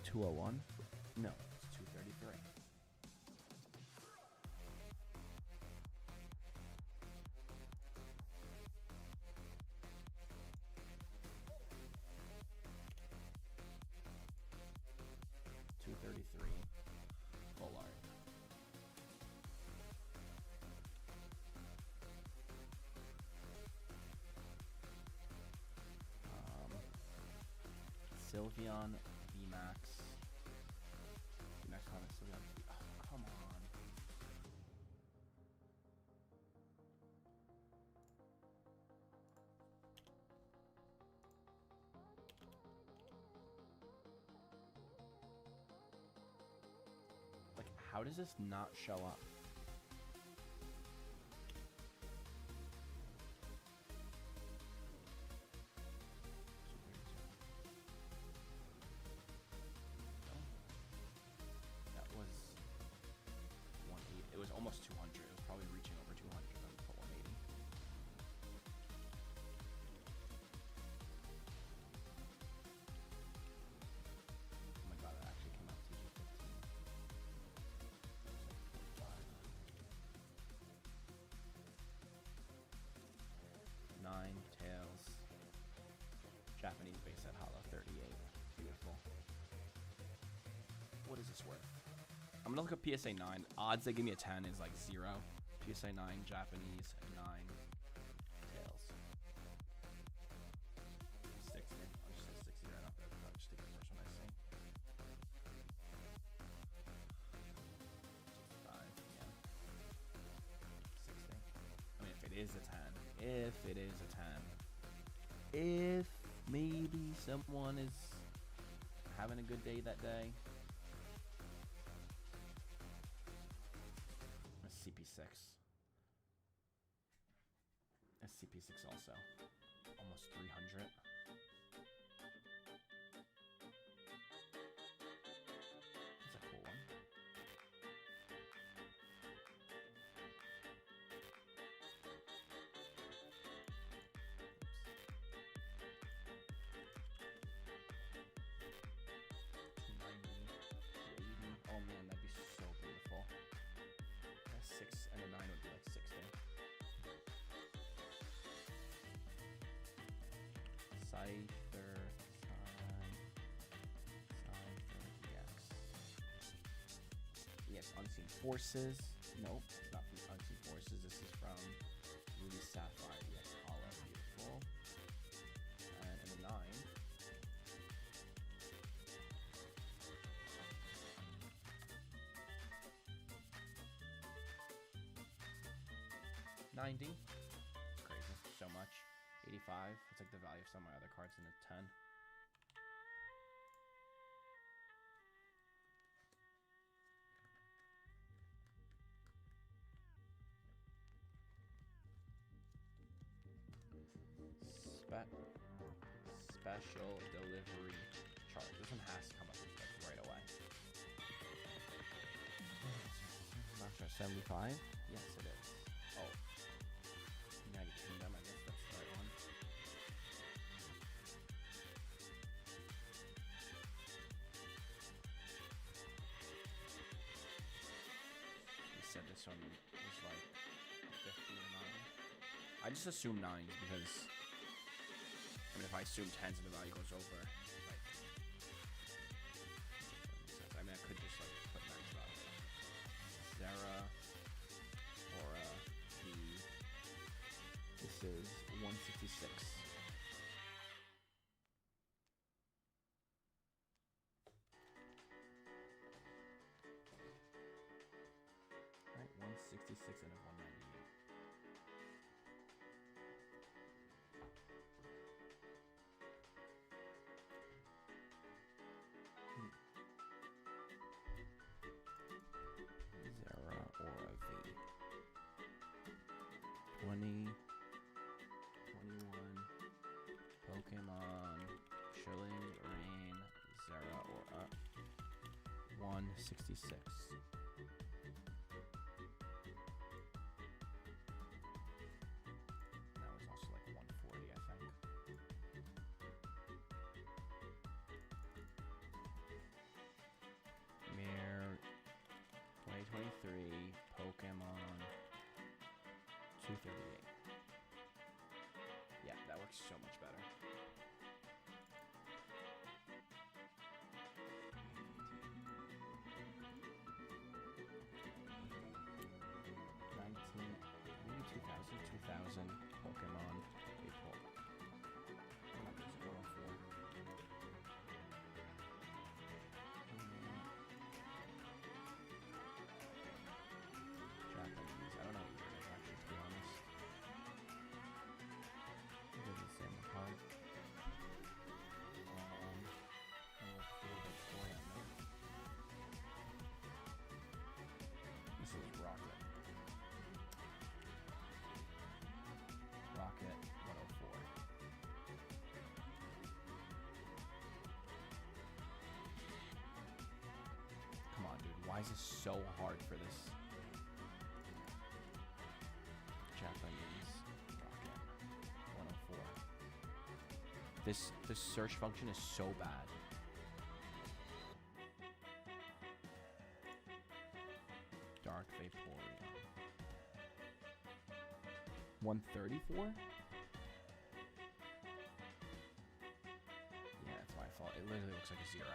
[SPEAKER 5] 201? No, it's 233. Full art. Sylveon VMAX. VMAX Comic Sylveon. Oh, come on. Like, how does this not show up? That was 180. It was almost 200. It was probably reaching over 200 on the 180. Oh my god, that actually came out to 15. Nine Tails. Japanese base set hollow 38. Beautiful. What is this worth? I'm gonna look up PSA 9. Odds they give me a 10 is like 0. PSA 9 Japanese 9 Tails. 60. I'll just say 60 right off there. I'll just take the first one I see. 65, yeah. 60. I mean, if it is a 10. If it is a 10. If maybe someone is having a good day that day. CP6. SCP6 also. Almost 300. That's a cool one. Oh man, that'd be so beautiful. A 6 and a 9 would be like 60. Cypher, yes. Yes, Unseen Forces. Nope, not from Unseen Forces. This is from Ruby Sapphire. Yes,
[SPEAKER 3] 90. It's crazy. So much. 85. It's like the value of some of my other cards in a 10. Special delivery charge. This one has to come up like right away. 75? Yes, it is. Oh. United Kingdom, I guess that's the right one. He said this one was like 50 or 9. I just assume 9s because, I mean, if I assume 10s and the value goes over, like, I mean, I could just like put max value. Zara, Aura, V. This is 166. Alright, 166 and a 198. Zara Aura V. 20, 21, Pokemon, Chilling Rain, Zara Aura, 166. That was also like 140, I think. Mirror 2023 Pokemon 238. Yeah, that works so much better. Maybe 2000 Pokemon April. Japanese. I don't know what it is actually, to be honest. It doesn't say on the card. This is Rocket. Rocket 104. Come on, dude. Why is this so hard for this? Japanese Rocket 104. This search function is so bad. Dark Vaporeon. 134? Yeah, that's my fault. It literally looks like a 0.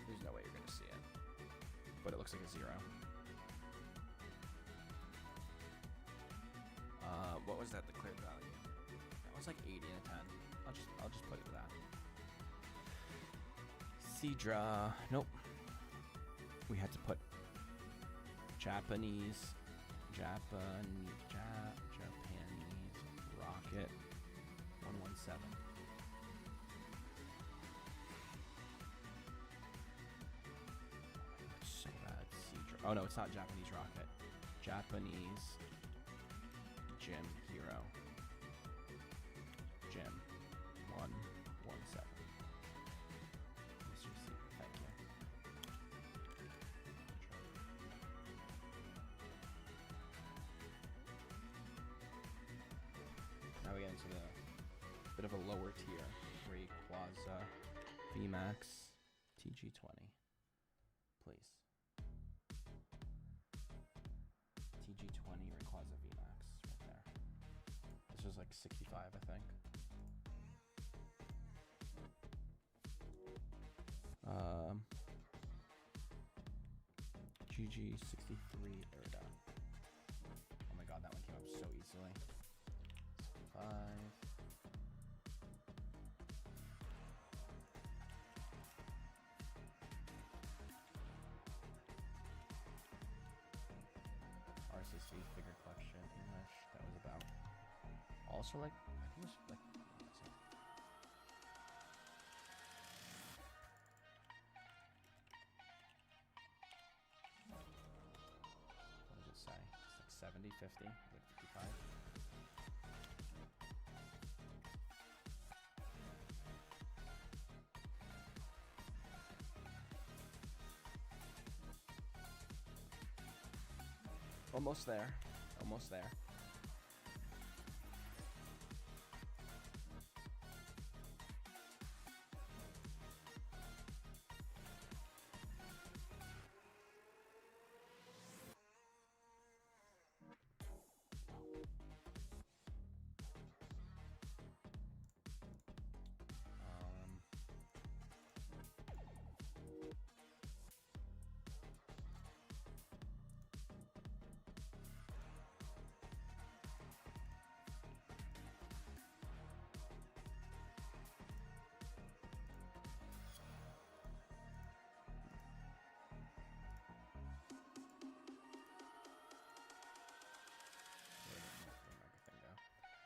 [SPEAKER 3] There's no way you're gonna see it. But it looks like a 0. What was that, the clear value? That was like 80 and a 10. I'll just put it to that. Seadra. Nope. We had to put Japanese Rocket 117. So bad. Seadra. Oh no, it's not Japanese Rocket. Japanese Gym Hero. Gym 117. Mr. C, thank you. Now we get into the bit of a lower tier. Rayquaza VMAX TG20. Please. TG20 Rayquaza VMAX right there. This was like 65, I think. GG63 Erda. Oh my god, that one came up so easily. 65.
[SPEAKER 5] PSA figure collection, English. That was about. Also, like, I think it was like. What does it say? It's like 70, 50, 55. Almost there. Almost there.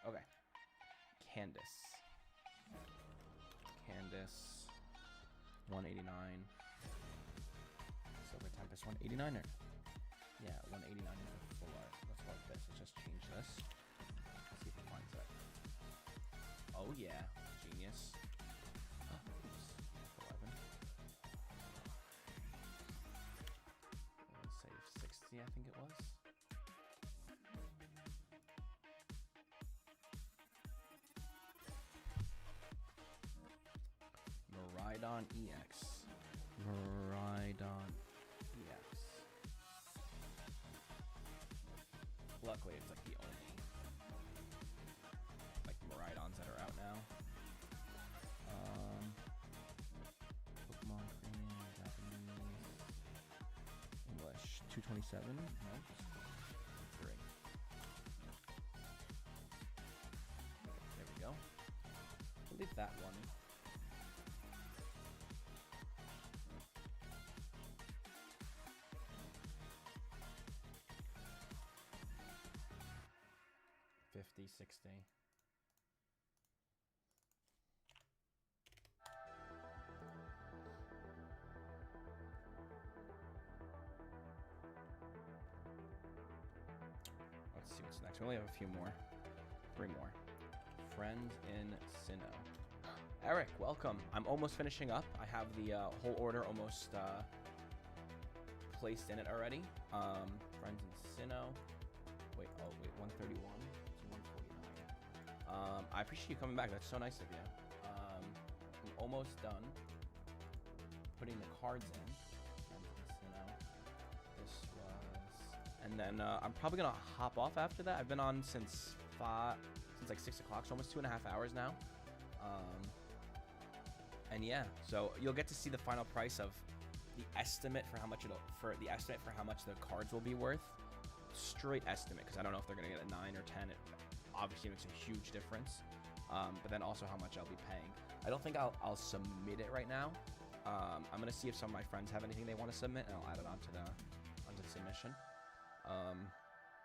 [SPEAKER 5] Okay. Candace. Candace. 189. Silver Tempest 189 or? Yeah, 189 is full art. Let's go like this. Let's just change this. Let's see if it finds it. Oh yeah. Genius. Oops. 11. Let's save 60, I think it was. Maridon EX. Maridon EX. Luckily, it's like the only like Maridons that are out now. Pokemon Premium, Japanese, English. 227. No, just 3. There we go. We'll leave that one. $50, $60. Let's see what's next. We only have a few more. 3 more. Friends in Sinnoh. Eric, welcome. I'm almost finishing up. I have the whole order almost placed in it already. Friends in Sinnoh. Wait, 131 to 149. I appreciate you coming back. That's so nice of you. I'm almost done putting the cards in. This was, and then I'm probably gonna hop off after that. I've been on since like 6 o'clock, so almost 2.5 hours now. And yeah, so you'll get to see the final price of the estimate for how much the cards will be worth. Straight estimate, because I don't know if they're gonna get a 9 or 10. It obviously makes a huge difference, but then also how much I'll be paying. I don't think I'll submit it right now. I'm gonna see if some of my friends have anything they want to submit, and I'll add it onto the submission.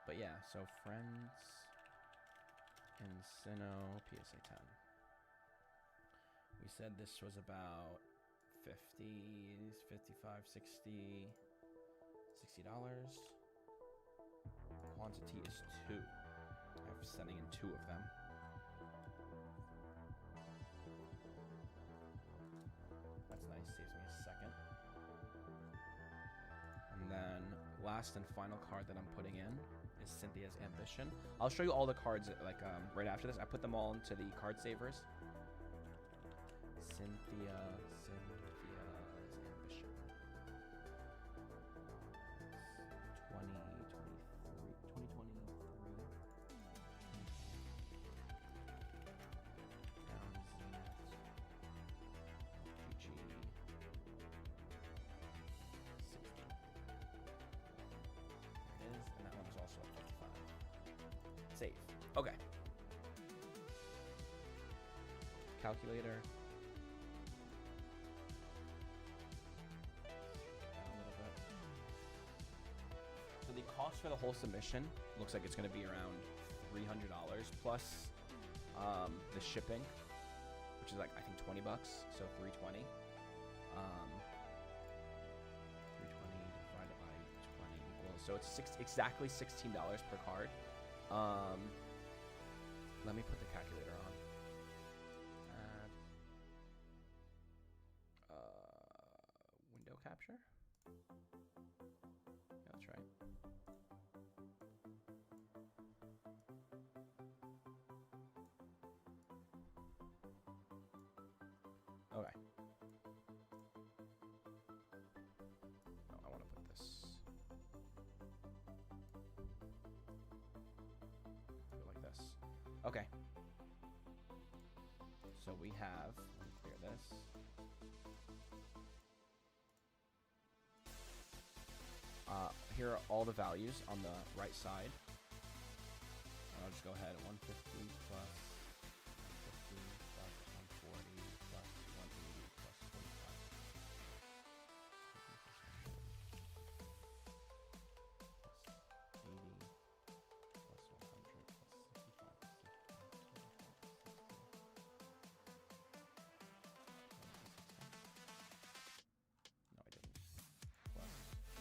[SPEAKER 5] But yeah, so friends in Sinnoh PSA 10. We said this was about 50s, 55, 60, $60. Quantity is 2. I'm sending in 2 of them. That's nice, saves me a second. And then last and final card that I'm putting in is Cynthia's Ambition. I'll show you all the cards like right after this. I put them all into the card savers. Cynthia's Ambition. 2023. Down Zenith. GG. 60. There it is, and that one is also at 55. Save. Okay. Calculator. Cost Just for the whole submission, looks like it's going to be around $300 plus the shipping, which is like I think $20, so 320. 320 divided by 20 equals, so it's exactly $16 per card. Let me put the calculator on. Window capture. Yeah, that's right. Okay. No, I want to put this. Put it like this. Okay. So we have, let me clear this. Here are all the values on the right side. And I'll just go ahead, 150 plus 150 plus 140 plus 180 plus 45. 80 plus 100 plus 65 plus 65. No, I didn't. Plus 60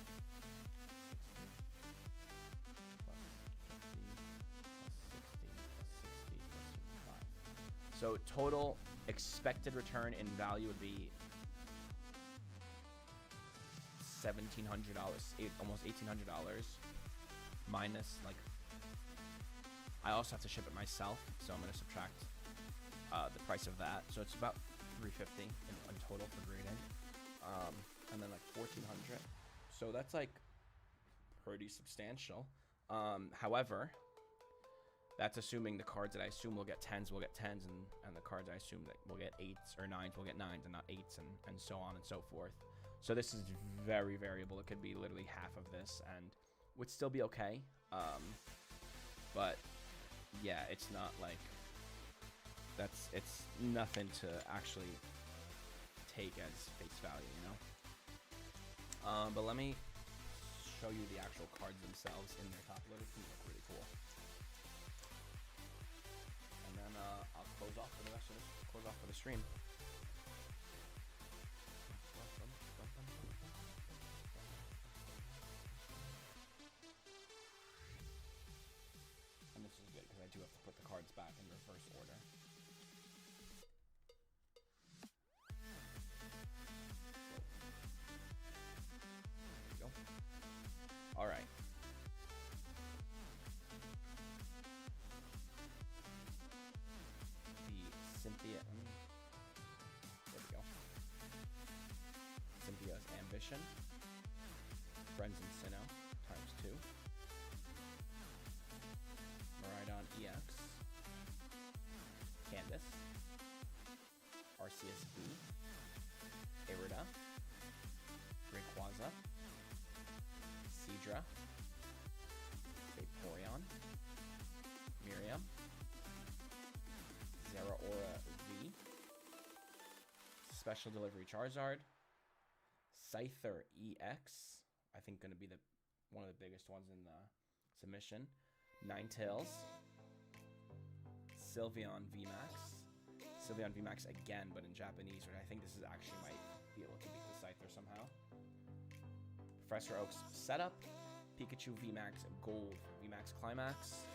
[SPEAKER 5] plus 65. So total expected return in value would be $1,700, almost $1,800, minus like I also have to ship it myself, so I'm gonna subtract the price of that. So it's about $350 in total for grading, and then like $1,400. So that's like pretty substantial. However, that's assuming the cards that I assume will get 10s will get 10s, and the cards I assume that will get 8s or 9s will get 9s and not 8s, and so on and so forth. So this is very variable. It could be literally half of this and would still be okay. But yeah, it's not like it's nothing to actually take as face value, you know? But let me show you the actual cards themselves in their top loader. It's gonna look really cool. And then I'll close off for the rest of this. Close off for the stream. And this is good because I do have to put the cards back in reverse order. All right. The Cynthia. There we go. Cynthia's Ambition. Friends and Sinnoh ×2. Maridon EX. Candace. RCSB. Irida. Rayquaza. Seadra, Vaporeon, Miriam, Zeraora V, Special Delivery Charizard, Scyther EX, I think going to be one of the biggest ones in the submission, Ninetales, Sylveon VMAX, Sylveon VMAX again, but in Japanese, which I think this is actually might be able to beat the Scyther somehow. Professor Oak's Setup, Pikachu VMAX Gold, VMAX Climax,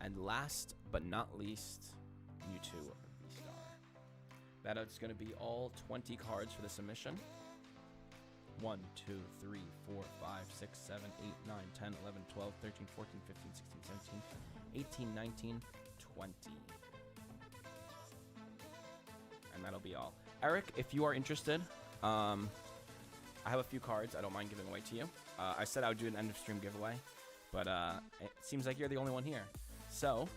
[SPEAKER 5] and last but not least, Mewtwo V-Star. That is going to be all 20 cards for the submission. 1, 2, 3, 4, 5, 6, 7, 8, 9, 10, 11, 12, 13, 14, 15, 16, 17, 18, 19, 20. And that'll be all. Eric, if you are interested, I have a few cards I don't mind giving away to you. I said I would do an end of stream giveaway, but it seems like you're the only one here. So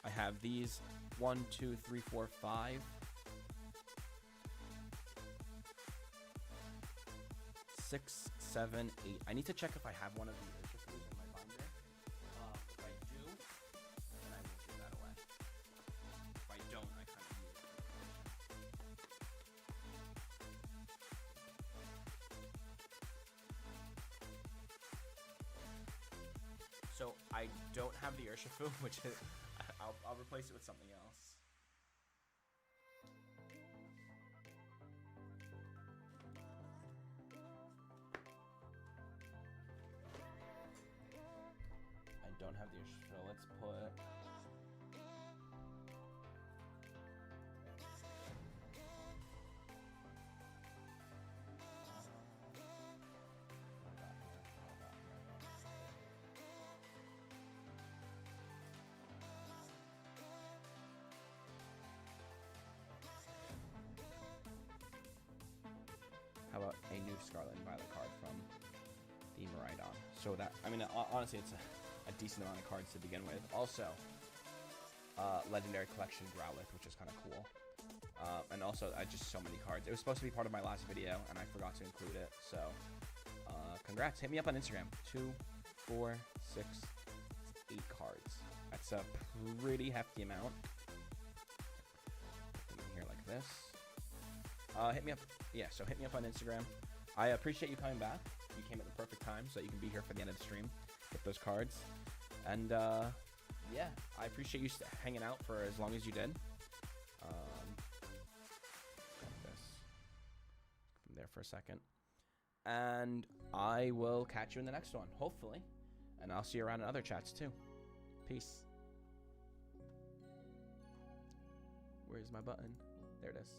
[SPEAKER 5] I have these 1, 2, 3, 4, 5. 6, 7, 8. I need to check if I have one of the Urshifu's in my binder. If I do, then I will give that away. If I don't, I kind of need it. So I don't have the Urshifu, which is, I'll replace it with something else. I don't have the Urshifu. Let's put. How about a new Scarlet and Violet card from the Miraidon? So that, I mean, honestly, it's a decent amount of cards to begin with. Also, Legendary Collection Growlithe, which is kind of cool. And also, just so many cards. It was supposed to be part of my last video, and I forgot to include it. So, congrats. Hit me up on Instagram. 2, 4, 6, 8 cards. That's a pretty hefty amount. Put them in here like this. Hit me up. Yeah, so hit me up on Instagram. I appreciate you coming back. You came at the perfect time so that you can be here for the end of the stream with those cards. And yeah, I appreciate you hanging out for as long as you did. Got this from there for a second. And I will catch you in the next one, hopefully. And I'll see you around in other chats too. Peace. Where's my button? There it is.